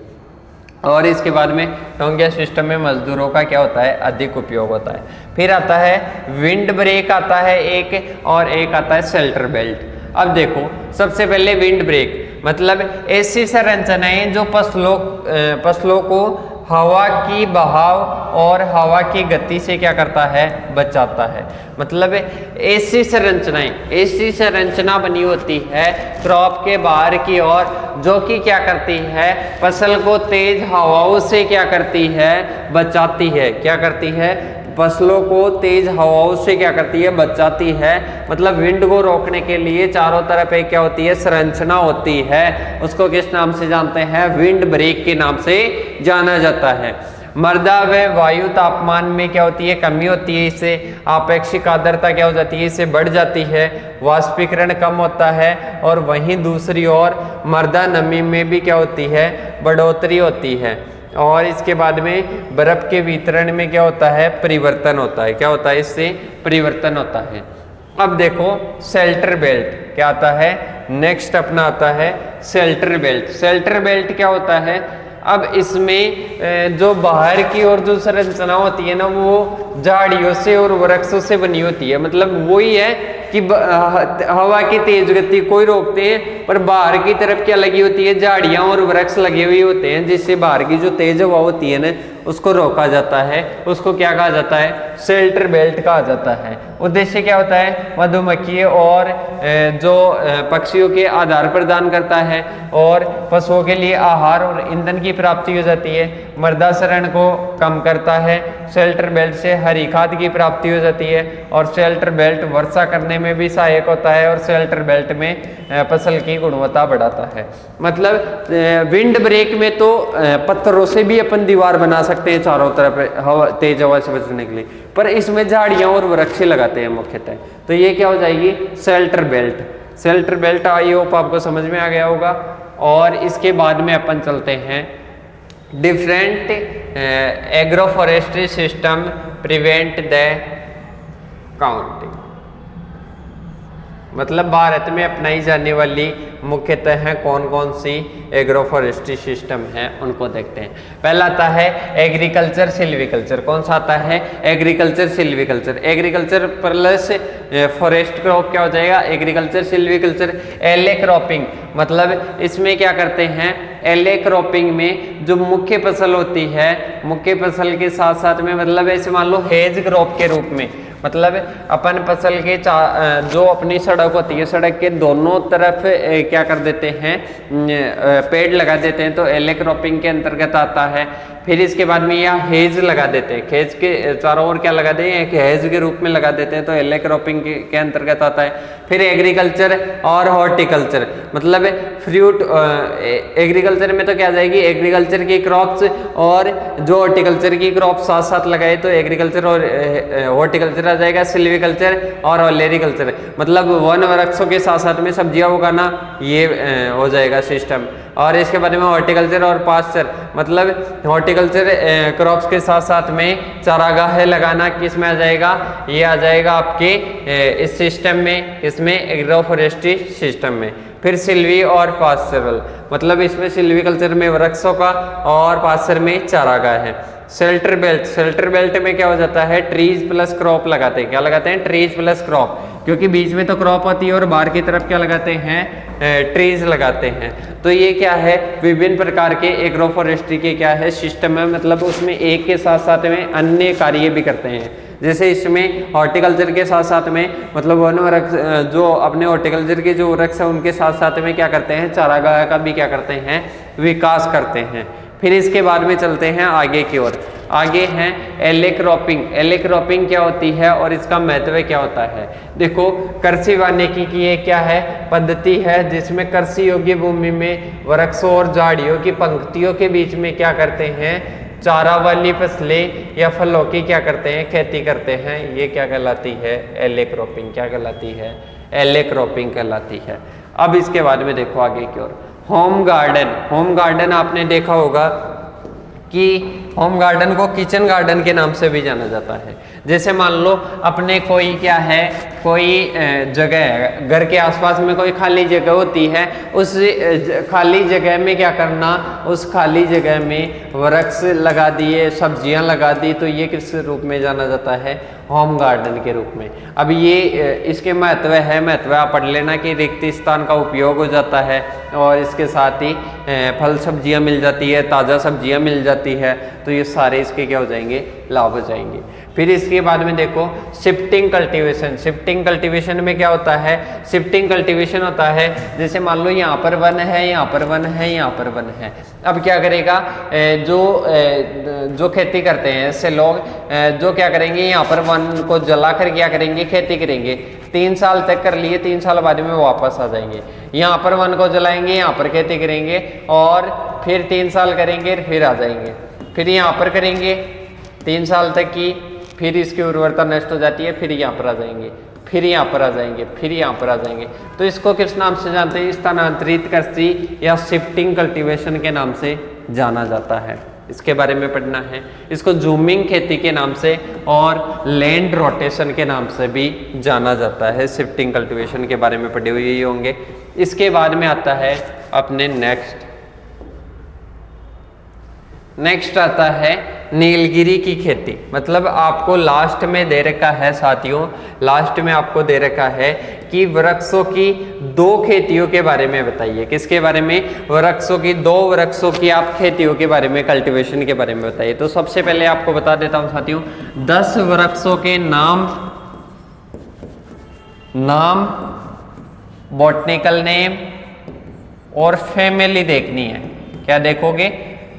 Speaker 1: और इसके बाद में टोंगिया सिस्टम में मजदूरों का क्या होता है, अधिक उपयोग होता है। फिर आता है विंड ब्रेक आता है एक, और एक आता है शेल्टर बेल्ट। अब देखो सबसे पहले विंड ब्रेक, मतलब ऐसी संरचनाएं जो फसलों को हवा की बहाव और हवा की गति से क्या करता है, बचाता है। मतलब ऐसी संरचना बनी होती है क्रॉप के बाहर की ओर, जो कि क्या करती है, फसल को तेज हवाओं से क्या करती है, बचाती है। क्या करती है, फसलों को तेज हवाओं से क्या करती है, बचाती है। मतलब विंड को रोकने के लिए चारों तरफ एक क्या होती है, संरचना होती है। उसको किस नाम से जानते हैं, विंड ब्रेक के नाम से जाना जाता है। मृदा व वायु तापमान में क्या होती है, कमी होती है। इससे आपेक्षिक आर्द्रता क्या हो जाती है, इससे बढ़ जाती है। वाष्पीकरण कम होता है, और वहीं दूसरी ओर मृदा नमी में भी क्या होती है, बढ़ोतरी होती है। और इसके बाद में बर्फ के वितरण में क्या होता है, परिवर्तन होता है। क्या होता है, इससे परिवर्तन होता है। अब देखो शेल्टर बेल्ट क्या आता है, नेक्स्ट अपना आता है शेल्टर बेल्ट। शेल्टर बेल्ट क्या होता है, अब इसमें जो बाहर की और जो संरचना होती है ना, वो झाड़ियों से और वृक्षों से बनी होती है। मतलब वही है कि हवा की तेज गति को ही रोकते हैं, पर बाहर की तरफ क्या लगी होती है, झाड़ियां और वृक्ष लगे हुए होते हैं, जिससे बाहर की जो तेज हवा होती है ना, उसको रोका जाता है। उसको क्या कहा जाता है, शेल्टर बेल्ट कहा जाता है। उद्देश्य क्या होता है, मधुमक्खी और जो पक्षियों के आधार प्रदान करता है, और पशुओं के लिए आहार और ईंधन की प्राप्ति हो जाती है। मृदा क्षरण को कम करता है। शेल्टर बेल्ट से हरी खाद की प्राप्ति हो जाती है, और शेल्टर बेल्ट वर्षा करने में भी सहायक होता है, और शेल्टर बेल्ट में फसल की गुणवत्ता बढ़ाता है। मतलब विंड ब्रेक में तो पत्थरों से भी अपन दीवार बना सकते हैं चारों तरफ हवा, तेज हवा से बचने के लिए, पर इसमें झाड़ियां और वृक्ष लगाते हैं मुख्यतः। तो ये क्या हो जाएगी, shelter belt. Shelter belt I hope आपको समझ में आ गया होगा। और इसके बाद में अपन चलते हैं different agro forestry system prevent the counting, मतलब भारत में अपनाई जाने वाली मुख्यतः कौन कौन सी एग्रो फॉरेस्ट्री सिस्टम है उनको देखते हैं। पहला आता है एग्रीकल्चर सिल्वीकल्चर। कौन सा आता है? Agriculture silviculture. Agriculture plus forest crop क्या हो जाएगा? Agriculture silviculture. एले क्रॉपिंग, मतलब इसमें क्या करते हैं? एले क्रॉपिंग में जो मुख्य फसल होती है, मुख्य फसल के साथ साथ में मतलब ऐसे मान लो हेज क्रॉप के रूप में, मतलब अपन फसल के जो अपनी सड़क होती है, सड़क के दोनों तरफ क्या कर देते हैं? पेड़ लगा देते हैं, तो एले क्रॉपिंग के अंतर्गत आता है। फिर इसके बाद में यह हेज लगा देते हैं, हेज के चारों ओर क्या लगा देते हैं? एक हेज के रूप में लगा देते हैं, तो एले क्रॉपिंग के अंतर्गत आता है। फिर एग्रीकल्चर और हॉर्टिकल्चर, मतलब फ्रूट, एग्रीकल्चर में तो क्या आ जाएगी? एग्रीकल्चर की क्रॉप्स और जो हॉर्टिकल्चर की क्रॉप्स साथ साथ लगाए तो एग्रीकल्चर और हॉर्टिकल्चर आ जाएगा। सिल्वीकल्चर और ऑलेरीकल्चर, मतलब वन वृक्षों के साथ साथ में सब्जियां उगाना, ये हो जाएगा सिस्टम। और इसके बाद में हॉर्टिकल्चर और पास्चर, मतलब हॉर्टिकल्चर क्रॉप्स के साथ साथ में चारागाह लगाना, किस में आ जाएगा? ये आ जाएगा आपके इस सिस्टम में, इसमें एग्रो फॉरेस्ट्री सिस्टम में। फिर सिल्वी और पास्चरल, मतलब इसमें सिल्वीकल्चर में वृक्षों का और पास्चर में चारागाह है। शेल्टर बेल्ट, शेल्टर बेल्ट में क्या हो जाता है? ट्रीज प्लस क्रॉप लगाते हैं। क्या लगाते हैं? ट्रीज प्लस क्रॉप, क्योंकि बीच में तो क्रॉप होती है और बाहर की तरफ क्या लगाते हैं? ट्रीज लगाते हैं। तो ये क्या है? विभिन्न प्रकार के एग्रो फॉरेस्ट्री के क्या है? सिस्टम है, मतलब उसमें एक के साथ साथ में अन्य कार्य भी करते हैं। जैसे इसमें हॉर्टिकल्चर के साथ साथ में मतलब वन वृक्ष, जो अपने हॉर्टिकल्चर के जो वृक्ष है उनके साथ साथ में क्या करते हैं? चारागाह का भी क्या करते हैं? विकास करते हैं। फिर इसके बाद में चलते हैं आगे की ओर। आगे हैं एले क्रॉपिंग। एले क्रॉपिंग क्या होती है और इसका महत्व क्या होता है? देखो, कृषि वानिकी की ये क्या है? पद्धति है जिसमें कृषि योग्य भूमि में वृक्षों और झाड़ियों की पंक्तियों के बीच में क्या करते हैं? चारा वाली फसलें या फलों की क्या करते हैं? खेती करते हैं। ये क्या कहलाती है? एले क्रॉपिंग। क्या कहलाती है? एले क्रॉपिंग कहलाती है। अब इसके बाद में देखो आगे की ओर होम गार्डन। होम गार्डन आपने देखा होगा कि होम गार्डन को किचन गार्डन के नाम से भी जाना जाता है। जैसे मान लो अपने कोई क्या है, कोई जगह है, घर के आसपास में कोई खाली जगह होती है, उस खाली जगह में क्या करना? उस खाली जगह में वृक्ष लगा दिए, सब्जियां लगा दी, तो ये किस रूप में जाना जाता है? होम गार्डन के रूप में। अब ये इसके महत्व है, महत्व आप पढ़ लेना कि रिक्त स्थान का उपयोग हो जाता है और इसके साथ ही फल सब्जियां मिल जाती है, ताज़ा सब्जियां मिल जाती है, तो ये सारे इसके क्या हो जाएंगे? लाभ हो जाएंगे। फिर इसके बाद में देखो शिफ्टिंग कल्टीवेशन। शिफ्टिंग कल्टीवेशन में क्या होता है? शिफ्टिंग कल्टीवेशन होता है जैसे मान लो यहाँ पर वन है, यहाँ पर वन है, यहाँ पर वन है। अब क्या करेगा? जो खेती करते हैं ऐसे लोग जो क्या करेंगे? यहाँ पर वन को जलाकर क्या करेंगे? खेती करेंगे। 3 साल तक कर लिए, 3 साल बाद में वापस आ जाएंगे। यहाँ पर वन को जलाएंगे, यहाँ पर खेती करेंगे और फिर 3 साल करेंगे, फिर आ जाएंगे। फिर यहाँ पर करेंगे 3 साल तक की, फिर इसकी उर्वरता नष्ट हो जाती है, फिर यहाँ पर आ जाएंगे, फिर यहाँ पर आ जाएंगे, फिर यहाँ पर आ जाएंगे। तो इसको किस नाम से जानते हैं? स्थानांतरित कृषि या शिफ्टिंग कल्टीवेशन के नाम से जाना जाता है। इसके बारे में पढ़ना है। इसको जूमिंग खेती के नाम से और लैंड रोटेशन के नाम से भी जाना जाता है। शिफ्टिंग कल्टीवेशन के बारे में पढ़े हुए ही होंगे। इसके बाद में आता है अपने नेक्स्ट आता है नीलगिरी की खेती। मतलब आपको लास्ट में दे रखा है साथियों, लास्ट में आपको दे रखा है कि वृक्षों की 2 खेतियों के बारे में बताइए। किसके बारे में? वृक्षों की 2 वृक्षों की आप खेतियों के बारे में, कल्टीवेशन के बारे में बताइए। तो सबसे पहले आपको बता देता हूं साथियों, 10 वृक्षों के नाम, बॉटनिकल नेम और फैमिली देखनी है। क्या देखोगे?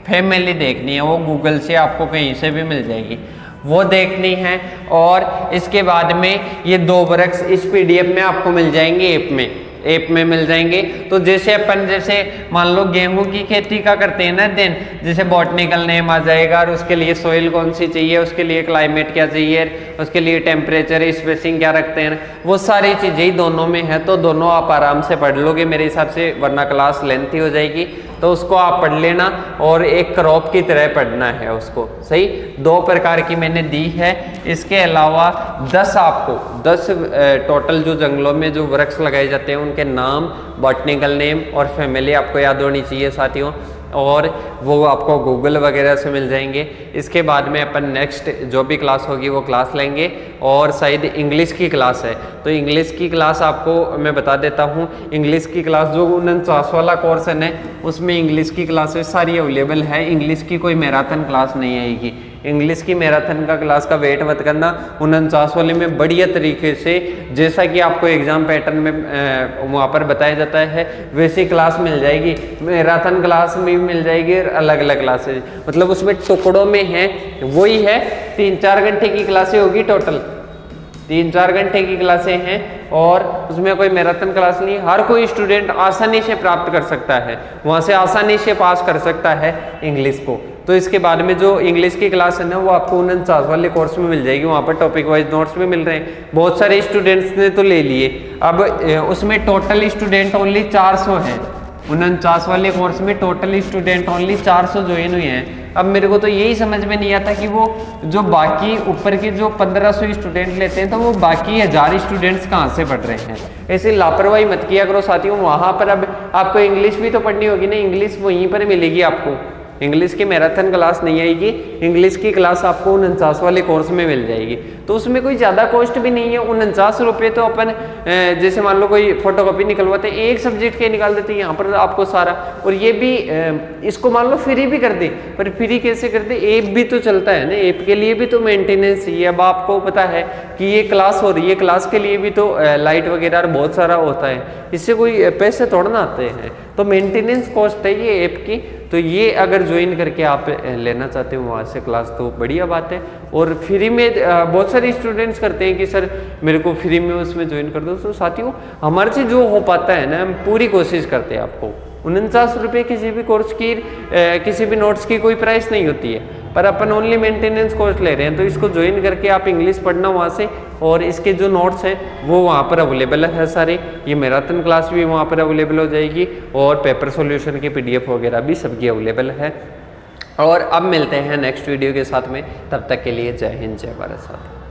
Speaker 1: फैमिली देखनी है। वो गूगल से आपको कहीं से भी मिल जाएगी, वो देखनी है। और इसके बाद में ये 2 वृक्ष इस PDF में आपको मिल जाएंगे, ऐप में। ऐप में मिल जाएंगे। तो जैसे अपन जैसे मान लो गेहूं की खेती का करते हैं ना देन, जैसे बॉटनिकल नेम आ जाएगा और उसके लिए सोइल कौन सी चाहिए, उसके लिए क्लाइमेट क्या चाहिए, उसके लिए टेम्परेचर स्पेसिंग क्या रखते हैं, वो सारी चीज़ें ही दोनों में है। तो दोनों आप आराम से पढ़ लोगे मेरे हिसाब से, वरना क्लास लेंथी हो जाएगी। तो उसको आप पढ़ लेना और एक क्रॉप की तरह पढ़ना है उसको, सही। 2 प्रकार की मैंने दी है। इसके अलावा 10 आपको 10 टोटल जो जंगलों में जो वृक्ष लगाए जाते हैं उनके नाम, बॉटनिकल नेम और फैमिली आपको याद होनी चाहिए साथियों, और वो आपको गूगल वगैरह से मिल जाएंगे। इसके बाद में अपन नेक्स्ट जो भी क्लास होगी वो क्लास लेंगे, और शायद इंग्लिश की क्लास है। तो इंग्लिश की क्लास आपको मैं बता देता हूँ, इंग्लिश की क्लास जो 49 वाला कोर्स है ना, उसमें इंग्लिश की क्लासेस सारी अवेलेबल है। इंग्लिश की कोई मैराथन क्लास नहीं आएगी। इंग्लिश की मैराथन का क्लास का वेट मत करना, 49 वाले में बढ़िया तरीके से जैसा कि आपको एग्जाम पैटर्न में वहाँ पर बताया जाता है वैसी क्लास मिल जाएगी। मैराथन क्लास में मिल जाएगी, अलग अलग क्लासेज, मतलब उसमें टुकड़ों में है, वही है। 3-4 घंटे की क्लासें होगी टोटल, 3-4 घंटे की क्लासें हैं, और उसमें कोई मैराथन क्लास नहीं। हर कोई स्टूडेंट आसानी से प्राप्त कर सकता है, वहाँ से आसानी से पास कर सकता है इंग्लिश को। तो इसके बाद में जो इंग्लिश की क्लास है ना, वो आपको 49 वाले कोर्स में मिल जाएगी। वहाँ पर टॉपिक वाइज नोट्स भी मिल रहे हैं, बहुत सारे स्टूडेंट्स ने तो ले लिए। अब उसमें टोटल स्टूडेंट ओनली 400 हैं। 49 वाले कोर्स में टोटल स्टूडेंट ओनली 400 ज्वाइन हुए हैं। अब मेरे को तो यही समझ में नहीं आता कि वो जो बाकी ऊपर के जो 1500 स्टूडेंट लेते हैं, तो वो बाकी 1000 स्टूडेंट्स कहाँ से पढ़ रहे हैं। ऐसे लापरवाही मत किया करो साथियों। वहाँ पर अब आपको इंग्लिश भी तो पढ़नी होगी ना, इंग्लिश वहीं पर मिलेगी आपको। इंग्लिश की मैराथन क्लास नहीं आएगी, इंग्लिश की क्लास आपको 49 वाले कोर्स में मिल जाएगी। तो उसमें कोई ज़्यादा कॉस्ट भी नहीं है। 49 रुपये तो अपन जैसे मान लो कोई फोटोकॉपी निकलवाते हैं, एक सब्जेक्ट के निकाल देते हैं यहाँ पर आपको सारा, और ये भी इसको मान लो फ्री भी कर दे। पर फ्री कैसे कर दे, ऐप भी तो चलता है ना, ऐप के लिए भी तो मेंटेनेंस चाहिए। अब आपको पता है कि ये क्लास हो रही है, क्लास के लिए भी तो लाइट वगैरह बहुत सारा होता है, इससे कोई पैसे थोड़ा ना आते हैं। तो मेंटेनेंस कॉस्ट है ये ऐप की। तो ये अगर ज्वाइन करके आप लेना चाहते हो वहाँ से क्लास, तो बढ़िया बात है। और फ्री में बहुत सारे स्टूडेंट्स करते हैं कि सर मेरे को फ्री में उसमें ज्वाइन कर दो। तो साथियों हमारे से जो हो पाता है ना, हम पूरी कोशिश करते हैं आपको। 49 रुपये किसी भी कोर्स की किसी भी नोट्स की कोई प्राइस नहीं होती है, पर अपन ओनली मेंटेनेंस कॉस्ट ले रहे हैं। तो इसको ज्वाइन करके आप इंग्लिश पढ़ना वहाँ से, और इसके जो नोट्स हैं वो वहाँ पर अवेलेबल है सारे। ये मैराथन क्लास भी वहाँ पर अवेलेबल हो जाएगी, और पेपर सॉल्यूशन की PDF वगैरह भी सबकी अवेलेबल है। और अब मिलते हैं नेक्स्ट वीडियो के साथ में, तब तक के लिए जय हिंद जय भारत साथियों।